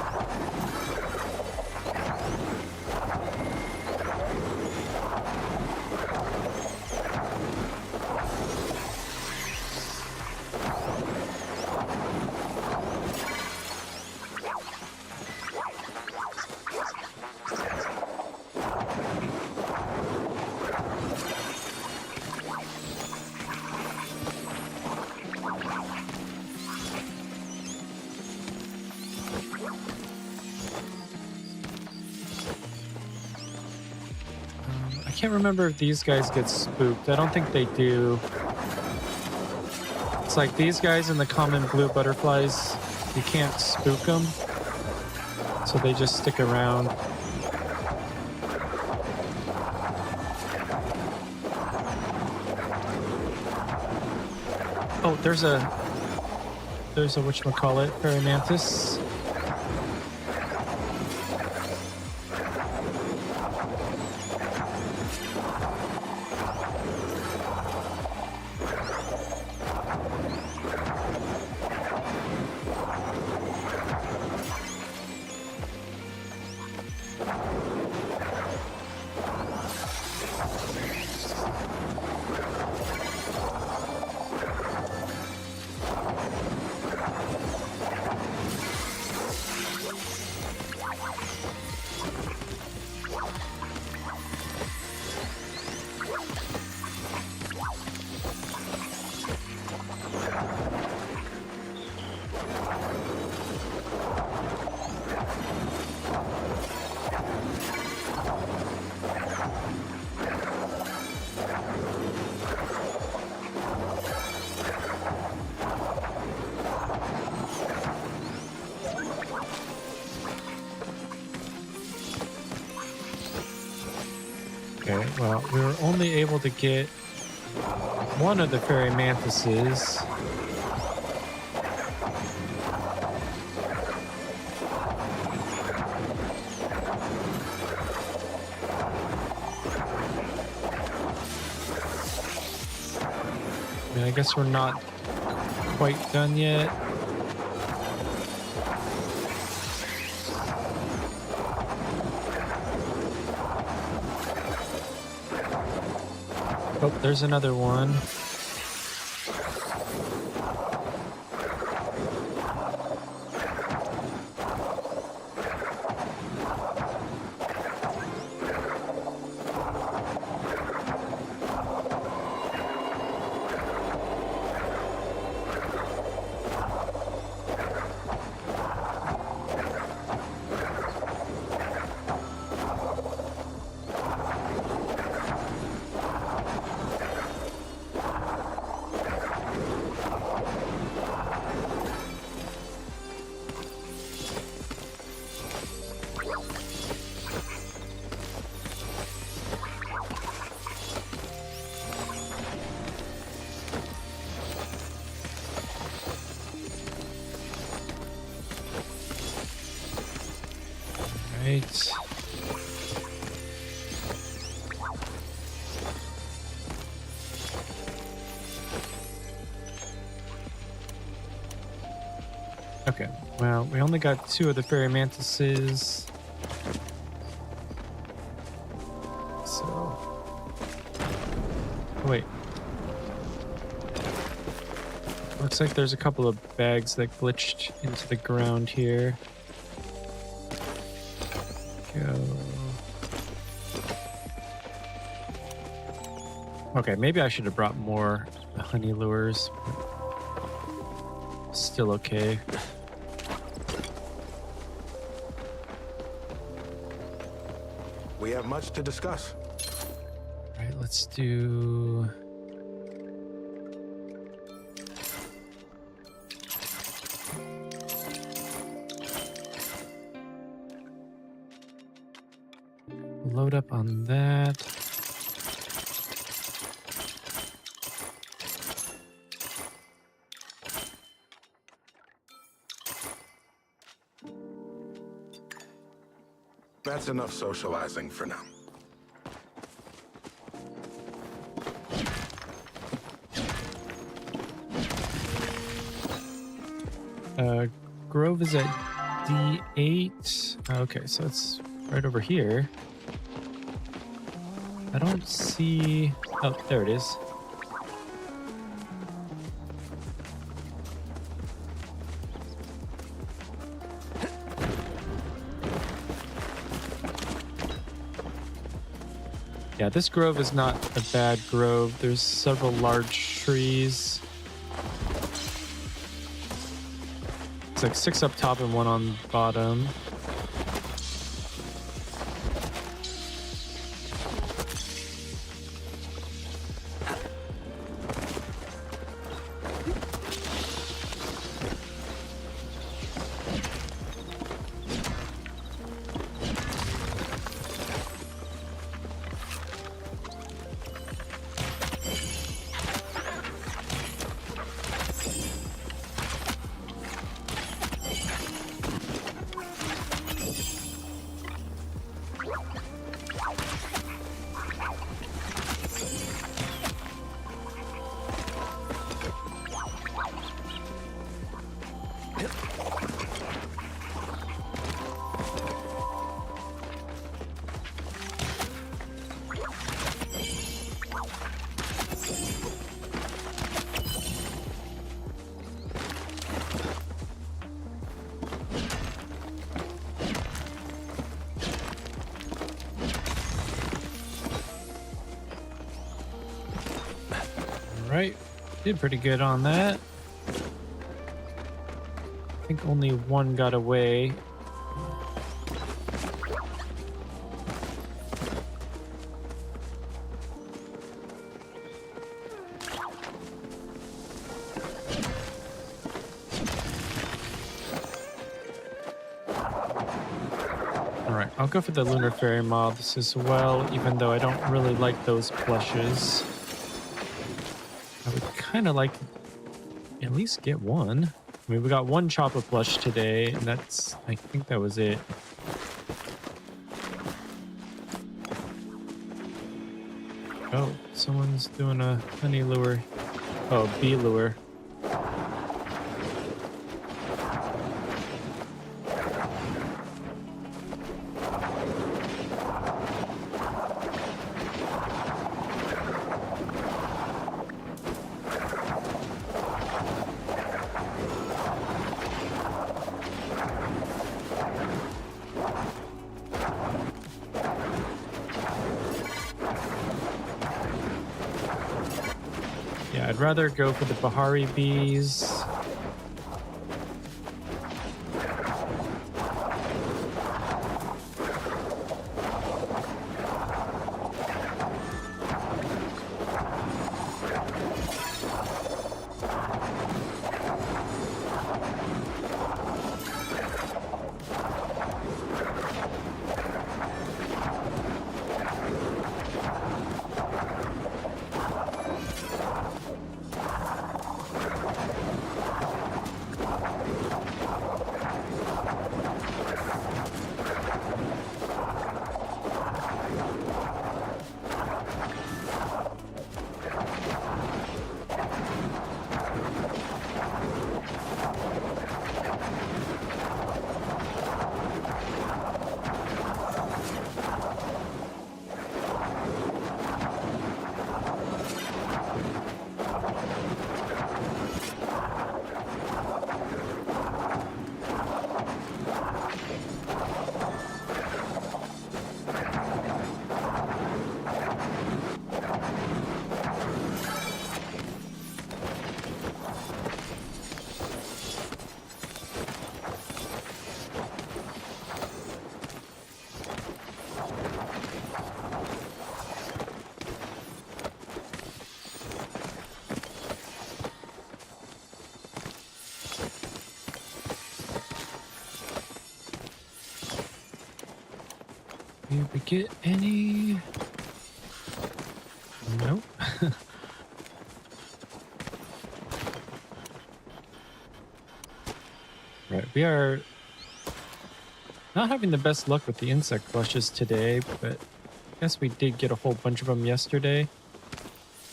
I can't remember if these guys get spooked. I don't think they do. It's like these guys and the common blue butterflies, you can't spook them. So they just stick around. Oh, there's a whatchamacallit, fairy mantis. Okay, well, we were only able to get one of the fairy mantises. I mean, I guess we're not quite done yet. Oh, there's another one. Right. Okay, well, we only got 2 of the fairy mantises. So... Oh, wait. Looks like there's a couple of bags that glitched into the ground here. Go. Okay, maybe I should have brought more honey lures. But still okay. We have much to discuss. All right, let's do... Load up on that. That's enough socializing for now. Grove is at D8. Okay, so it's right over here. I don't see... Oh, there it is. Yeah, this grove is not a bad grove. There's several large trees. It's like 6 up top and 1 on bottom. Right, did pretty good on that. I think only 1 got away. Alright, I'll go for the Lunar Fairy Moths as well, even though I don't really like those plushes. I would kind of like to at least get 1. I mean, we got 1 Chopper plush today, and that's, I think that was it. Oh, someone's doing a honey lure. Oh, bee lure. Yeah, I'd rather go for the Bahari bees. Did we get any? Nope. Right, we are Not having the best luck with the insect flushes today, but I guess we did get a whole bunch of them yesterday.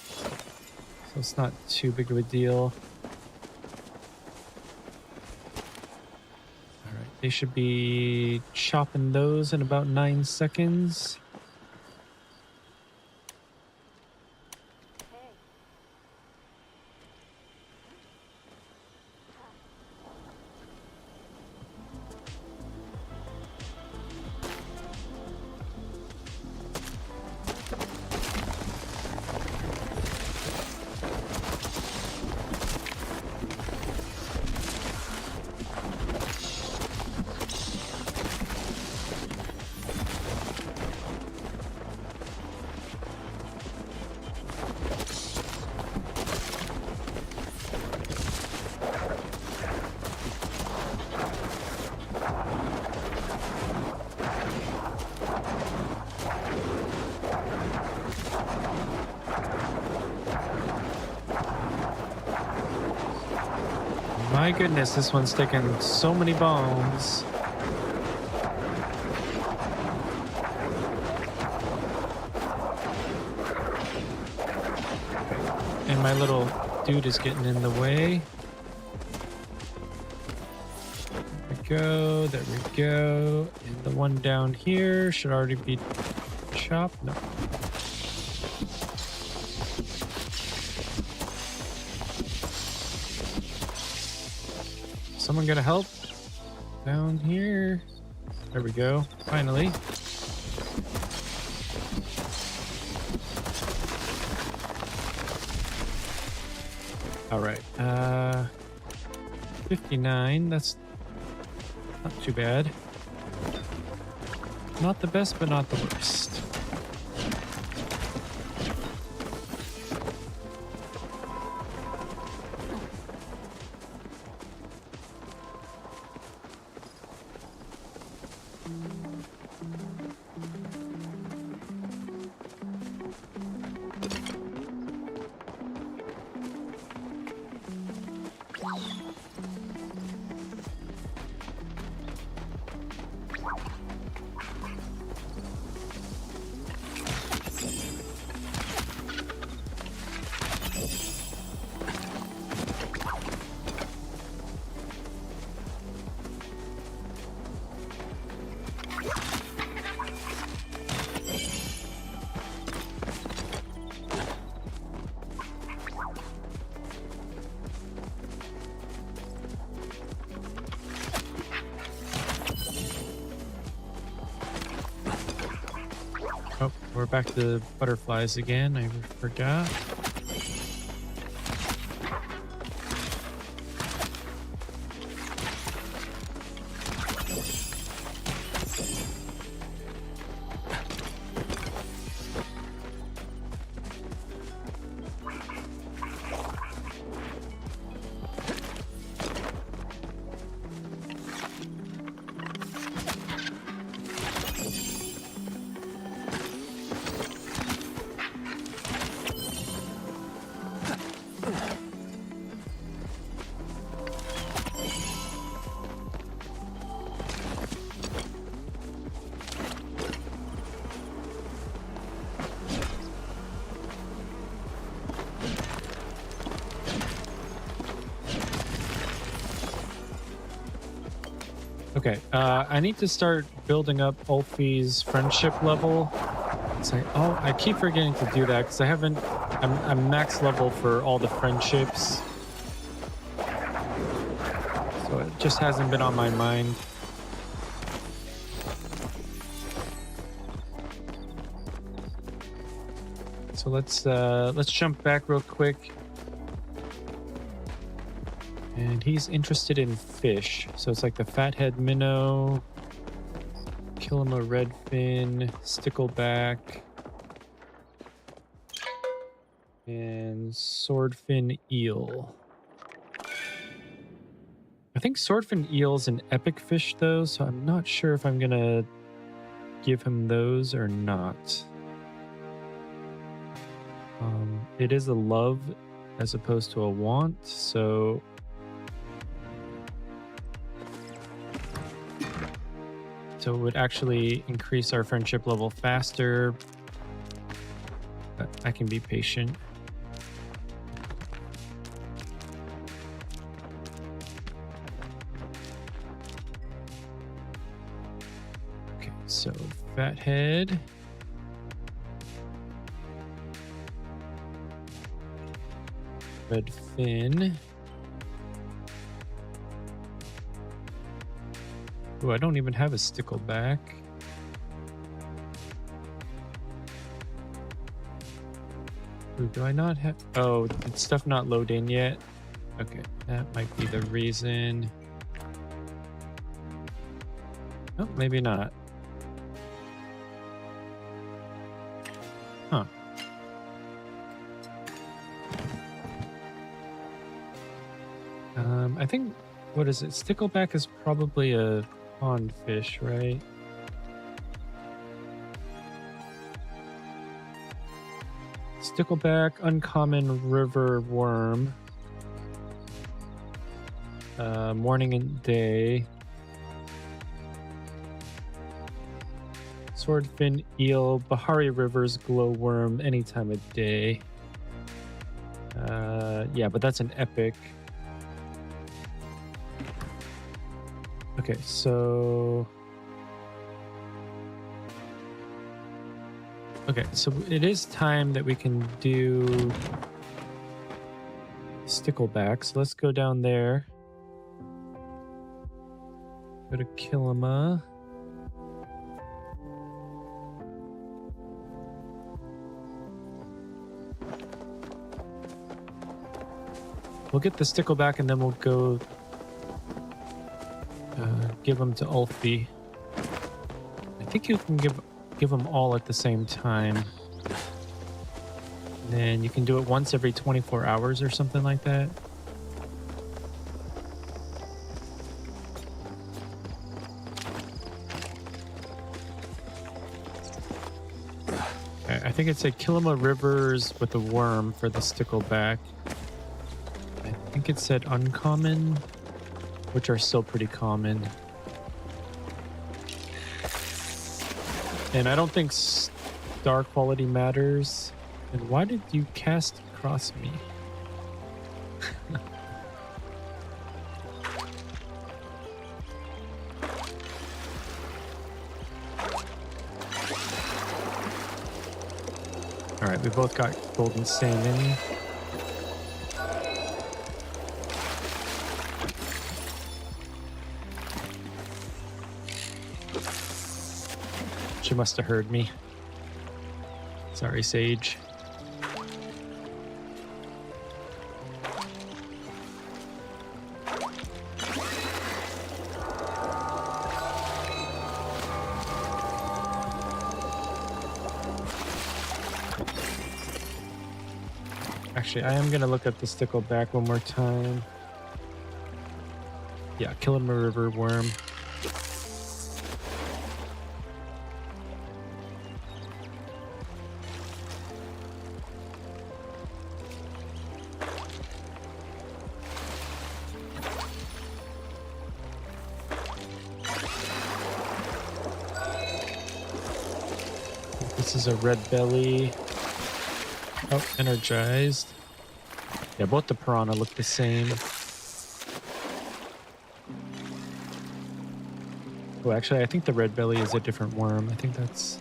So it's not too big of a deal. All right, they should be chopping those in about 9 seconds. My goodness, this one's taking so many bombs. And my little dude is getting in the way. There we go, there we go. And the one down here should already be chopped. No. Someone gonna help down here? There we go. Finally. All right. 59. That's not too bad. Not the best, but not the worst. Oh, we're back to the butterflies again. I forgot. Okay, I need to start building up Ulfie's friendship level. I keep forgetting to do that because I'm max level for all the friendships. So it just hasn't been on my mind. So let's jump back real quick. And he's interested in fish. So it's like the fathead minnow, Kilima redfin, stickleback, and swordfin eel. I think swordfin eel's an epic fish though, so I'm not sure if I'm gonna give him those or not. It is a love as opposed to a want, so So it would actually increase our friendship level faster. But I can be patient. Okay, so Fathead. Red Fin. Oh, I don't even have a stickleback. Ooh, do I not have... Oh, did stuff not load in yet? Okay, that might be the reason. Oh, maybe not. Huh. I think, what is it? Stickleback is probably a pond fish, right? Stickleback, uncommon river worm. Morning and day. Swordfin eel, Bahari Rivers glowworm, any time of day. Yeah, but that's an epic. Okay, so... Okay, so it is time that we can do stickleback. So let's go down there. Go to Kilima. We'll get the stickleback and then we'll go give them to Ulfie. I think you can give them all at the same time. And then you can do it once every 24 hours or something like that. Okay, I think it said Kilima Rivers with a worm for the stickleback. I think it said uncommon, which are still pretty common. And I don't think star quality matters. And why did you cast across me? All right, we both got golden salmon. She must have heard me. Sorry, Sage. Actually, I am going to look at the stickleback one more time. Yeah, Kilima River worm. This is a red belly. Oh, energized. Yeah, both the piranha look the same. Oh, actually, I think the red belly is a different worm. I think that's...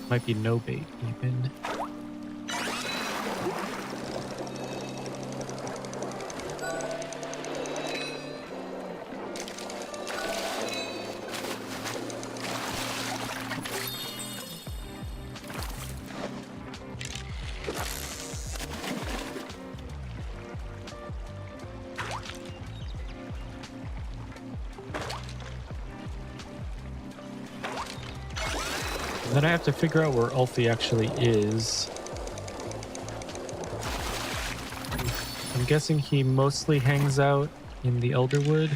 Might be no bait, even. Then I have to figure out where Ulfie actually is. I'm guessing he mostly hangs out in the Elderwood.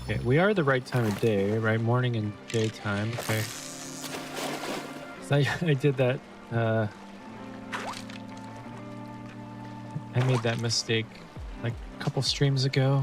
Okay, we are the right time of day, right? Morning and daytime. Okay. So I did that. I made that mistake like a couple streams ago.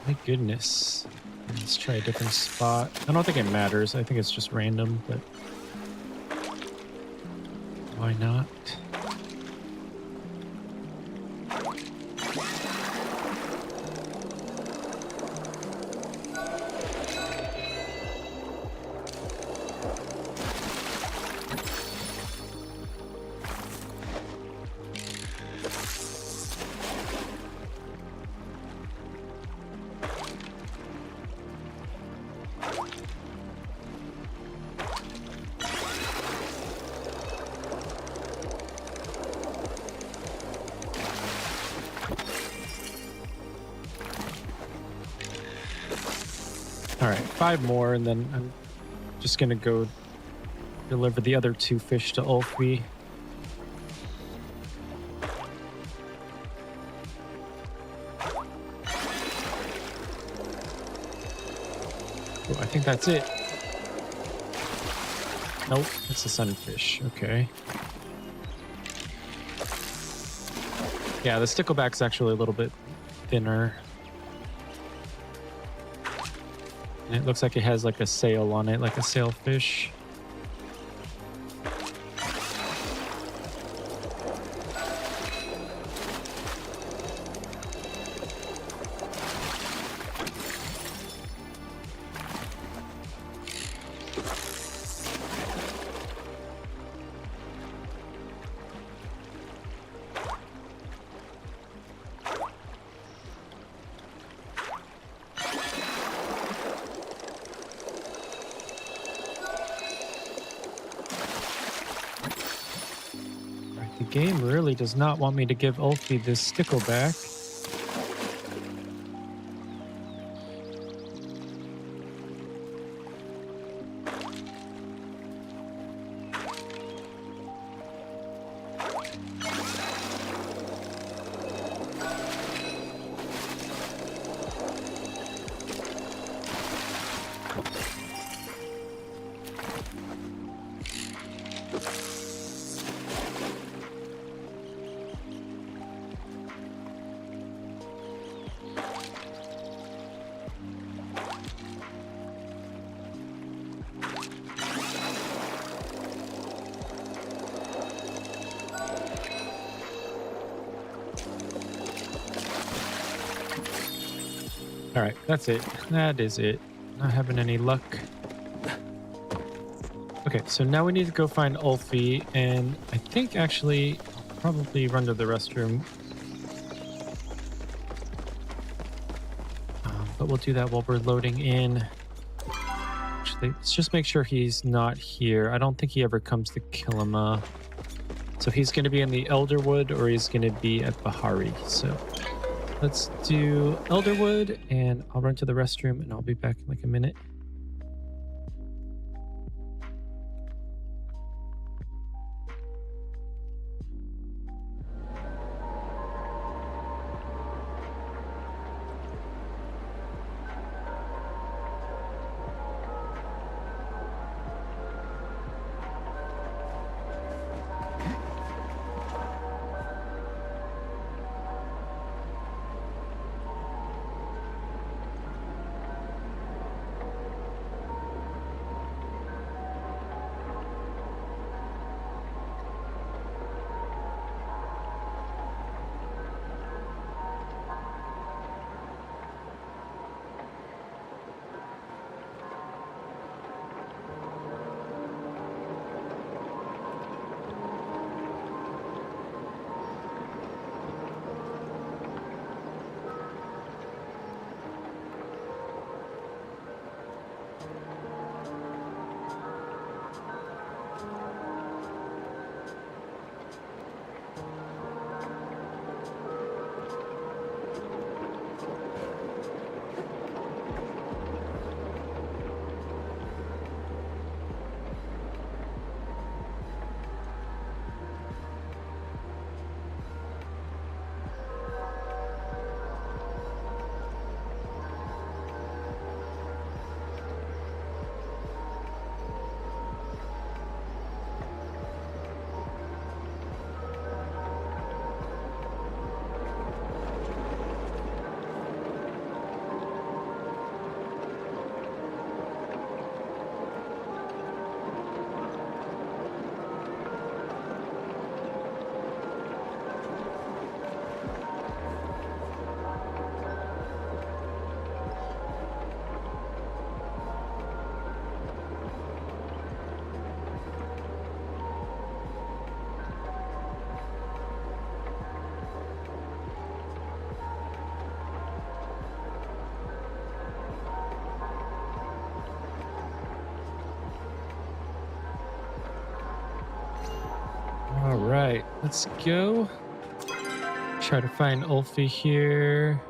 My goodness. Let's try a different spot. I don't think it matters. I think it's just random, but why not? All right, 5 more, and then I'm just gonna go deliver the other 2 fish to Ulfie. Oh, I think that's it. Nope, it's the sunfish. Okay. Yeah, the stickleback's actually a little bit thinner. And it looks like it has like a sail on it, like a sailfish. The game really does not want me to give Ulfie this stickleback. All right, that's it. That is it. Not having any luck. Okay, so now we need to go find Ulfie, and I think actually I'll probably run to the restroom. But we'll do that while we're loading in. Actually, let's just make sure he's not here. I don't think he ever comes to Kilima. So he's going to be in the Elderwood or he's going to be at Bahari. So let's do Elderwood, and I'll run to the restroom and I'll be back in like a minute. let's go. Try to find Ulfie here.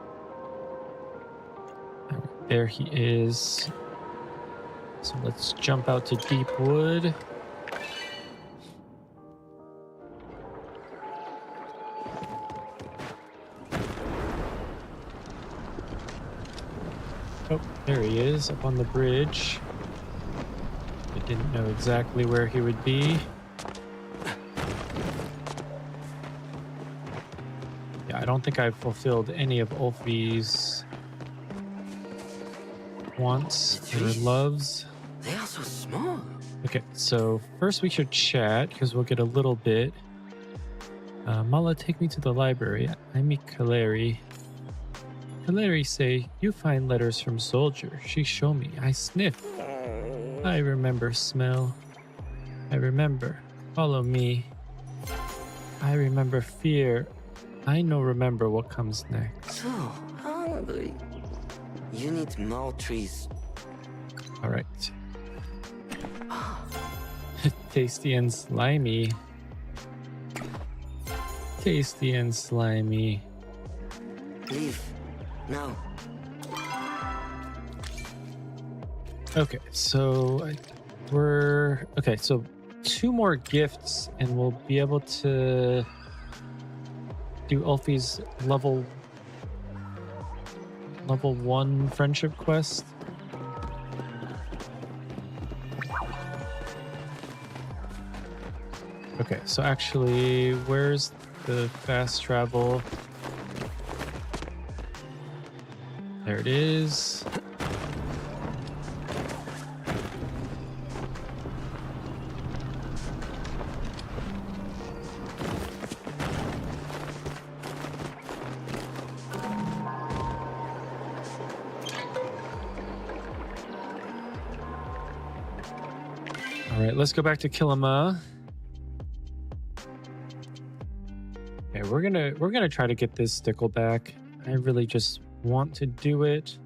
There he is. So let's jump out to deep wood. Oh, there he is, up on the bridge. I didn't know exactly where he would be. Yeah, I don't think I've fulfilled any of Ulfie's wants or loves. They are so small. Okay, so first we should chat because we'll get a little bit. Mala, take me to the library. I meet Kaleri. Kaleri say, you find letters from soldier. She show me. I sniff. I remember smell. I remember. Follow me. I remember fear. I know remember what comes next. So hungry. You need more trees. All right. Tasty and slimy. Tasty and slimy. Leave. Now. Okay, so we're okay. So 2 more gifts, and we'll be able to do Ulfie's level 1 friendship quest. Okay, so actually, where's the fast travel? There it is. All right, let's go back to Kilima. Okay, we're gonna try to get this stickle back. I really just want to do it.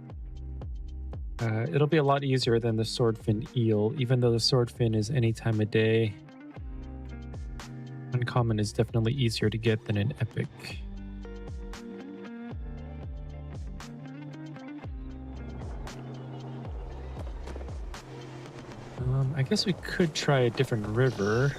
It'll be a lot easier than the swordfin eel, even though the swordfin is any time of day. Uncommon is definitely easier to get than an epic. I guess we could try a different river.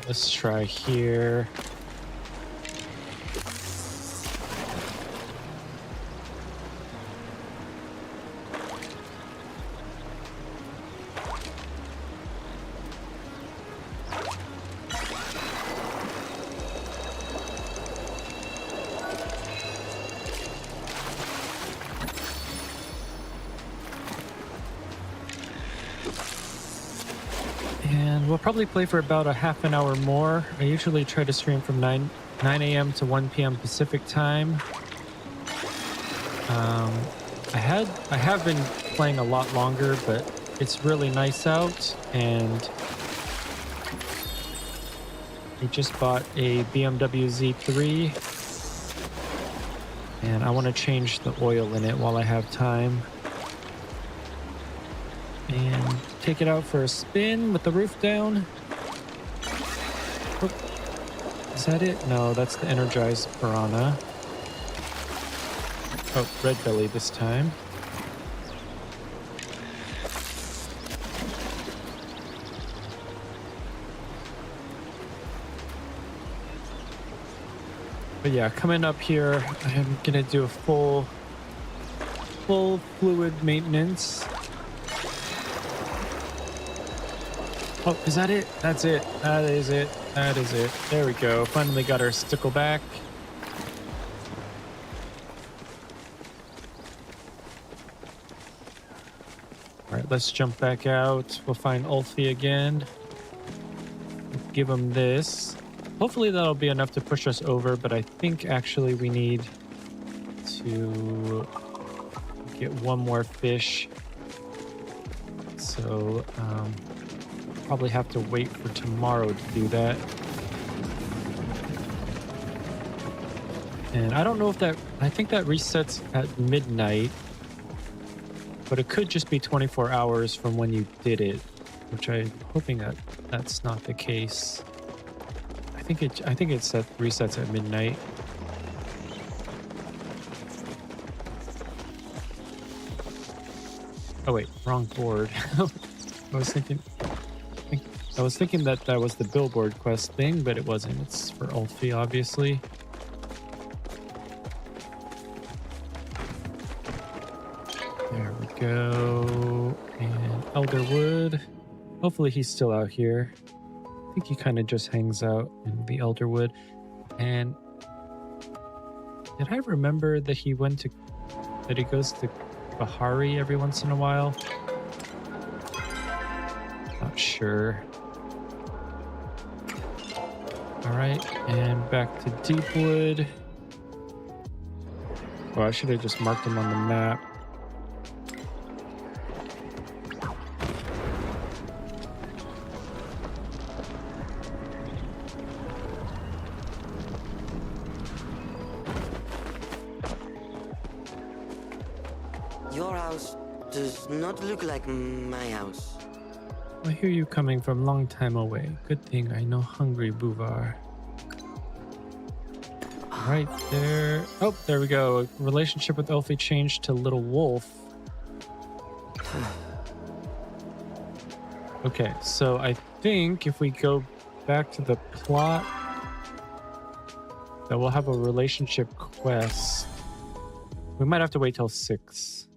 Let's try here. And we'll probably play for about a half an hour more. I usually try to stream from 9 a.m. to 1 p.m. Pacific time. I have been playing a lot longer, but it's really nice out, and I just bought a BMW Z3, and I want to change the oil in it while I have time. And take it out for a spin with the roof down. Oh, is that it? No, that's the energized piranha. Oh, red belly this time. But yeah, coming up here, I'm gonna do a full fluid maintenance. Oh, is that it? That's it. That is it. That is it. There we go. Finally got our stickle back. All right, let's jump back out. We'll find Ulfie again. Give him this. Hopefully that'll be enough to push us over, but I think actually we need to get one more fish. So probably have to wait for tomorrow to do that. And I don't know if that, I think that resets at midnight, but it could just be 24 hours from when you did it, which I'm hoping that that's not the case. I think it resets at midnight. Oh wait, wrong board. I was thinking that was the billboard quest thing, but it wasn't. It's for Ulfie, obviously. There we go. And Elderwood. Hopefully he's still out here. I think he kind of just hangs out in the Elderwood. And did I remember that he goes to Bahari every once in a while? Not sure. All right, and back to Deepwood. Oh, I should have just marked him on the map. Your house does not look like my house. I hear you coming from long time away. Good thing I know hungry Buvar. Right there. Oh, there we go. Relationship with Elfie changed to Little Wolf. Okay, so I think if we go back to the plot, that we'll have a relationship quest. We might have to wait till 6.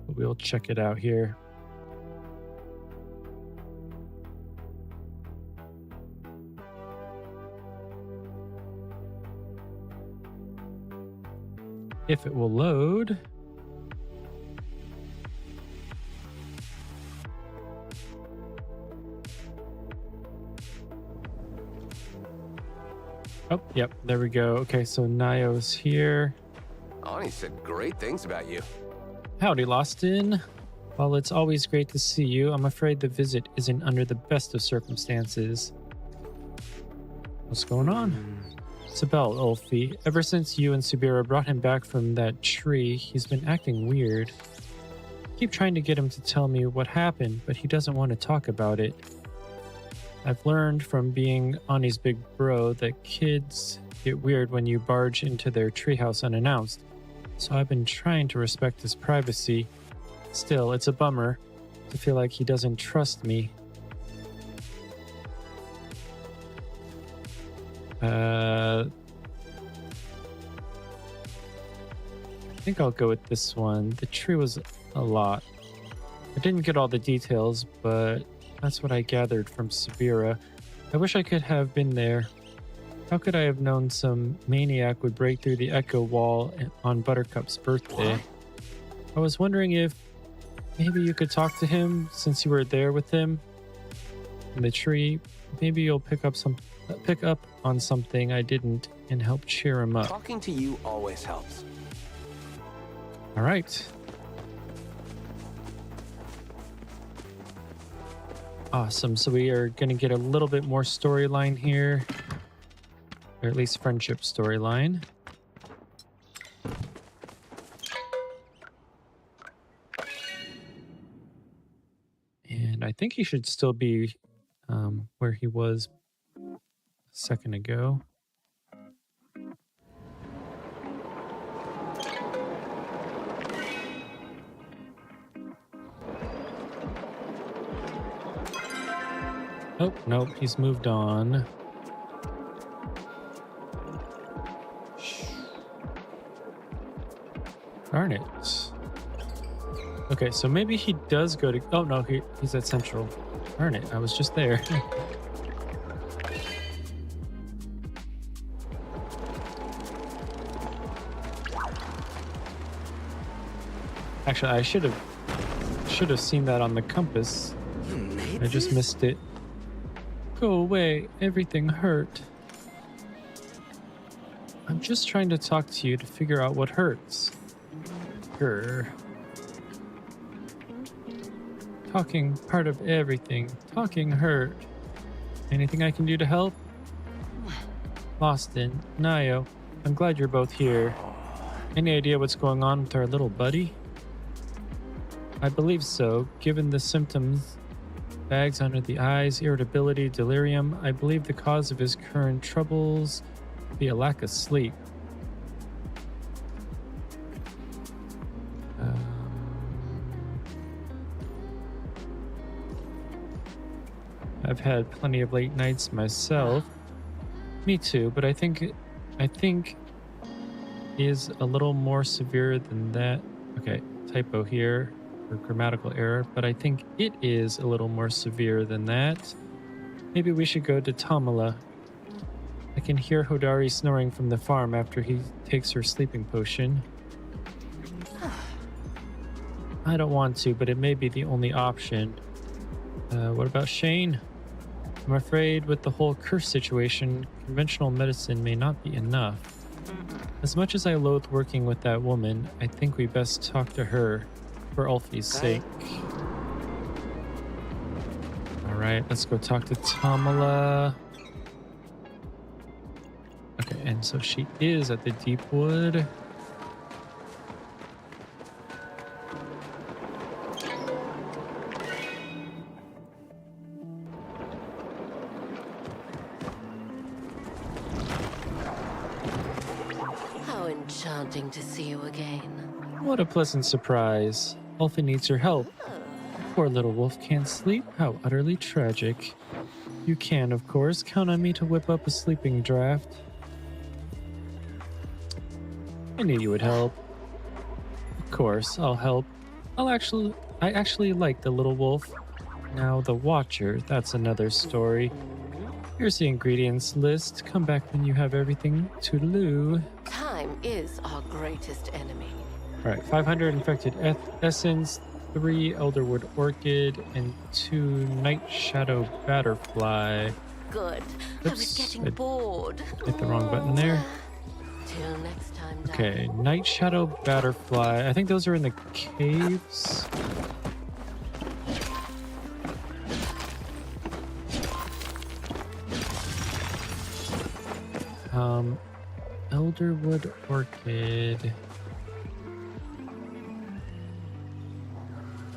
But we'll check it out here. If it will load. Oh, yep, there we go. Okay, so Nio's here. Ani said great things about you. Howdy, Lostin. While it's always great to see you, I'm afraid the visit isn't under the best of circumstances. What's going on? Sabel, Ulfie. Ever since you and Subira brought him back from that tree, he's been acting weird. I keep trying to get him to tell me what happened, but he doesn't want to talk about it. I've learned from being Ani's big bro that kids get weird when you barge into their treehouse unannounced, so I've been trying to respect his privacy. Still, it's a bummer to feel like he doesn't trust me. I think I'll go with this one. The tree was a lot. I didn't get all the details, but that's what I gathered from Subira. I wish I could have been there. How could I have known some maniac would break through the echo wall on Buttercup's birthday? I was wondering if maybe you could talk to him since you were there with him in the tree. Maybe you'll pick up on something I didn't and help cheer him up. Talking to you always helps. All right. Awesome. So we are going to get a little bit more storyline here, or at least friendship storyline. And I think he should still be where he was a second ago. Oh, nope, he's moved on. Darn it. Okay, so maybe he does go to... Oh, no, he's at Central. Darn it, I was just there. Actually, I should have seen that on the compass. You made I just this? missed it. Go away, everything hurt. I'm just trying to talk to you to figure out what hurts. Grr. Talking part of everything. Talking hurt. Anything I can do to help? Lostin, Nayo, I'm glad you're both here. Any idea what's going on with our little buddy? I believe so, given the symptoms. Bags under the eyes, irritability, delirium. I believe the cause of his current troubles be a lack of sleep. I've had plenty of late nights myself. Me too, but I think is a little more severe than that. Okay, typo here, or grammatical error, but I think it is a little more severe than that. Maybe we should go to Tamala. I can hear Hodari snoring from the farm after he takes her sleeping potion. I don't want to, but it may be the only option. What about Shane? I'm afraid with the whole curse situation, conventional medicine may not be enough. As much as I loathe working with that woman, I think we best talk to her for Ulfie's sake. Alright, let's go talk to Tamala. Okay, and so she is at the Deepwood. How enchanting to see you again. What a pleasant surprise. Ulfie needs your help. Poor little wolf can't sleep. How utterly tragic. You can, of course, count on me to whip up a sleeping draft. I knew you would help. Of course, I'll help. I actually like the little wolf. Now the Watcher, that's another story. Here's the ingredients list. Come back when you have everything. Toodaloo. Time is our greatest enemy. Alright, 500 infected essence, 3 Elderwood Orchid, and 2 Night Shadow Batterfly. Good. I was Oops, getting I bored. hit the wrong button there. Till next time. Okay, Night Shadow Batterfly. I think those are in the caves. Elderwood Orchid.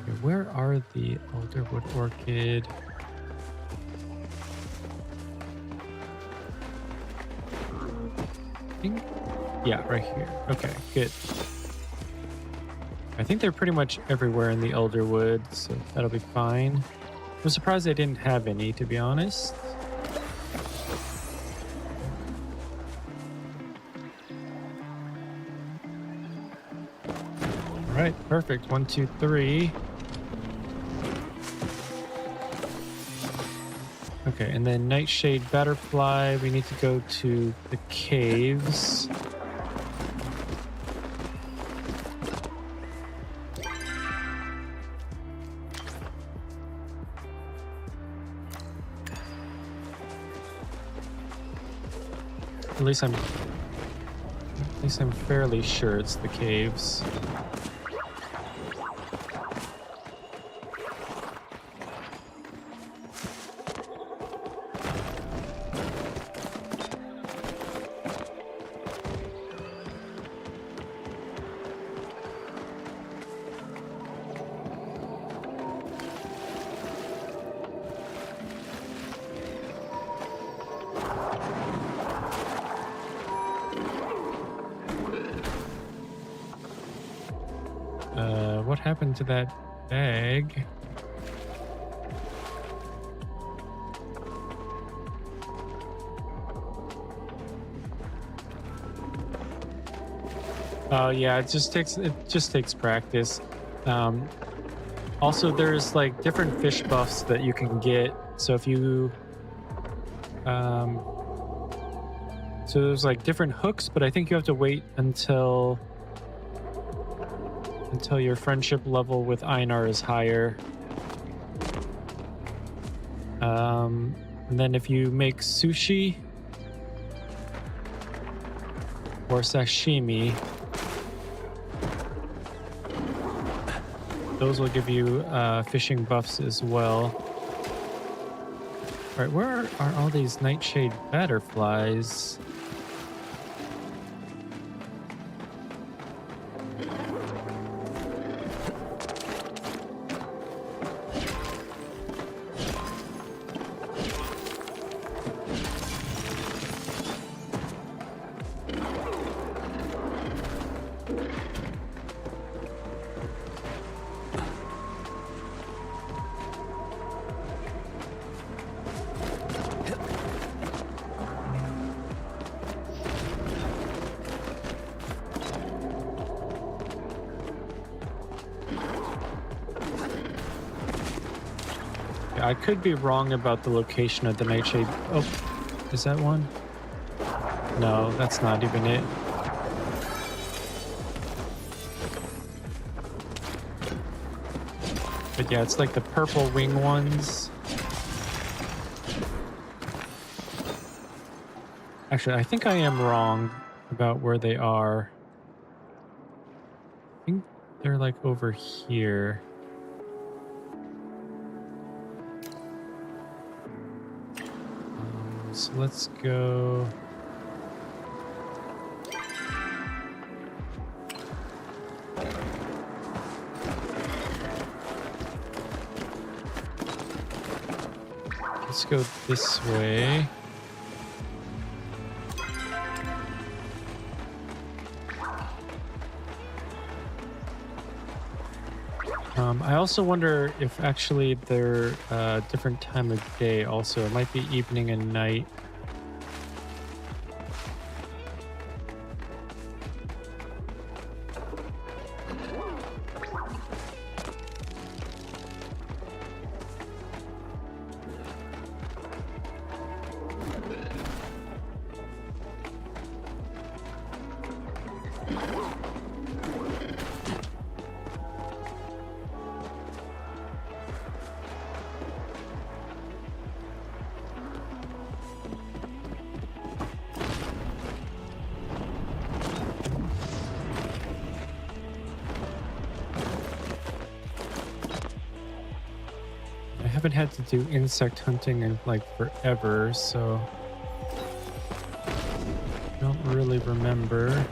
Okay, where are the Elderwood Orchid? Yeah, right here. Okay, good. I think they're pretty much everywhere in the Elderwood, so that'll be fine. I'm surprised they didn't have any, to be honest. All right, perfect. 1, 2, 3. Okay, and then Nightshade Batterfly. We need to go to the caves. At least I'm fairly sure it's the caves. What happened to that bag? Oh yeah, it just takes practice. Also, there's like different fish buffs that you can get. So if you, so there's like different hooks, but I think you have to wait until your friendship level with Einar is higher. And then if you make sushi or sashimi, those will give you fishing buffs as well. All right, where are all these nightshade butterflies? I could be wrong about the location of the nightshade. Oh, is that one? No, that's not even it. But yeah, it's like the purple wing ones. Actually, I think I am wrong about where they are. I think they're like over here. So let's go. Let's go this way. I also wonder if actually they're different time of day also. It might be evening and night. I haven't had to do insect hunting in like forever, so I don't really remember.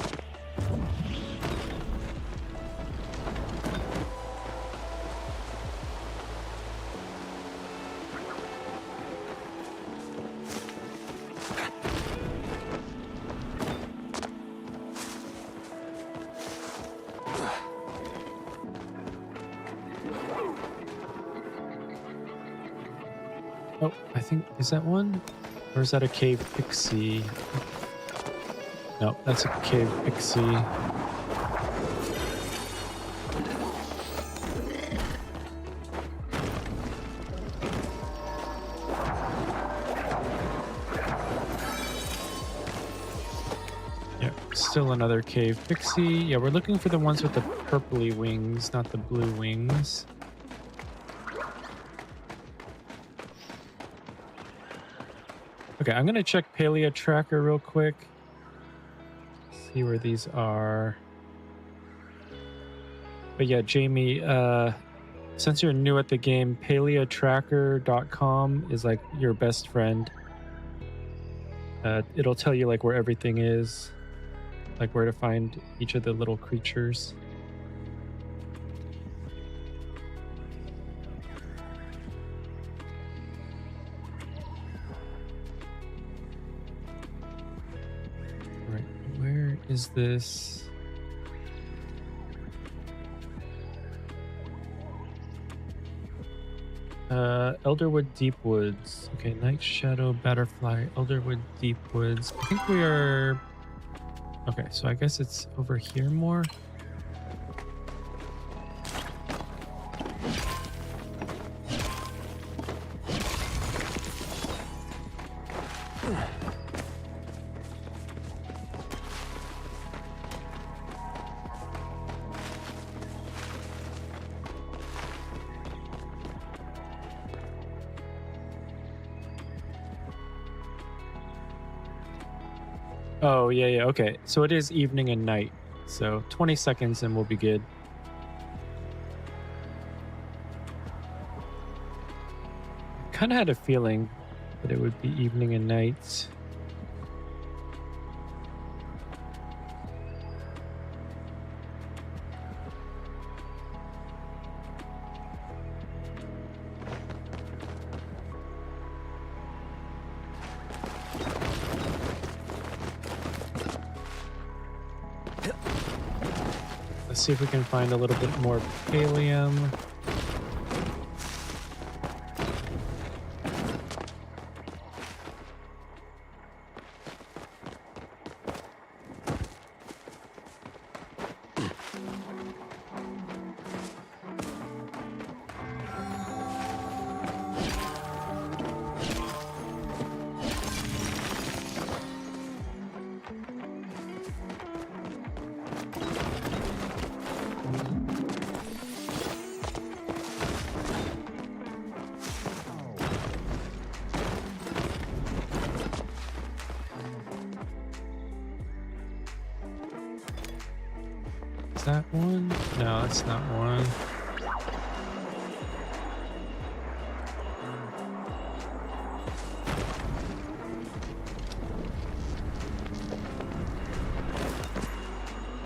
Oh, I think, is that one? Or is that a cave pixie? No, that's a cave pixie. Yeah, still another cave pixie. Yeah, we're looking for the ones with the purpley wings, not the blue wings. Okay, I'm gonna check Palia tracker real quick. See where these are. But yeah, Jamie, since you're new at the game, paliatracker.com is like your best friend. It'll tell you like where everything is, like where to find each of the little creatures. Is this? Elderwood Deep Woods. Okay, Night Shadow Butterfly, Elderwood Deep Woods. I think we are. Okay, so I guess it's over here more. Oh, yeah, yeah. Okay. So it is evening and night. So 20 seconds and we'll be good. Kind of had a feeling that it would be evening and night. Let's see if we can find a little bit more pallium. Is that one? No, that's not one.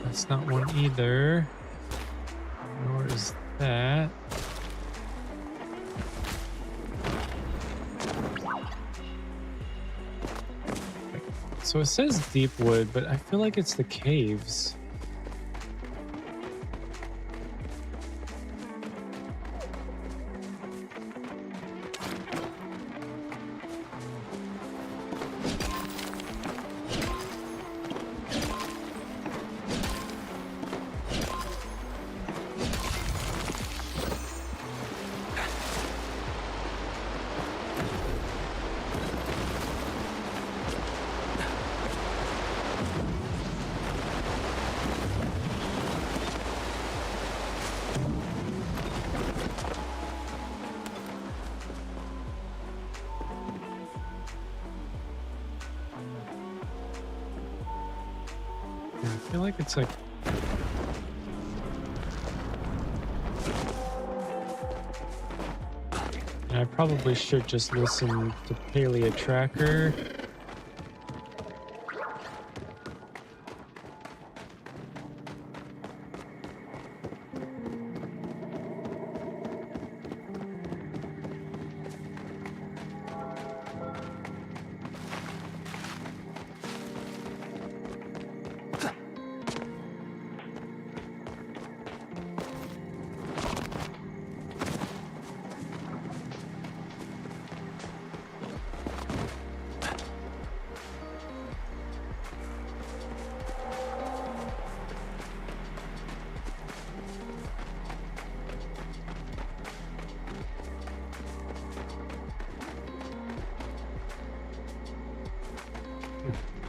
That's not one either. Nor is that. So it says deep wood, but I feel like it's the caves. I feel like it's like I probably should just listen to Palia Tracker.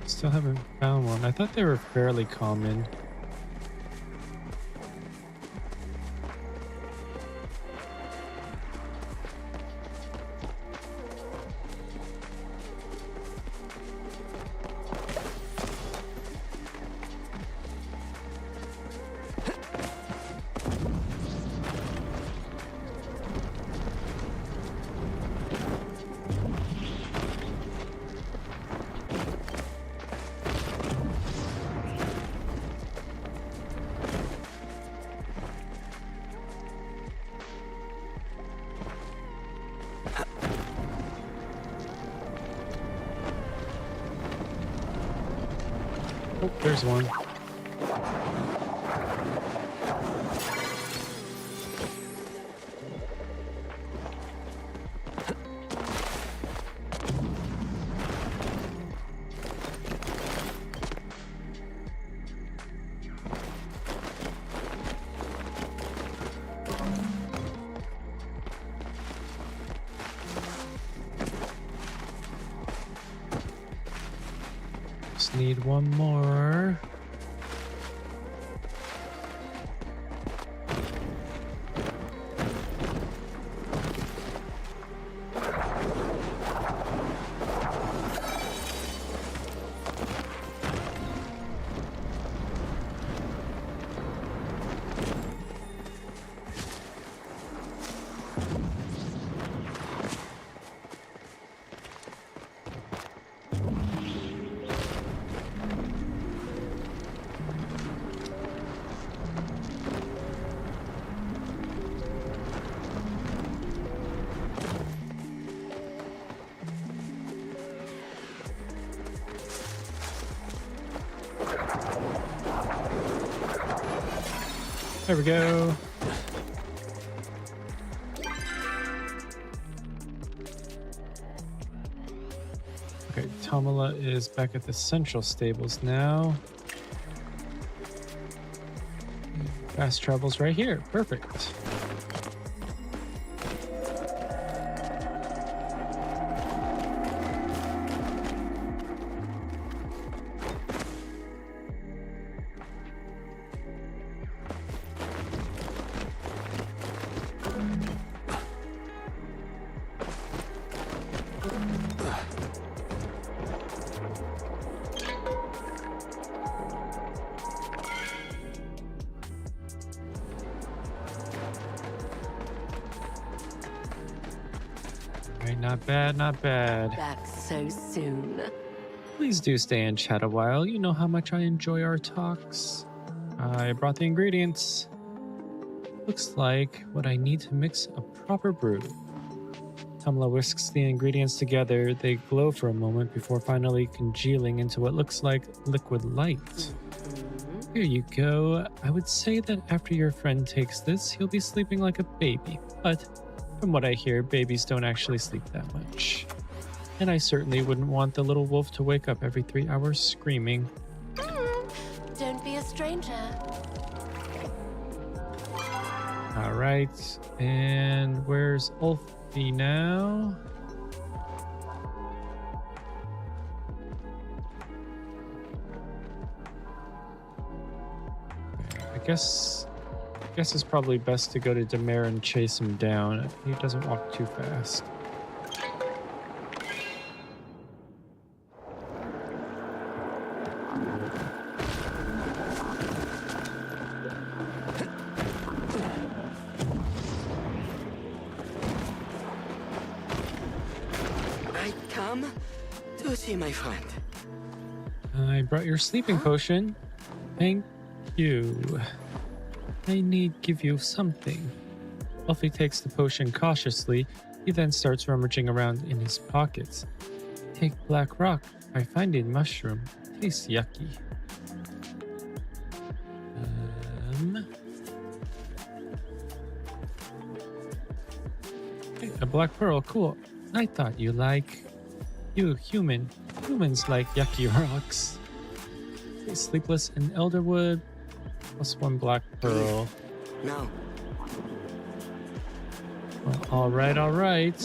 Still haven't found one. I thought they were fairly common. Oh, there's one. Just need one more. There we go. Okay, Tamala is back at the central stables now. Fast travel's right here. Perfect. Not bad, not bad. Back so soon. Please do stay and chat a while. You know how much I enjoy our talks. I brought the ingredients. Looks like what I need to mix a proper brew. Tamala whisks the ingredients together. They glow for a moment before finally congealing into what looks like liquid light. Here you go. I would say that after your friend takes this, he'll be sleeping like a baby. But from what I hear, babies don't actually sleep that much. And I certainly wouldn't want the little wolf to wake up every 3 hours screaming. Don't be a stranger. All right, and where's Ulfie now? I guess it's probably best to go to Demare and chase him down. He doesn't walk too fast. I come to see my friend. I brought your sleeping potion. Thank you. I need give you something. Ulfie takes the potion cautiously. He then starts rummaging around in his pockets. Take black rock. I find a mushroom. Tastes yucky. Hey, a black pearl. Cool. I thought you like... You, human. Humans like yucky rocks. Okay, sleepless and elderwood. Plus one black pearl. No. Well, all right, all right.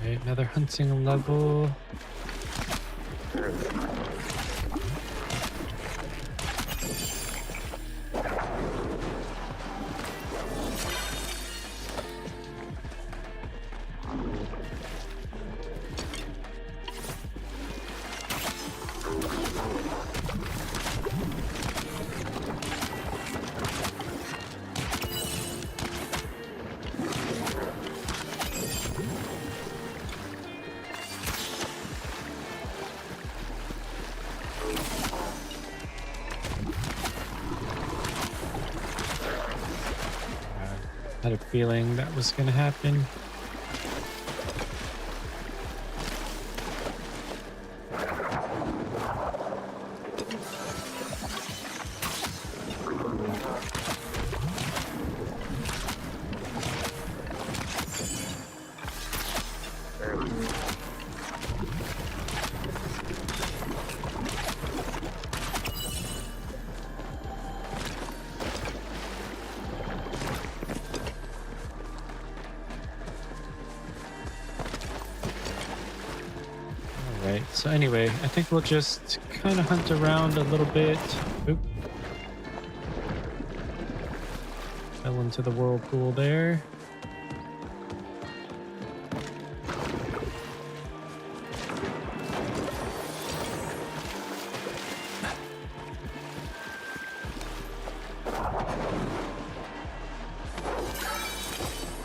Okay, another hunting level. Had a feeling that was going to happen. So anyway, I think we'll just kind of hunt around a little bit. Oop. Fell into the whirlpool there.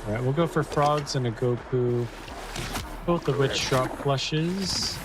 All right, we'll go for frogs and a Goku. Both of which drop plushes.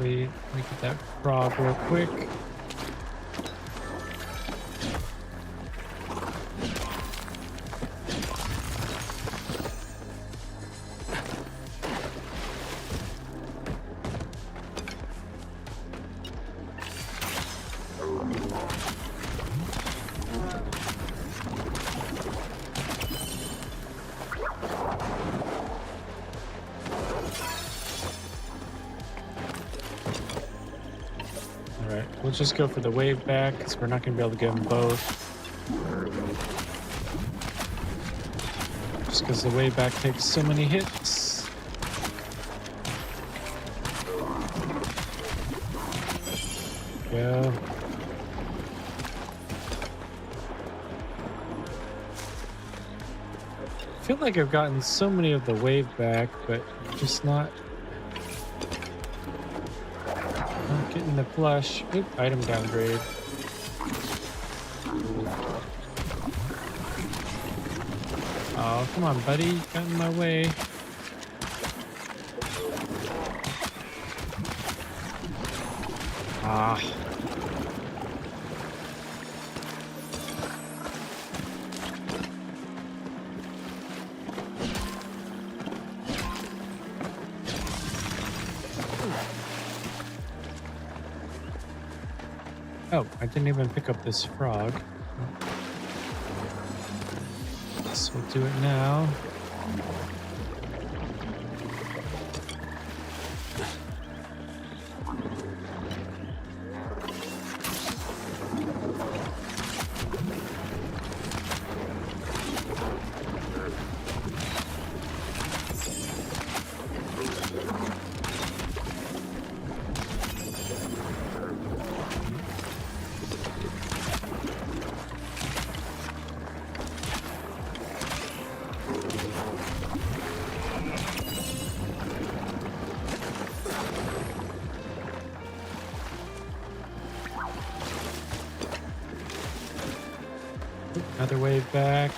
Let me get that frog real quick. We'll just go for the wave back because we're not going to be able to get them both. Just because the wave back takes so many hits. Go. I feel like I've gotten so many of the wave back, but just not getting the flush. Oop, item downgrade. Oh, come on, buddy. Got in my way. Ah. Oh, I didn't even pick up this frog. So we'll do it now. Another wave back.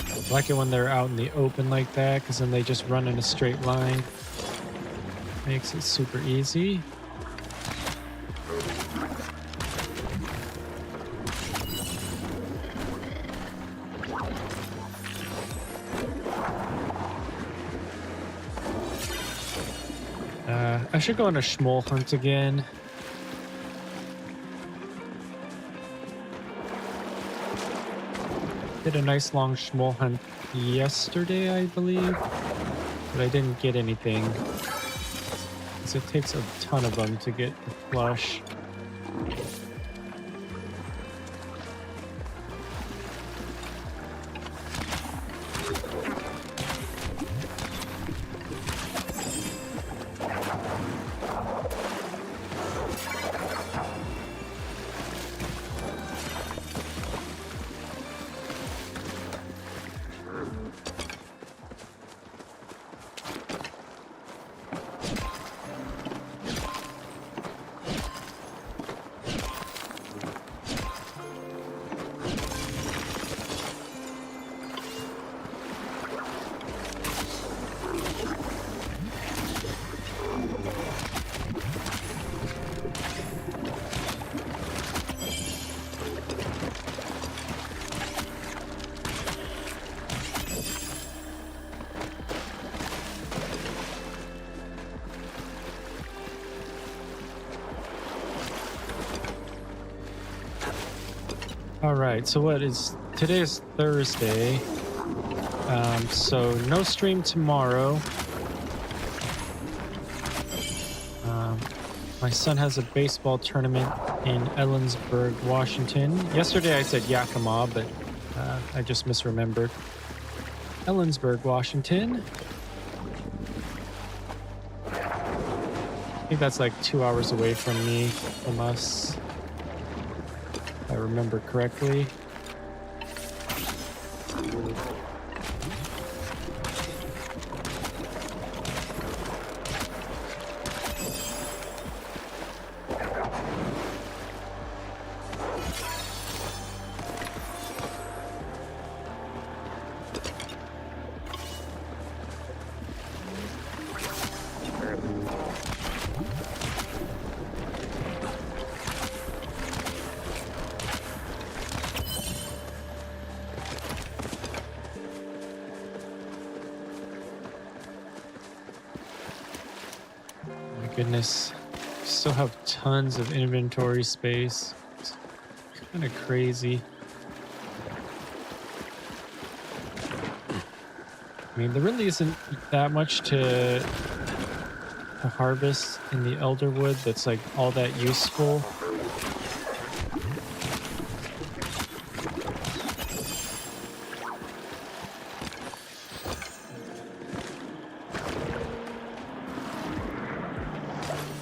I like it when they're out in the open like that, because then they just run in a straight line. Makes it super easy. I should go on a schmoll hunt again. Did a nice long schmoll hunt yesterday, I believe, but I didn't get anything. Because it takes a ton of them to get the flush. All right, so today is Thursday, so no stream tomorrow. My son has a baseball tournament in Ellensburg, Washington. Yesterday I said Yakima, but I just misremembered. Ellensburg, Washington. I think that's like 2 hours away from us. If I remember correctly. Goodness, still have tons of inventory space. It's kind of crazy. I mean, there really isn't that much to harvest in the Elderwood that's like all that useful.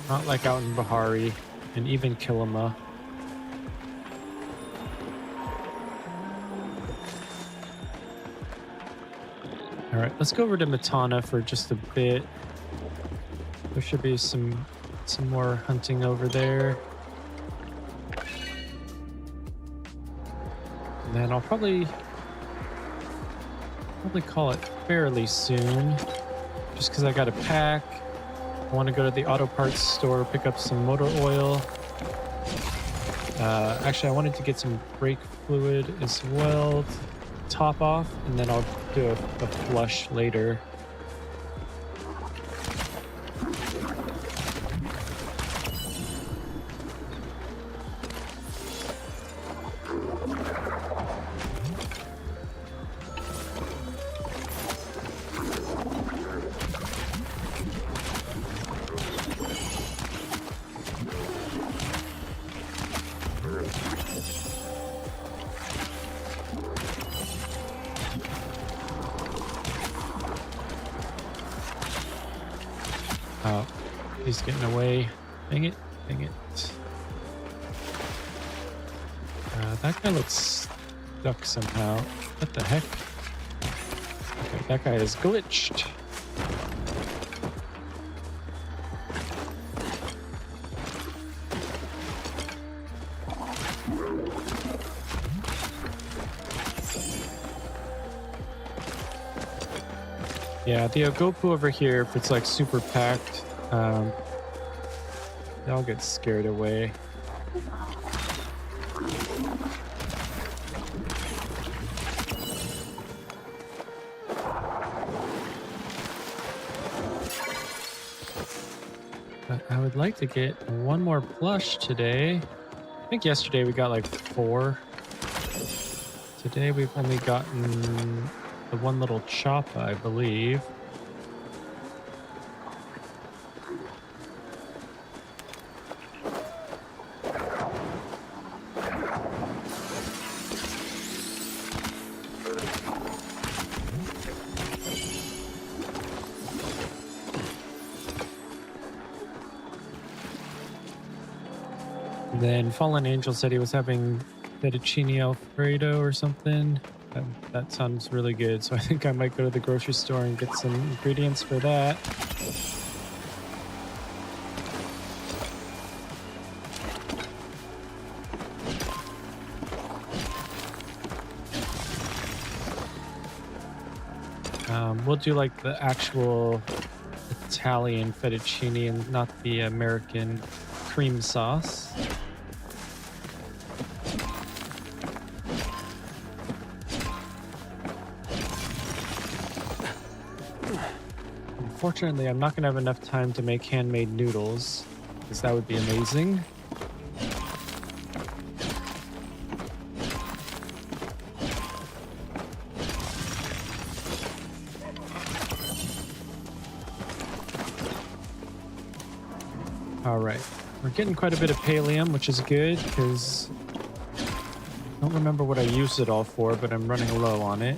Not like out in Bahari and even Kilima. All right, let's go over to Matana for just a bit. There should be some more hunting over there. And then I'll probably call it fairly soon, just because I got to pack. I want to go to the auto parts store, pick up some motor oil. Actually, I wanted to get some brake fluid as well to top off, and then I'll do a flush later. Oh, he's getting away. Dang it, dang it. That guy looks stuck somehow. What the heck? Okay, that guy is glitched. Yeah, the Ogopu over here, if it's like super packed, they'll get scared away. But I would like to get one more plush today. I think yesterday we got like 4. Today we've only gotten the one little choppa, I believe. Then Fallen Angel said he was having fettuccine alfredo or something. That sounds really good. So I think I might go to the grocery store and get some ingredients for that. We'll do like the actual Italian fettuccine and not the American cream sauce. Unfortunately, I'm not going to have enough time to make handmade noodles, because that would be amazing. Alright, we're getting quite a bit of pallium, which is good, because I don't remember what I used it all for, but I'm running low on it.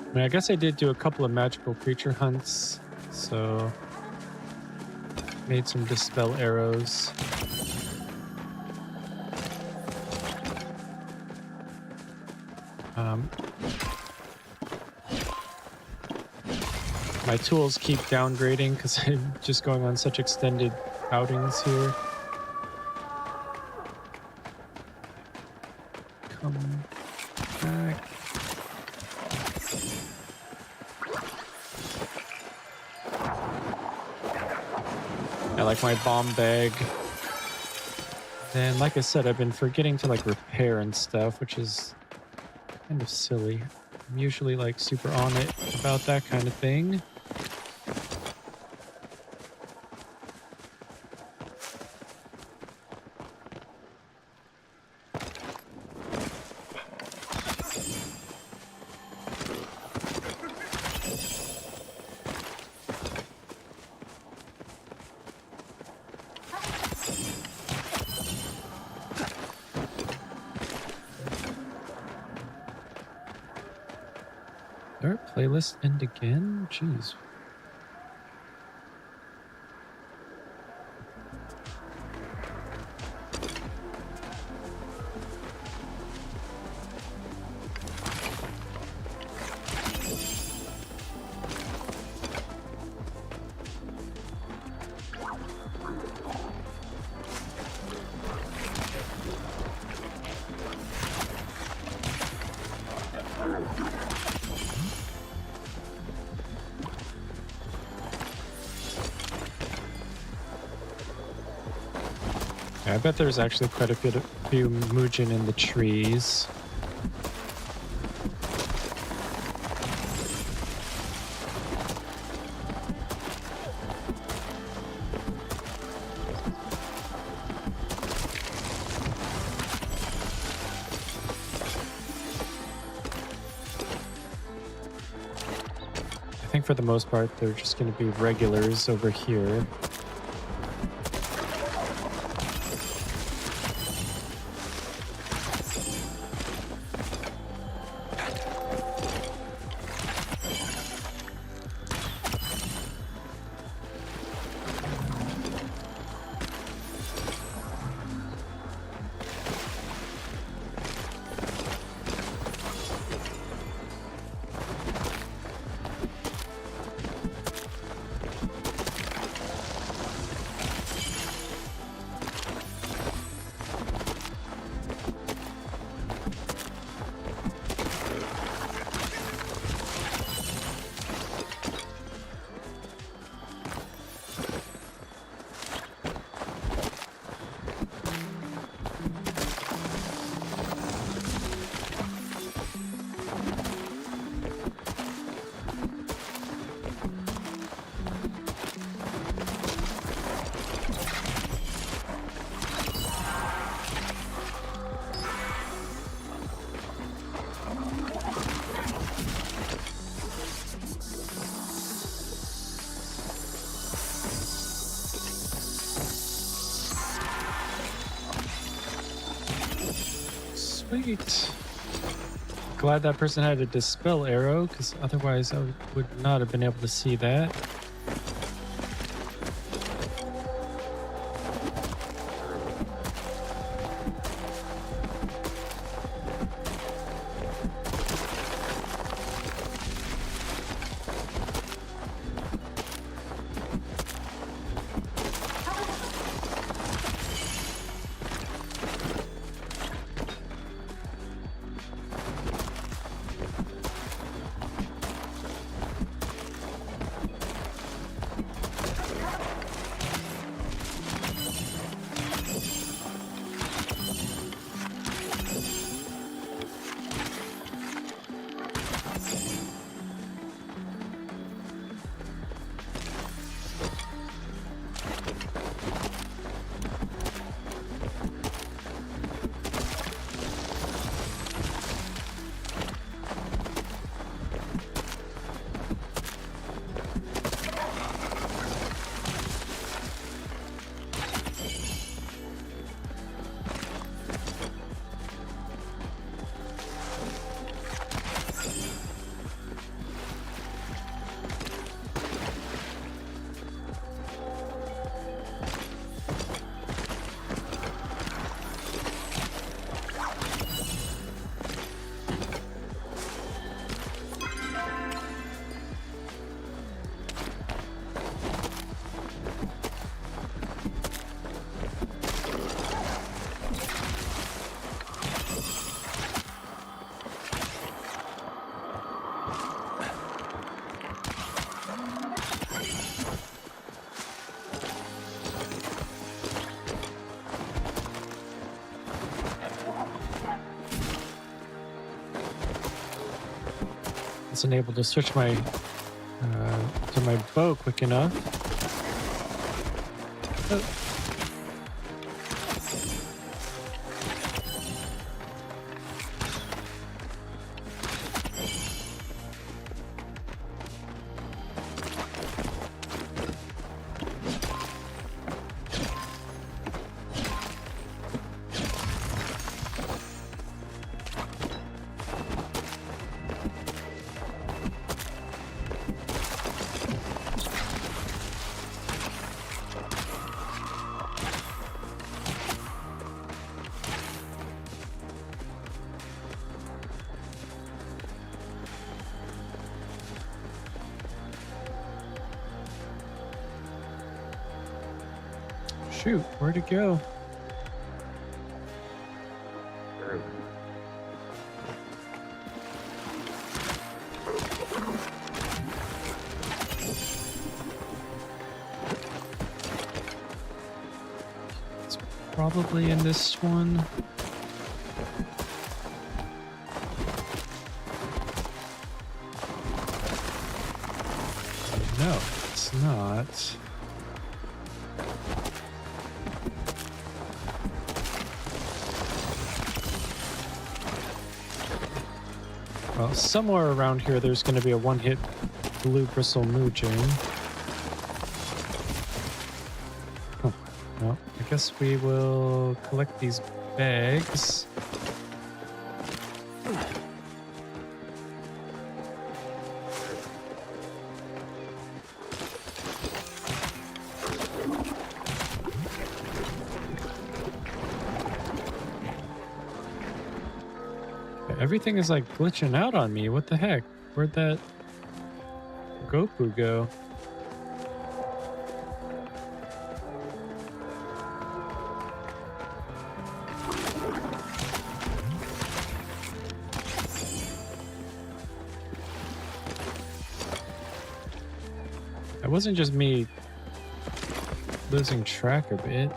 I mean, I guess I did do a couple of magical creature hunts, so made some dispel arrows. My tools keep downgrading because I'm just going on such extended outings here. Come back. I like my bomb bag. And like I said, I've been forgetting to like repair and stuff, which is kind of silly. I'm usually like super on it about that kind of thing. Did our playlist end again? Jeez. I bet there's actually quite a few Mujin in the trees. I think for the most part, they're just going to be regulars over here. Sweet. Glad that person had a dispel arrow, because otherwise I would not have been able to see that. Wasn't able to switch my to my bow quick enough. Oh. Shoot, where'd it go? It's probably in this one. No, it's not. Well, somewhere around here there's going to be a one-hit blue bristle moojing. Oh, well, I guess we will collect these bags. Everything is like glitching out on me. What the heck? Where'd that Gopu go? It wasn't just me losing track a bit.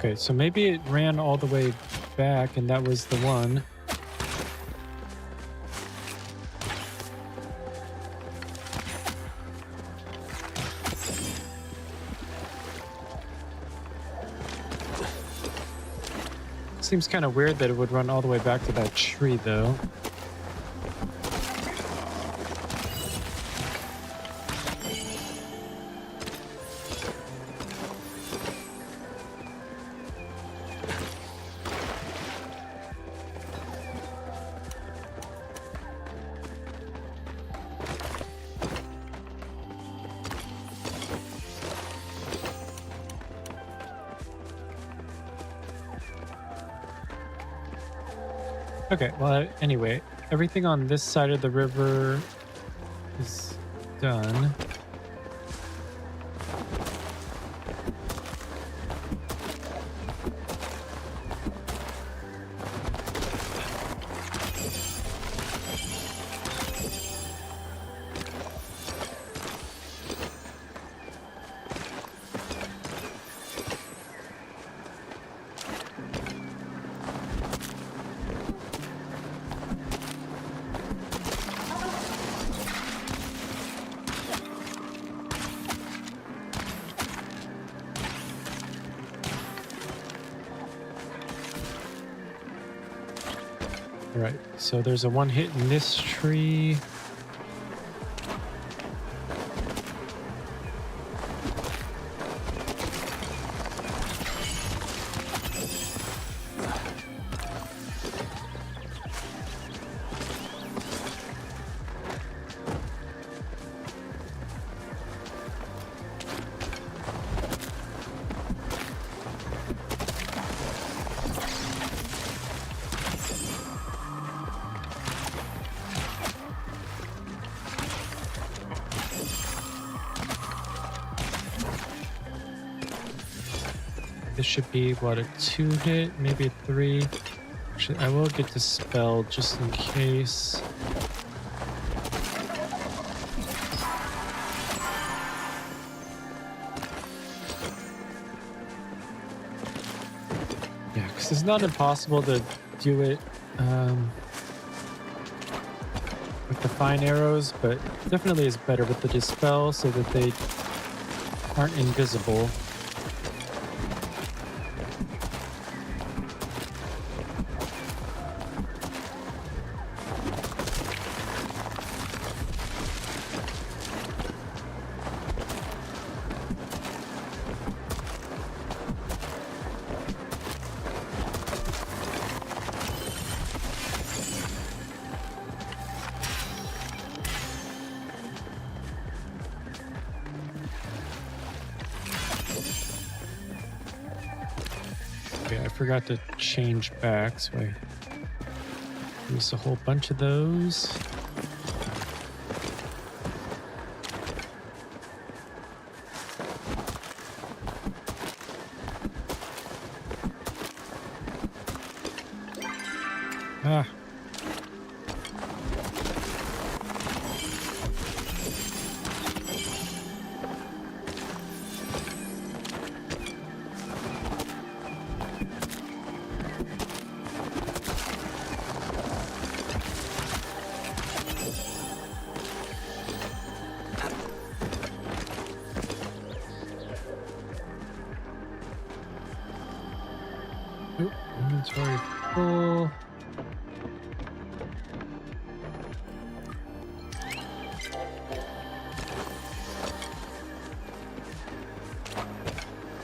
Okay, so maybe it ran all the way back and that was the one. Seems kind of weird that it would run all the way back to that tree, though. Okay, well, anyway, everything on this side of the river is done. Right, so there's a one hit in this tree. This should be, what, a 2 hit, maybe a 3. Actually, I will get dispelled just in case. Yeah, because it's not impossible to do it with the fine arrows, but definitely is better with the dispel so that they aren't invisible. I forgot to change back, so I used a whole bunch of those. Ah. Oop, inventory full.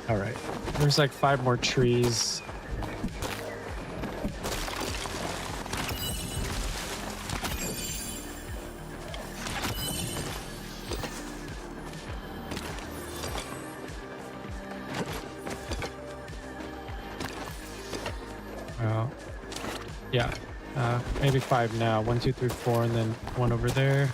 All right, there's like 5 more trees. Well, yeah, maybe 5 now. 1, 2, 3, 4, and then 1 over there.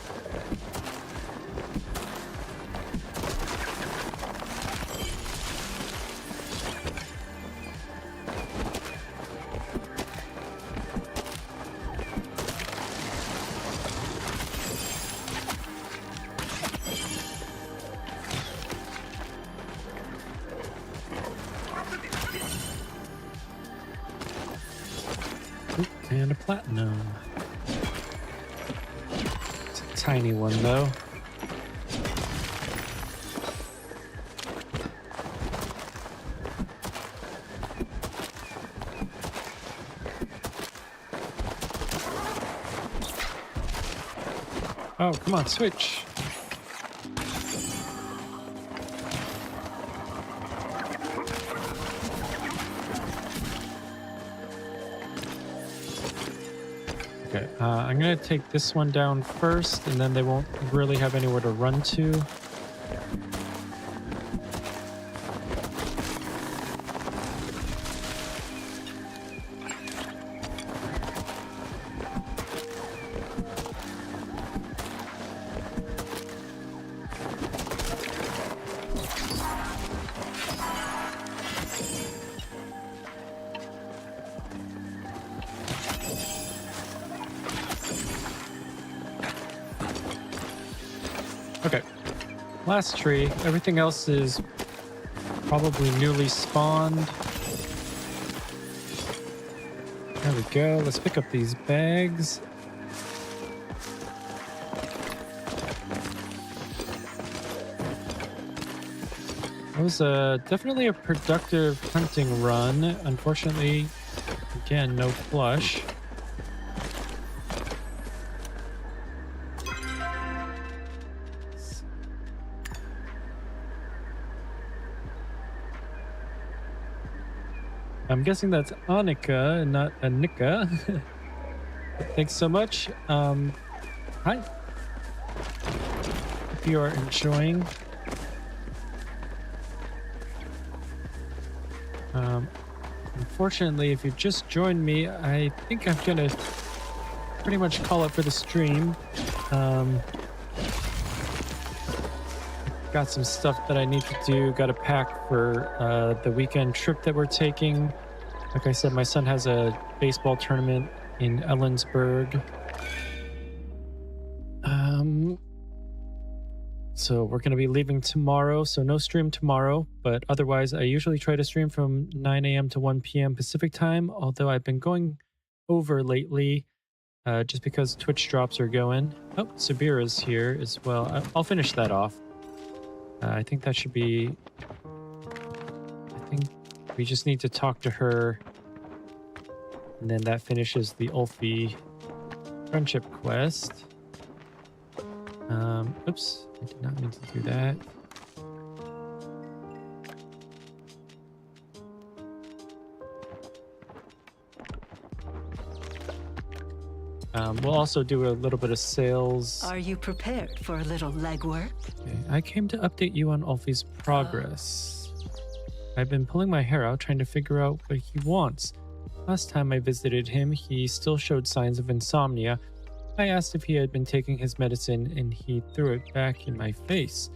Oop, and a platinum. It's a tiny one, though. Oh, come on, switch. Okay, I'm gonna take this one down first, and then they won't really have anywhere to run to. Okay, last tree. Everything else is probably newly spawned. There we go. Let's pick up these bags. It was definitely a productive hunting run. Unfortunately, again, no plush. I'm guessing that's Annika and not Anika. Thanks so much. Hi. Hope you are enjoying. Unfortunately, if you've just joined me, I think I'm gonna pretty much call it for the stream. Got some stuff that I need to do. Got to pack for the weekend trip that we're taking. Like I said, my son has a baseball tournament in Ellensburg. So we're going to be leaving tomorrow. So no stream tomorrow. But otherwise, I usually try to stream from 9 a.m. to 1 p.m. Pacific time. Although I've been going over lately just because Twitch drops are going. Oh, Sabira's here as well. I'll finish that off. I think that should be... I think we just need to talk to her. And then that finishes the Ulfie friendship quest. Oops. I did not mean to do that. We'll also do a little bit of sales. Are you prepared for a little legwork? Okay, I came to update you on Ulfie's progress. I've been pulling my hair out trying to figure out what he wants. Last time I visited him, he still showed signs of insomnia. I asked if he had been taking his medicine and he threw it back in my face.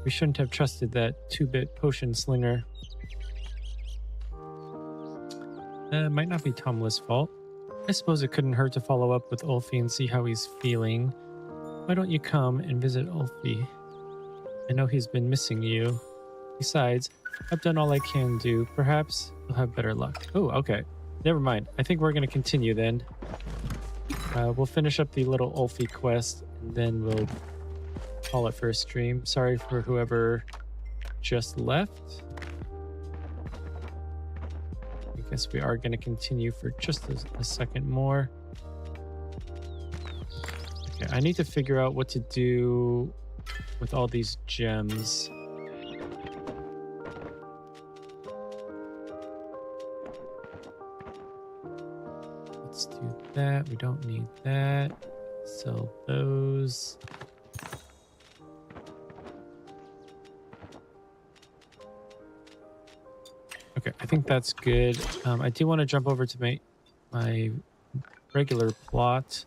We shouldn't have trusted that 2-bit potion slinger. Might not be Tomla's fault. I suppose it couldn't hurt to follow up with Ulfie and see how he's feeling. Why don't you come and visit Ulfie? I know he's been missing you. Besides, I've done all I can do. Perhaps you'll have better luck. Oh, okay. Never mind. I think we're going to continue then. We'll finish up the little Ulfie quest, and then we'll call it for a stream. Sorry for whoever just left. I guess we are going to continue for just a second more. Okay, I need to figure out what to do with all these gems. Let's do that. We don't need that. Sell those. Okay, I think that's good. I do want to jump over to my regular plot.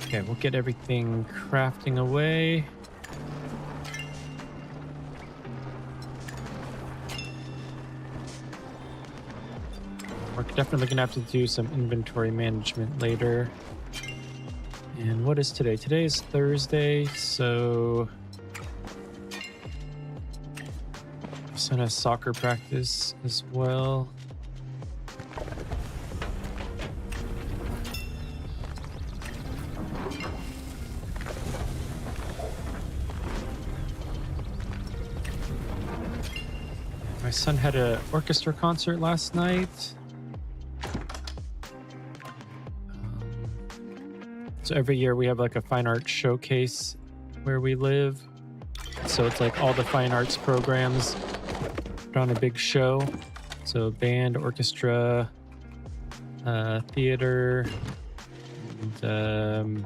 Okay, we'll get everything crafting away. We're definitely gonna have to do some inventory management later. And what is today? Today is Thursday, so my son has soccer practice as well. My son had an orchestra concert last night. So every year we have like a fine arts showcase where we live. So it's like all the fine arts programs put on a big show. So band, orchestra, theater, and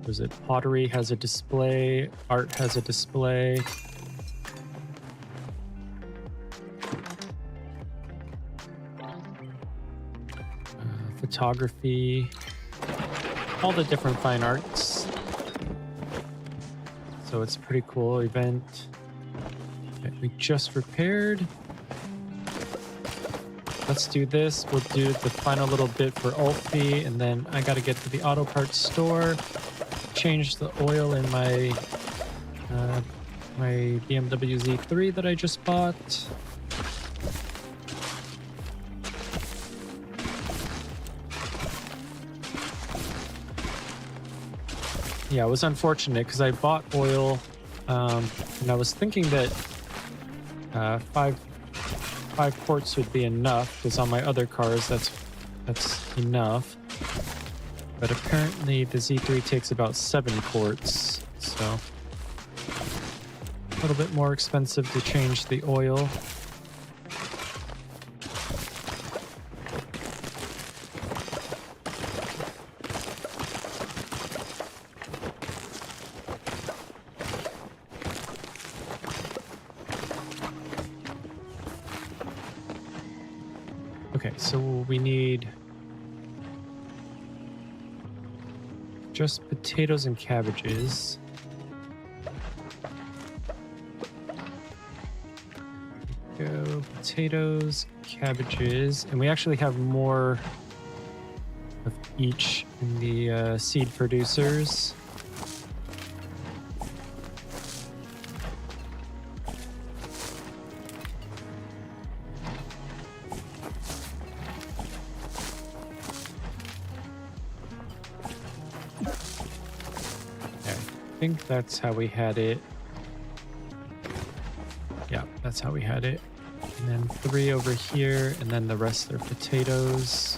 was it pottery has a display, art has a display. Photography, all the different fine arts. So it's a pretty cool event that we just repaired. Let's do this. We'll do the final little bit for Ulfie, and then I got to get to the auto parts store, change the oil in my my BMW Z3 that I just bought. Yeah, it was unfortunate because I bought oil, and I was thinking that five quarts would be enough because on my other cars that's enough. But apparently the Z3 takes about 7 quarts, so a little bit more expensive to change the oil. Okay, so we need just potatoes and cabbages. Go potatoes, cabbages, and we actually have more of each in the seed producers. I think that's how we had it. Yeah, that's how we had it. And then 3 over here, and then the rest are potatoes.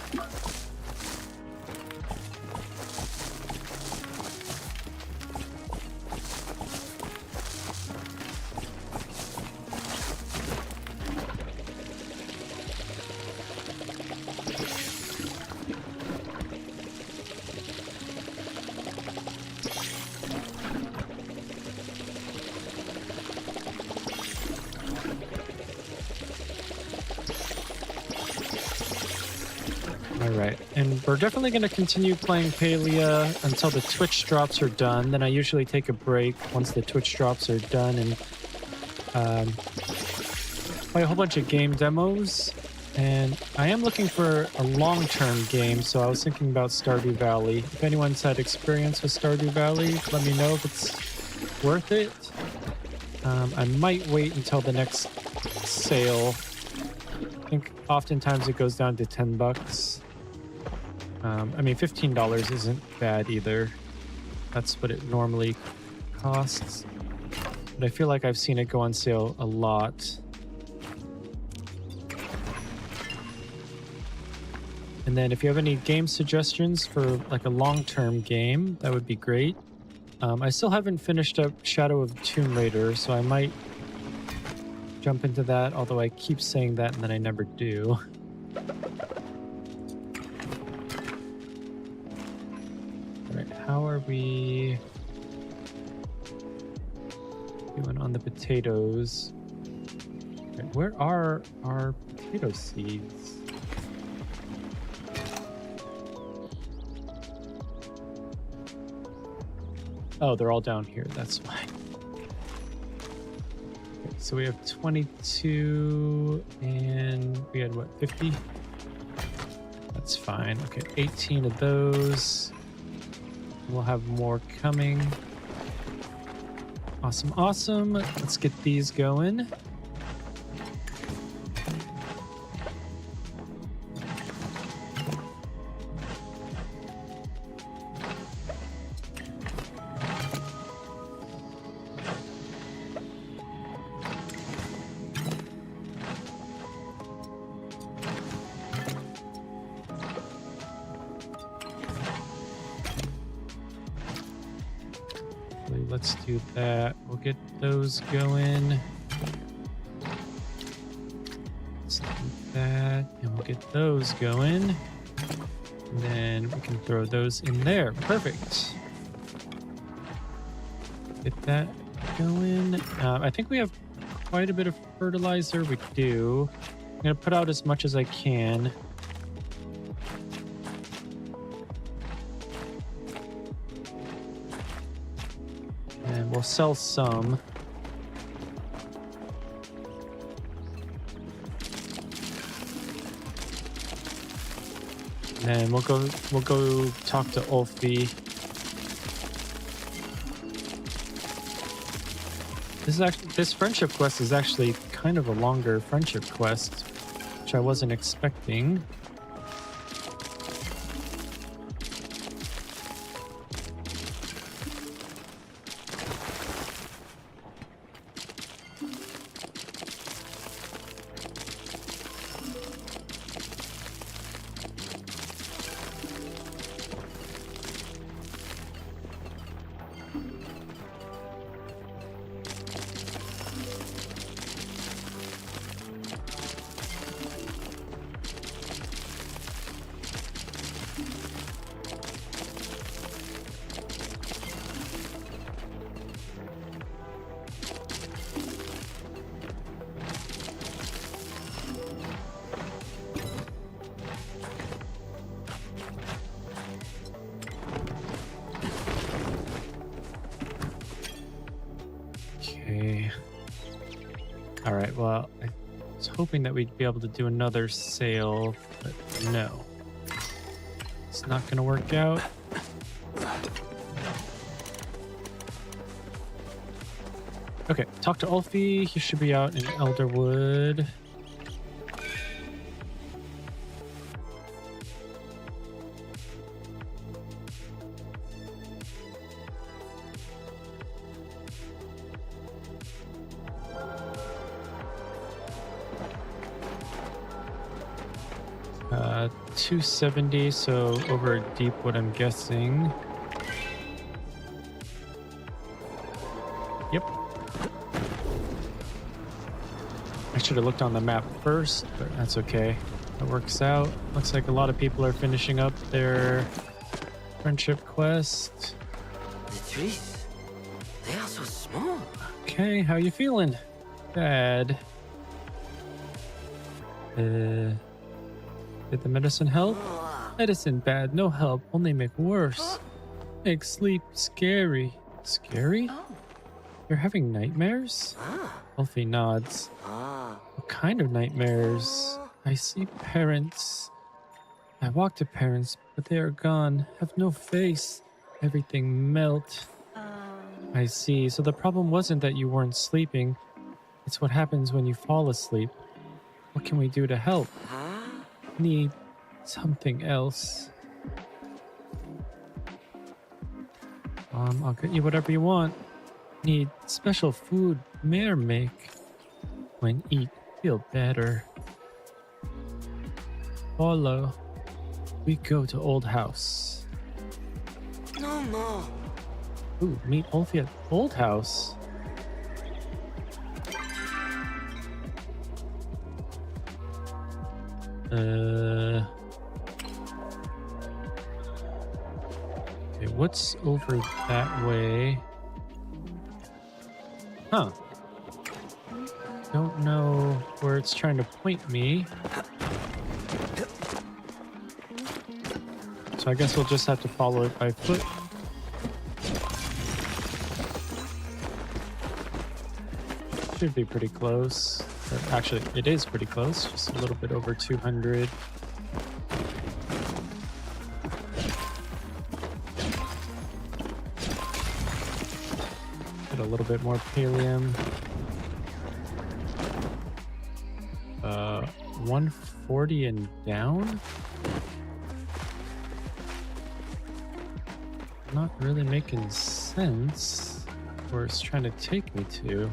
Alright, and we're definitely going to continue playing Palia until the Twitch drops are done. Then I usually take a break once the Twitch drops are done and play a whole bunch of game demos. And I am looking for a long-term game, so I was thinking about Stardew Valley. If anyone's had experience with Stardew Valley, let me know if it's worth it. I might wait until the next sale. I think oftentimes it goes down to $10. I mean, $15 isn't bad either. That's what it normally costs. But I feel like I've seen it go on sale a lot. And then if you have any game suggestions for like a long-term game, that would be great. I still haven't finished up Shadow of Tomb Raider, so I might jump into that, although I keep saying that and then I never do. Alright, how are we doing on the potatoes? Right, where are our potato seeds? Oh, they're all down here, that's why. Okay, so we have 22, and we had what, 50? That's fine. Okay, 18 of those. We'll have more coming. Awesome, awesome. Let's get these going. let's do that. We'll get those going. Let's do that, and we'll get those going. And then we can throw those in there. Perfect. Get that going. I think we have quite a bit of fertilizer. We do. I'm going to put out as much as I can. And we'll sell some. And we'll go talk to Ulfie. This friendship quest is actually kind of a longer friendship quest, which I wasn't expecting. Okay. All right, well, I was hoping that we'd be able to do another sale, but no. It's not going to work out. Okay, talk to Ulfie. He should be out in Elderwood. Uh, 270, so over deep, what I'm guessing. Yep. I should have looked on the map first, but that's okay. That works out. Looks like a lot of people are finishing up their friendship quest. The trees, they are so small. Okay, how you feeling? Bad. Did the medicine help? Medicine bad, no help, only make worse. Make sleep scary. Scary? You're having nightmares? Ulfie nods. What kind of nightmares? I see parents. I walk to parents, but they are gone. Have no face. Everything melt. I see. So the problem wasn't that you weren't sleeping. It's what happens when you fall asleep. What can we do to help? Need something else. I'll get you whatever you want. Need special food Mare make. When eat, feel better. Follow. We go to old house. No more. Ooh, meet Ulfie at old house. Okay, what's over that way? Huh. Don't know where it's trying to point me. So I guess we'll just have to follow it by foot. Should be pretty close. Or actually, it is pretty close. Just a little bit over 200. Get a little bit more pallium. 140 and down? Not really making sense where it's trying to take me to.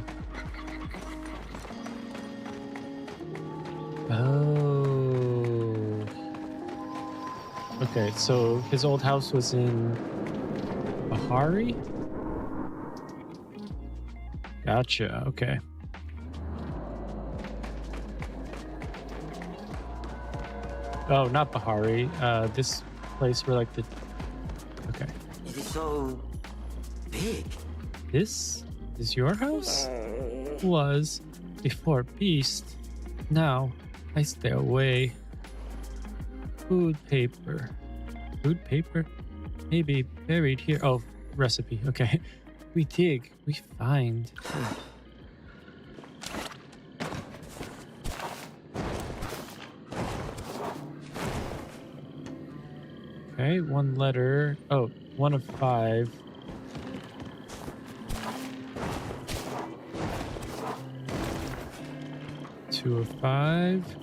Oh. Okay, so his old house was in Bahari? Gotcha. Okay. Oh, not Bahari. This place where like the... Okay. It is so big. This is your house? Was before Beast. Now I stay away. Food paper. Food paper? Maybe buried here. Oh, recipe. Okay. We dig. We find. Okay, one letter. Oh, 1 of 5. Two of 5.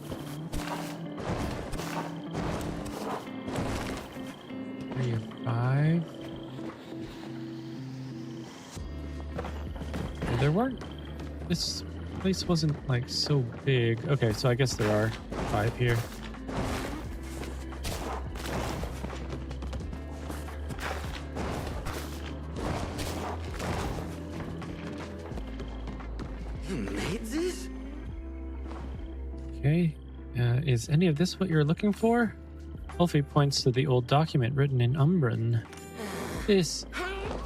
3 of 5. And there weren't. This place wasn't like so big. Okay, so I guess there are 5 here. You made this? Okay. Is any of this what you're looking for? Ulfi points to the old document written in Umbran. This.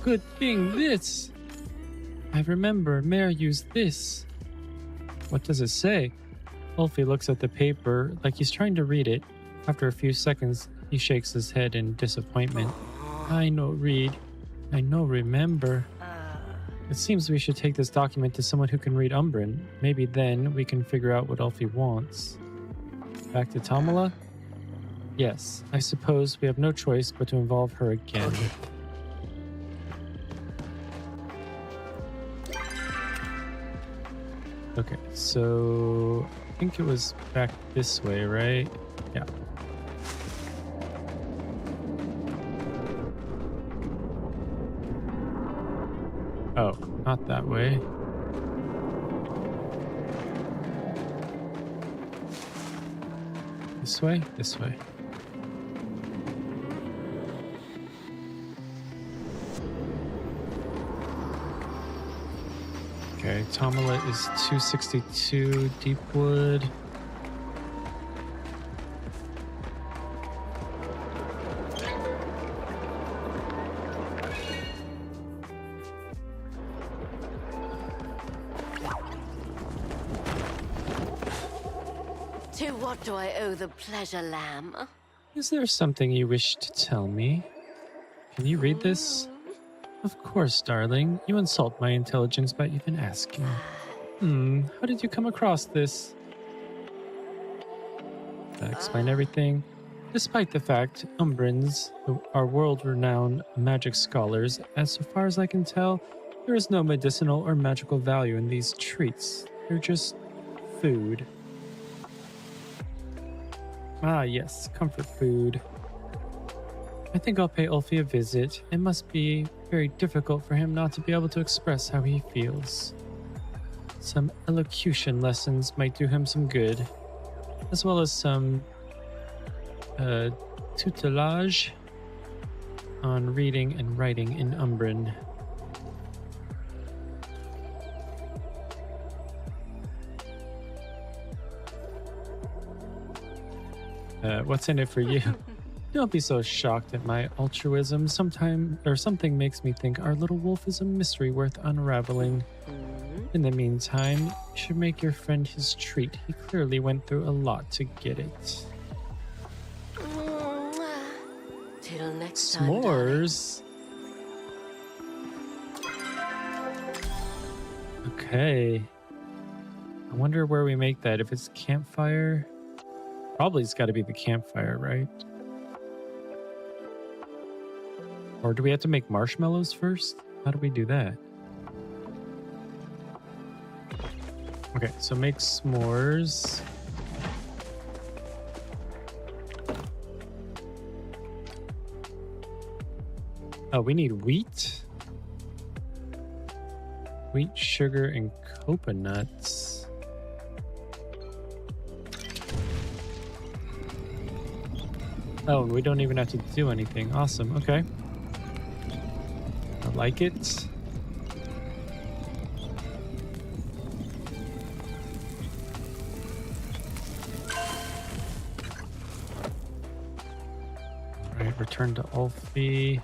Good thing, this. I remember Mare used this. What does it say? Ulfi looks at the paper like he's trying to read it. After a few seconds, he shakes his head in disappointment. I no read. I no remember. It seems we should take this document to someone who can read Umbran. Maybe then we can figure out what Ulfi wants. Back to Tamala? Yes, I suppose we have no choice but to involve her again. Okay, so I think it was back this way, right? Yeah. Oh, not that way. This way? This way. Okay, Tamala is 262 Deepwood. To what do I owe the pleasure, lamb? Is there something you wish to tell me? Can you read this? Of course, darling. You insult my intelligence by even asking. How did you come across this? That explain everything. Despite the fact Umbrans are world-renowned magic scholars, as so far as I can tell, there is no medicinal or magical value in these treats. They're just food. Ah, yes, comfort food. I think I'll pay Ulfi a visit. It must be very difficult for him not to be able to express how he feels. Some elocution lessons might do him some good, as well as some tutelage on reading and writing in Umbran. What's in it for you? Don't be so shocked at my altruism. Something makes me think our little wolf is a mystery worth unraveling. In the meantime, you should make your friend his treat. He clearly went through a lot to get it. Till next time. S'mores. Okay. I wonder where we make that. If it's campfire, probably it's got to be the campfire, right? Or do we have to make marshmallows first? How do we do that? Okay, so make s'mores. Oh, we need wheat. Wheat, sugar, and coconuts. Oh, and we don't even have to do anything. Awesome, okay. I like it. return to Ulfie.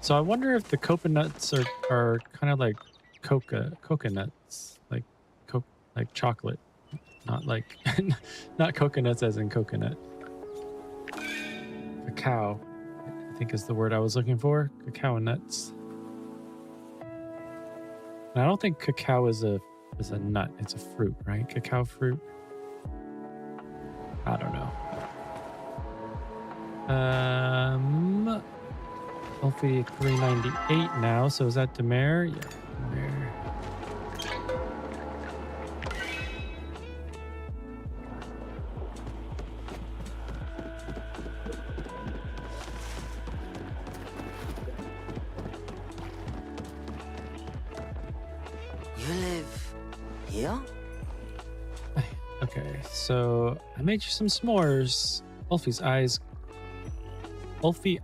So I wonder if the coconuts are kind of like coconuts, like chocolate, not like not coconuts as in coconut. Cacao, I think is the word I was looking for. Cacao nuts. And I don't think cacao is a nut. It's a fruit, right? Cacao fruit. I don't know. Ulfie 398 now. So is that Demare? Yeah, Demare. You live here? Okay, so I made you some s'mores. Ulfie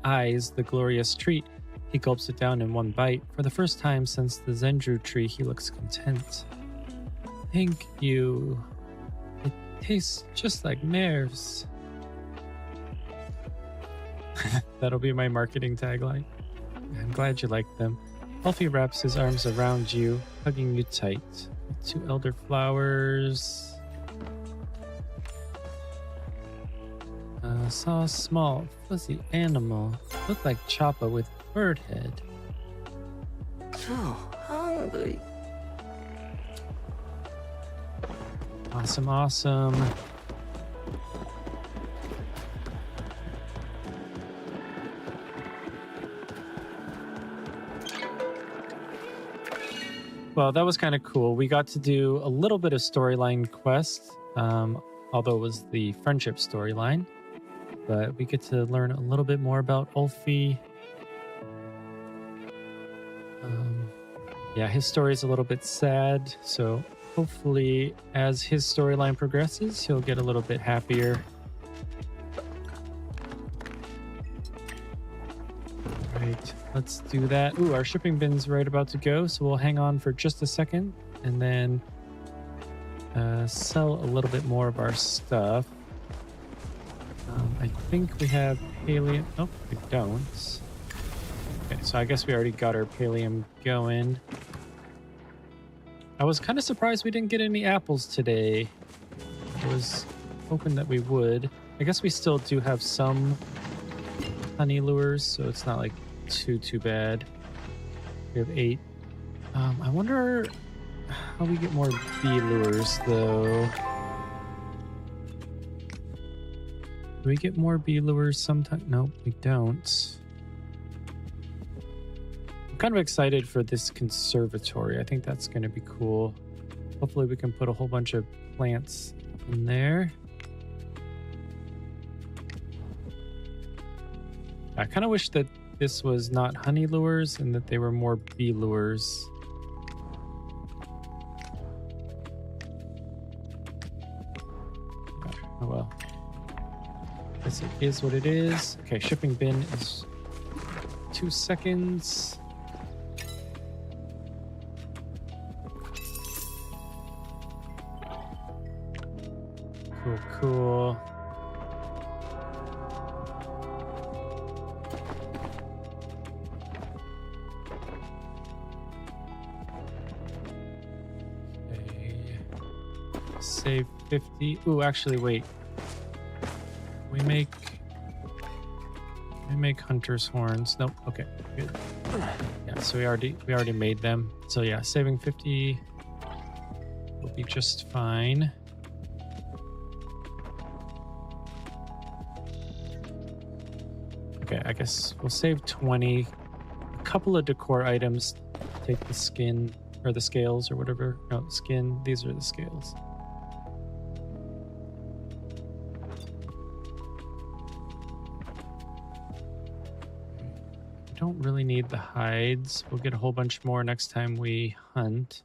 eyes the glorious treat. He gulps it down in one bite. For the first time since the Zendru tree, he looks content. Thank you. It tastes just like Mare's. That'll be my marketing tagline. I'm glad you like them. Ulfie wraps his arms around you, hugging you tight. 2 elderflowers. Saw a small, fuzzy animal. Looked like Choppa with bird head. So hungry. Awesome, awesome. Well, that was kind of cool. We got to do a little bit of storyline quest, although it was the friendship storyline. But we get to learn a little bit more about Ulfie. Yeah, his story is a little bit sad, so hopefully as his storyline progresses, he'll get a little bit happier. Right, let's do that. Ooh, our shipping bin's right about to go, so we'll hang on for just a second and then sell a little bit more of our stuff. I think we have Palium. Oh, we don't. Okay, so I guess we already got our Palium going. I was kind of surprised we didn't get any apples today. I was hoping that we would. I guess we still do have some honey lures, so it's not like too bad. We have 8. I wonder how we get more bee lures though. Do we get more bee lures sometime? Nope, we don't. I'm kind of excited for this conservatory. I think that's going to be cool. Hopefully we can put a whole bunch of plants in there. I kind of wish that this was not honey lures and that they were more bee lures. Oh well. Guess it is what it is. Okay, shipping bin is 2 seconds. Cool. Okay. Save 50. Ooh, actually, wait. We make hunter's horns. Nope. Okay, good. Yeah, so we already made them. So yeah, saving 50 will be just fine. Okay, I guess we'll save 20. A couple of decor items. Take the skin or the scales or whatever. No, skin. These are the scales. Don't really need the hides. We'll get a whole bunch more next time we hunt.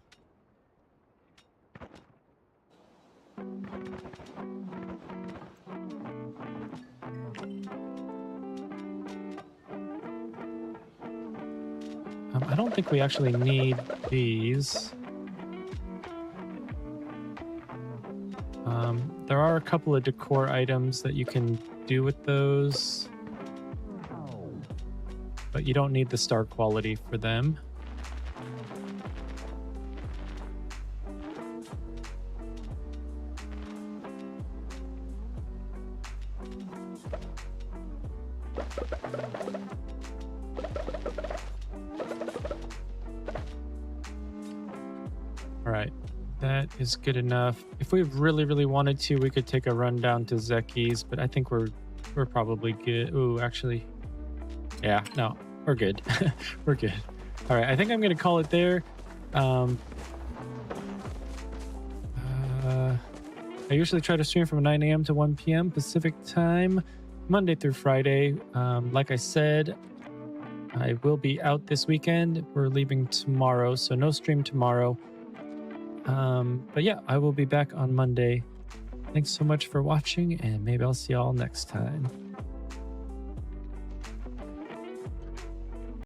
I don't think we actually need these. There are a couple of decor items that you can do with those. but you don't need the star quality for them. All right, that is good enough. If we really wanted to, we could take a run down to Zeki's, but I think we're probably good. Ooh, actually, yeah, no, we're good. We're good. All right, I think I'm gonna call it there. I usually try to stream from 9 a.m. to 1 p.m. Pacific time, Monday through Friday. Like I said, I will be out this weekend. We're leaving tomorrow, so no stream tomorrow. But yeah, I will be back on Monday. Thanks so much for watching, and maybe I'll see y'all next time.